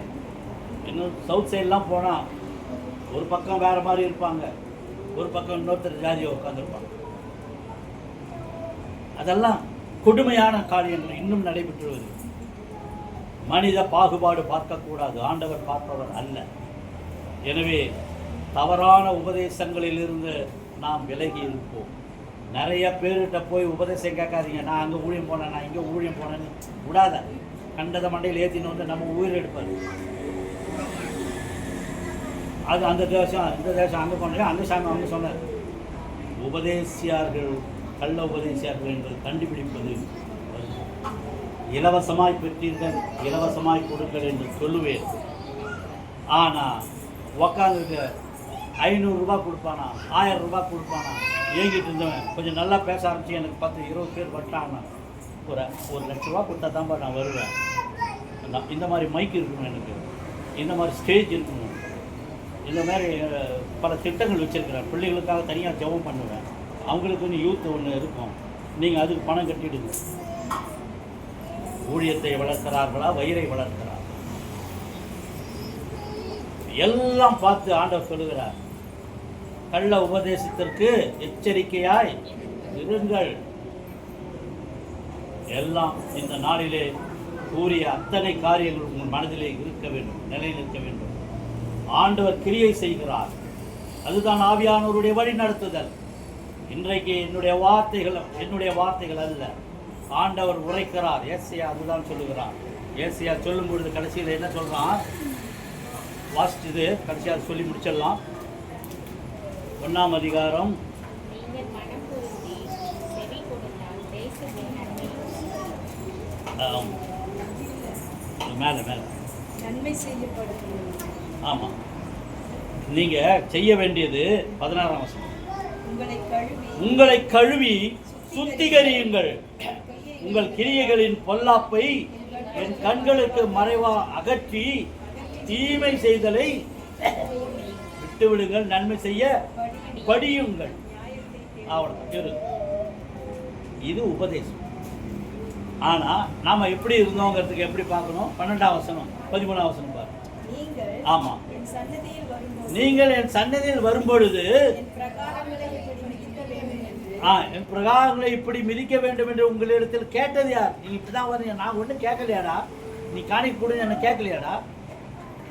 இன்னும் சவுத் சைட்லாம் போனால் ஒரு பக்கம் வேறு மாதிரி இருப்பாங்க, ஒரு பக்கம் இன்னொருத்தர் ஜாதியை உட்காந்துருப்பாங்க. அதெல்லாம் கொடுமையான காரியங்கள் இன்னும் நடைபெற்று வருது. மனித பாகுபாடு பார்க்கக்கூடாது, ஆண்டவர் பார்ப்பவர் அல்ல. எனவே தவறான உபதேசங்களிலிருந்து நாம் விலகி இருப்போம். நிறைய பேர்கிட்ட போய் உபதேசம் கேட்காதீங்க. நான் அங்கே ஊழியம் போனேன், நான் இங்கே ஊழியம் போனேன்னு விடாத. கண்டதை மண்டையில் ஏற்றின்னு வந்து நம்ம உயிர் எடுப்பார். அது அந்த தேசம் இந்த தேசம் அங்கே போனேன், அந்த சாமி அவங்க சொன்னார். உபதேசியார்கள் கள்ள உபதேசியார்கள் என்பது கண்டுபிடிப்பது. இலவசமாய் பெற்றீர்கள், இலவசமாய் கொடுங்கள் என்று சொல்லுவேன். ஆனால் உக்காந்துட்டு 500 ரூபா கொடுப்பானா, 1000 ரூபா கொடுப்பானா, ஏங்கிட்டு இருந்தவன் கொஞ்சம் நல்லா பேச ஆரம்பிச்சு எனக்கு 10-20 பேர் வட்டானா ஒரு 1 லட்ச ரூபா கொடுத்தா தான்ப்பா நான் வருவேன். இந்த மாதிரி மைக் இருக்கணும், எனக்கு இந்த மாதிரி ஸ்டேஜ் இருக்கணும், இந்த மாதிரி பல திட்டங்கள் வச்சுருக்கிறேன். பிள்ளைகளுக்காக தனியாக ஜெபம் பண்ணுவேன், அவங்களுக்குன்னு யூத் ஒன்று இருக்கும், நீங்கள் அதுக்கு பணம் கட்டிடுங்க. ஊழியத்தை வளர்க்கிறார்களா, வயிறை வளர்க்கிறார்? எல்லாம் பார்த்து ஆண்டவர் சொல்லுகிறார், கள்ள உபதேசத்திற்கு எச்சரிக்கையாய் இருங்கள். எல்லாம் இந்த நாளிலே கூறிய அத்தனை காரியங்கள் உங்கள் மனதிலே இருக்க வேண்டும், நிலைநிற்க வேண்டும். ஆண்டவர் கிரியை செய்கிறார், அதுதான் ஆவியானவருடைய வழி நடத்துதல். இன்றைக்கு என்னுடைய வார்த்தைகள் அல்ல, ஆண்டவர் உரைக்கிறார். ஏசியா அதுதான் சொல்லுகிறார். ஏசியா சொல்லும் பொழுது கடைசியில் என்ன சொல்றான்? வாசிச்சது கடைசியாக சொல்லி முடிச்சிடலாம். 1ஆம் அதிகாரம் மேலே நன்மை செய்யப்படும். ஆமாம், நீங்கள் செய்ய வேண்டியது 16ஆம் வசனம். உங்களை கழுவி சுத்திகரியுங்கள், உங்கள் கிரியைகளின் பொல்லாப்பை என் கண்களுக்கு மறைவா அகற்றி தீமை செய்தலை விட்டுவிடுங்கள், நன்மை செய்ய படியுங்கள். அவ்வளோ இது உபதேசம். ஆனால் நாம் எப்படி இருந்தோங்கிறதுக்கு எப்படி பார்க்கணும்? 12ஆம் வசனம் 13ஆம் வசனம் பாரு. ஆமாம், நீங்கள் என் சன்னதியில் வரும்பொழுது என் பிரகாரங்களை இப்படி மிதிக்க வேண்டும் என்று உங்களிடத்தில் கேட்டது யார்? நீ இப்படிதான் வரீங்க, நான் ஒன்றும் கேட்கலையாடா, நீ காணிக்கை கூட என்ன கேட்கலையாடா?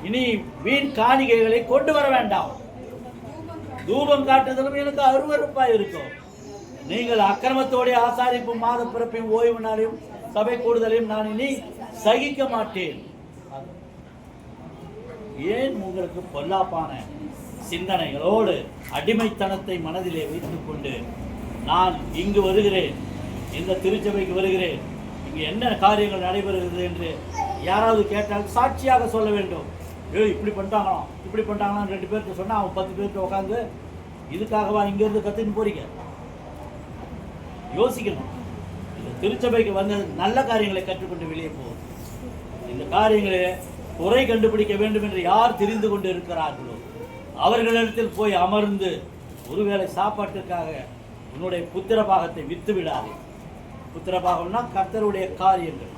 இனி வீண் காணிக்கைகளை கொண்டு வர வேண்டாம், தூபம் காட்டுதலும் எனக்கு அருவருப்பாக இருக்கும். நீங்கள் அக்கிரமத்தோடைய ஆசாரிப்பும் மாத பிறப்பையும் ஓய்வு நாளையும் சபை கூடுதலையும் நான் இனி சகிக்க மாட்டேன். ஏன் உங்களுக்கு பொல்லாப்பான சிந்தனைகளோடு அடிமைத்தனத்தை மனதிலே வைத்துக் கொண்டு நான் இங்கு வருகிறேன், இந்த திருச்சபைக்கு வருகிறேன், இங்கு என்ன காரியங்கள் நடைபெறுகிறது என்று யாராவது கேட்டால் சாட்சியாக சொல்ல வேண்டும். இப்படி பண்ணிட்டாங்களாம் 2 பேருக்கு சொன்னால் அவன் 10 பேருக்கு உட்காந்து இதுக்காகவா இங்கேருந்து கற்றுன்னு போறீங்க? யோசிக்கணும். இந்த திருச்சபைக்கு வந்து நல்ல காரியங்களை கற்றுக்கொண்டு வெளியே போகும். இந்த காரியங்களை குறை கண்டுபிடிக்க வேண்டும் என்று யார் தெரிந்து கொண்டு இருக்கிறார்களோ அவர்களிடத்தில் போய் அமர்ந்து ஒருவேளை சாப்பாட்டுக்காக உன்னுடைய புத்திர பாகத்தை வித்து விடாதே. புத்திர பாகம்னா கர்த்தருடைய காரியங்கள்.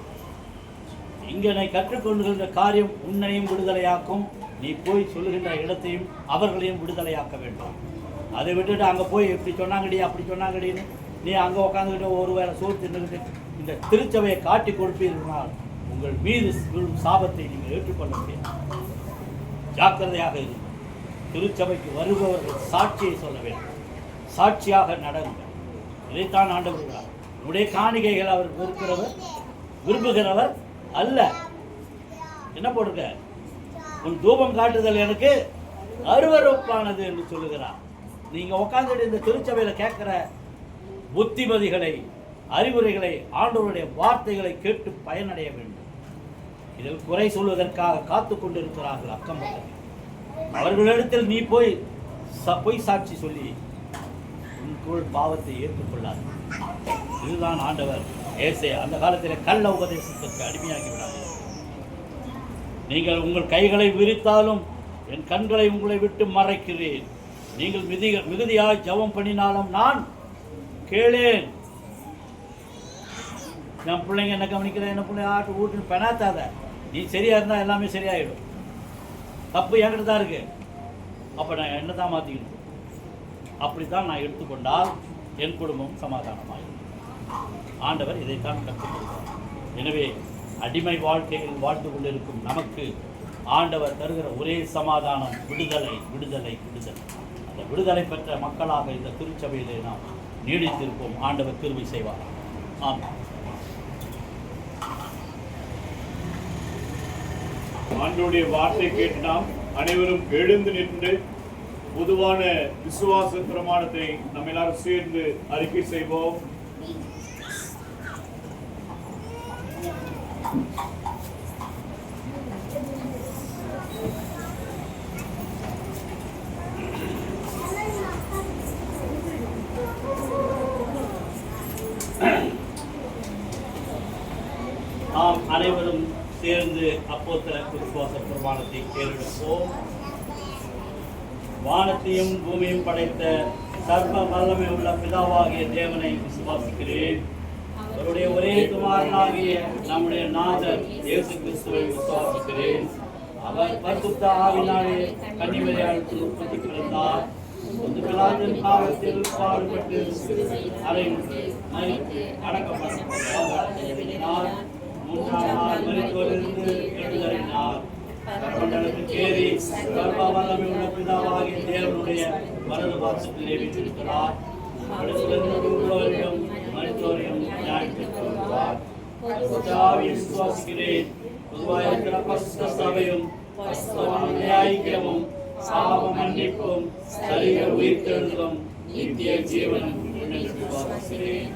இங்கே நீ கற்றுக்கொண்டுகின்ற காரியம் உன்னையும் விடுதலையாக்கும். நீ போய் சொல்லுகின்ற இடத்தையும் அவர்களையும் விடுதலையாக்க வேண்டும். அதை விட்டுட்டு அங்கே போய் இப்படி சொன்னாங்கடி அப்படி சொன்னாங்கடின்னு நீ அங்கே உட்காந்துக்கிட்டு ஒரு வேளை சோறு தின்னுக்கிட்டு இந்த திருச்சபையை காட்டி கொடுப்பீர்களால் உங்கள் மீது விழும் சாபத்தை நீங்கள் ஏற்றுக்கொள்ள முடியாது. ஜாக்கிரதையாக இருக்கும். திருச்சபைக்கு வருபவர்கள் சாட்சியை சொல்ல வேண்டும். சாட்சியாக நடங்கள். இதைத்தான் ஆண்டவர் விடுகிறார். உன்னுடைய காணிக்கைகள் அவர் விரும்புகிறவர் அல்ல. என்ன போட்டிருக்க? உன் தூபம் காட்டுதல் எனக்கு அருவருப்பானது என்று சொல்லுகிறார். நீங்க உட்காந்துட்டு இந்த திருச்சபையில் கேட்கிற புத்திமதிகளை, அறிவுரைகளை, ஆண்டவருடைய வார்த்தைகளை கேட்டு பயனடைய வேண்டும். இதில் குறை சொல்வதற்காக காத்து கொண்டிருக்கிறார்கள் அக்கம் பக்கத்தில். அவர்களிடத்தில் நீ போய் சாட்சி சொல்லி உன் பாவத்தை ஏற்றுக்கொள்ளாது. இதுதான் ஆண்டவர் ஏசையா அந்த காலத்தில் கள்ள உபதேசத்திற்கு அடிமையாகி விடாது. நீங்கள் உங்கள் கைகளை விரித்தாலும் என் கண்களை உங்களை விட்டு மறைக்கிறேன். நீங்கள் மிகுதியாய் ஜெபம் பண்ணினாலும் நான் கேளேன். என் பிள்ளைங்க என்ன கவனிக்கிறேன், என்ன பிள்ளை ஆட்டு ஊட்டுன்னு பெணாத்தாத. நீ சரியா இருந்தால் எல்லாமே சரியாயிடும். தப்பு என்கிட்ட தான் இருக்கு. அப்போ நான் என்ன தான் மாற்றிக்கணும். அப்படித்தான் நான் எடுத்துக்கொண்டால் என் குடும்பம் சமாதானமாகும். ஆண்டவர் இதைத்தான் கற்றுக் கொடுத்தார். எனவே அடிமை வாழ்க்கையில் வாழ்ந்து கொண்டிருக்கும் நமக்கு ஆண்டவர் தருகிற ஒரே சமாதானம் விடுதலை, விடுதலை, விடுதலை. அந்த விடுதலை பெற்ற மக்களாக இந்த திருச்சபையிலே நாம் நீடித்திருப்போம். ஆண்டவர் கிருபை செய்வார். ஆமாம். ஆண்டவருடைய வார்த்தை கேட்டு நாம் அனைவரும் எழுந்து நின்று பொதுவான விசுவாச பிரமாணத்தை நம்ம எல்லாரும் சேர்ந்து அறிக்கை செய்வோம். நாம் அனைவரும் சேர்ந்து அப்போஸ்தலர் விசுவாச பிரமாணத்தை கேளெடுப்போம். வானத்தையும் பூமியும் படைத்த சர்வ வல்லமை உள்ள பிதாவாகிய தேவனை விசுவாசிக்கிறேன். அவருடைய ஒரே குமாரனாகிய நம்முடைய நாதர் இயேசு கிறிஸ்துவை விசுவாசிக்கிறேன். அவர் பரிசுத்த ஆவியினாலே கன்னிமரியாளுக்கு உற்பத்தி பிறந்தார். பிலாத்தின் காலத்தில் பாடுபட்டு அறையுண்டு மரித்து அடக்கப்பட்டார். மூன்றாம் நாள் மரித்தோரிலிருந்து எழுந்தருளினார். கர்மண்டலத்துக்கு ஏறி சர்வ வல்லமை உள்ள பிதாவாகிய தேவனுடைய வலது பாசத்திலே வீற்றிருக்கிறார். மரித்தோரையும் நியாயத்திற்கு வருவார். விசுவாசிக்கிறேன். பொதுவாக இருக்கிற பரிசுத்த சபையும் ஐக்கியமும் சாப மன்னிப்பும் சரீர உயிர்த்தெழுதலும் நித்திய ஜீவனும் விசுவாசிக்கிறேன்.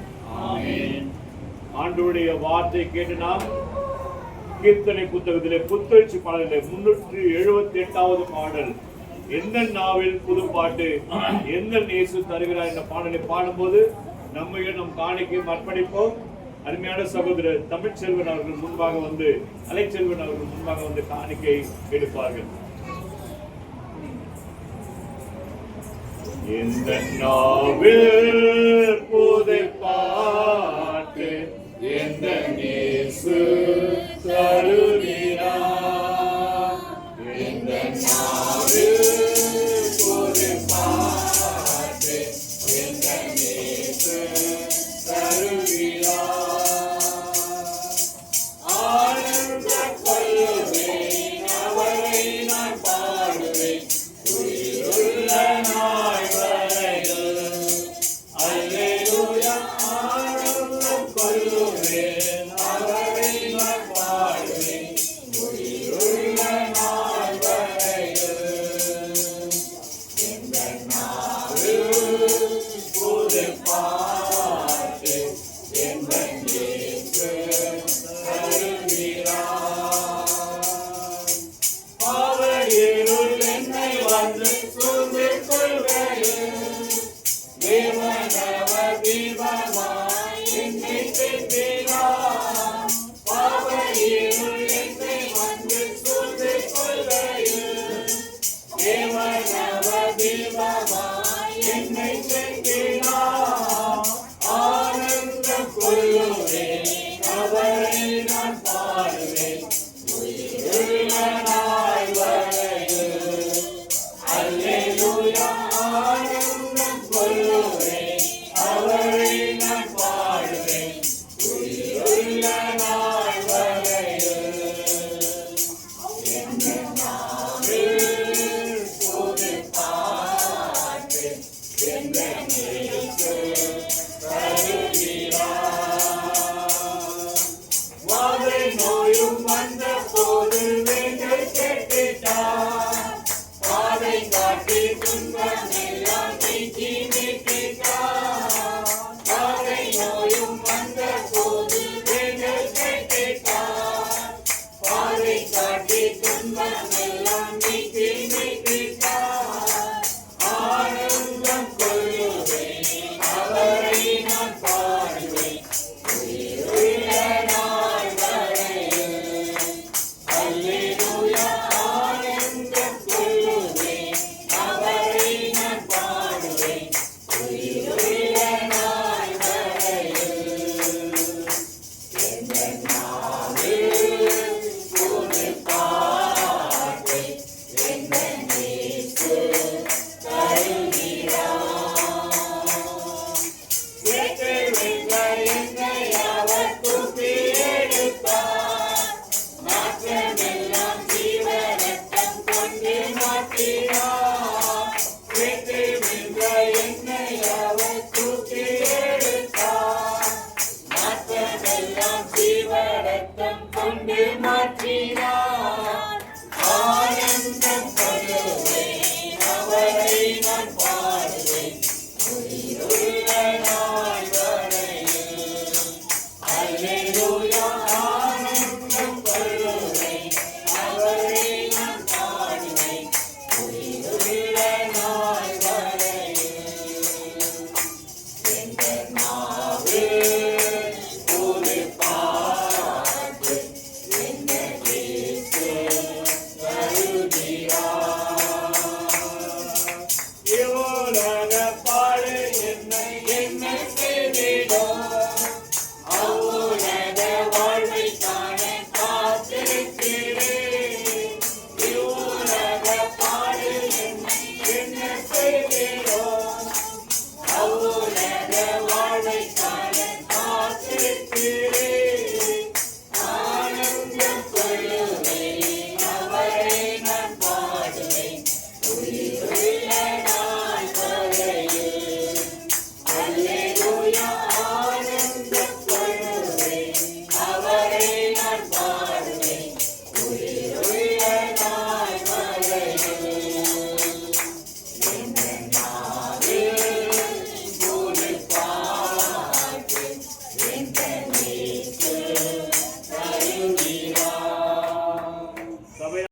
ஆமென். ஆண்டவருடைய வார்த்தை கேட்டு நாம் கீர்த்தனை புத்தகத்திலே புத்தெழுச்சி பாடலிலே 378வது பாடல் எந்த நாவில் புது பாட்டு எந்த நேசு தருகிறார் என்ற பாடலை பாடும்போது நம்மையும் நம் காணிக்கையும் அர்ப்பணிப்போம். அருமையான சகோதரர் தமிழ்ச்செல்வன் அவர்கள் முன்பாக வந்து அலைச்செல்வன் அவர்கள் முன்பாக வந்து காணிக்கை எடுப்பார்கள். எந்த நாவில் புது பாட்டு எந்த நேசு தருகிறார். எந்த நாவில் புது பாட்டு எந்த நேசு தருகிறார். ஆனந்த கொள்ளுவேன் அவரை நான் பாடுவேன் உயிருள்ள நாள் வரையில். அல்லேலூயா. ஆனந்த கொள்ளுவேன் அவரை நான் பாடுவேன் உயிருள்ள நாள் வரையில். எந்த நாவில் புது பாட்டு எந்த இயேசு தருகிறார். பாவ இருள் என்னை வந்து சூழ்ந்து கொள்கையில் கொள்ளுவேன், அவரை நான் பாடுவேன் உயிருள்ள நாள் வரையில். அல்லேலூயா, ஆனந்தம் கொள்ளுவேன், அவரை நான் பாடுவேன் உயிருள்ள நாள் வரையில். புது பாட்டு என்னென்று வாதை நோயும் வந்த போது வேண்டல் கேட்டுட்டார், பாதை காட்டி துன்பம் எல்லாம் நீக்கி மீட்டுட்டார். பாதை நோயும் வந்த போது வேண்டல் கேட்டுட்டார், பாதை காட்டி துன்பம் எல்லாம் நீக்கி மீட்டுட்டார். ஆனந்தம் கொள்ளுவேன், அவரை நான் பாடுவேன் உயிருள்ள நாள் வரையில். அல்லேலூயா, ஆனந்தம் கொள்ளுவேன், அவரை நான் பாடுவேன் உயிருள்ள நாள் வரையில். எந்த நாளில் புது பாட்டு எந்த நேசு கொண்டு மாற்றினார்.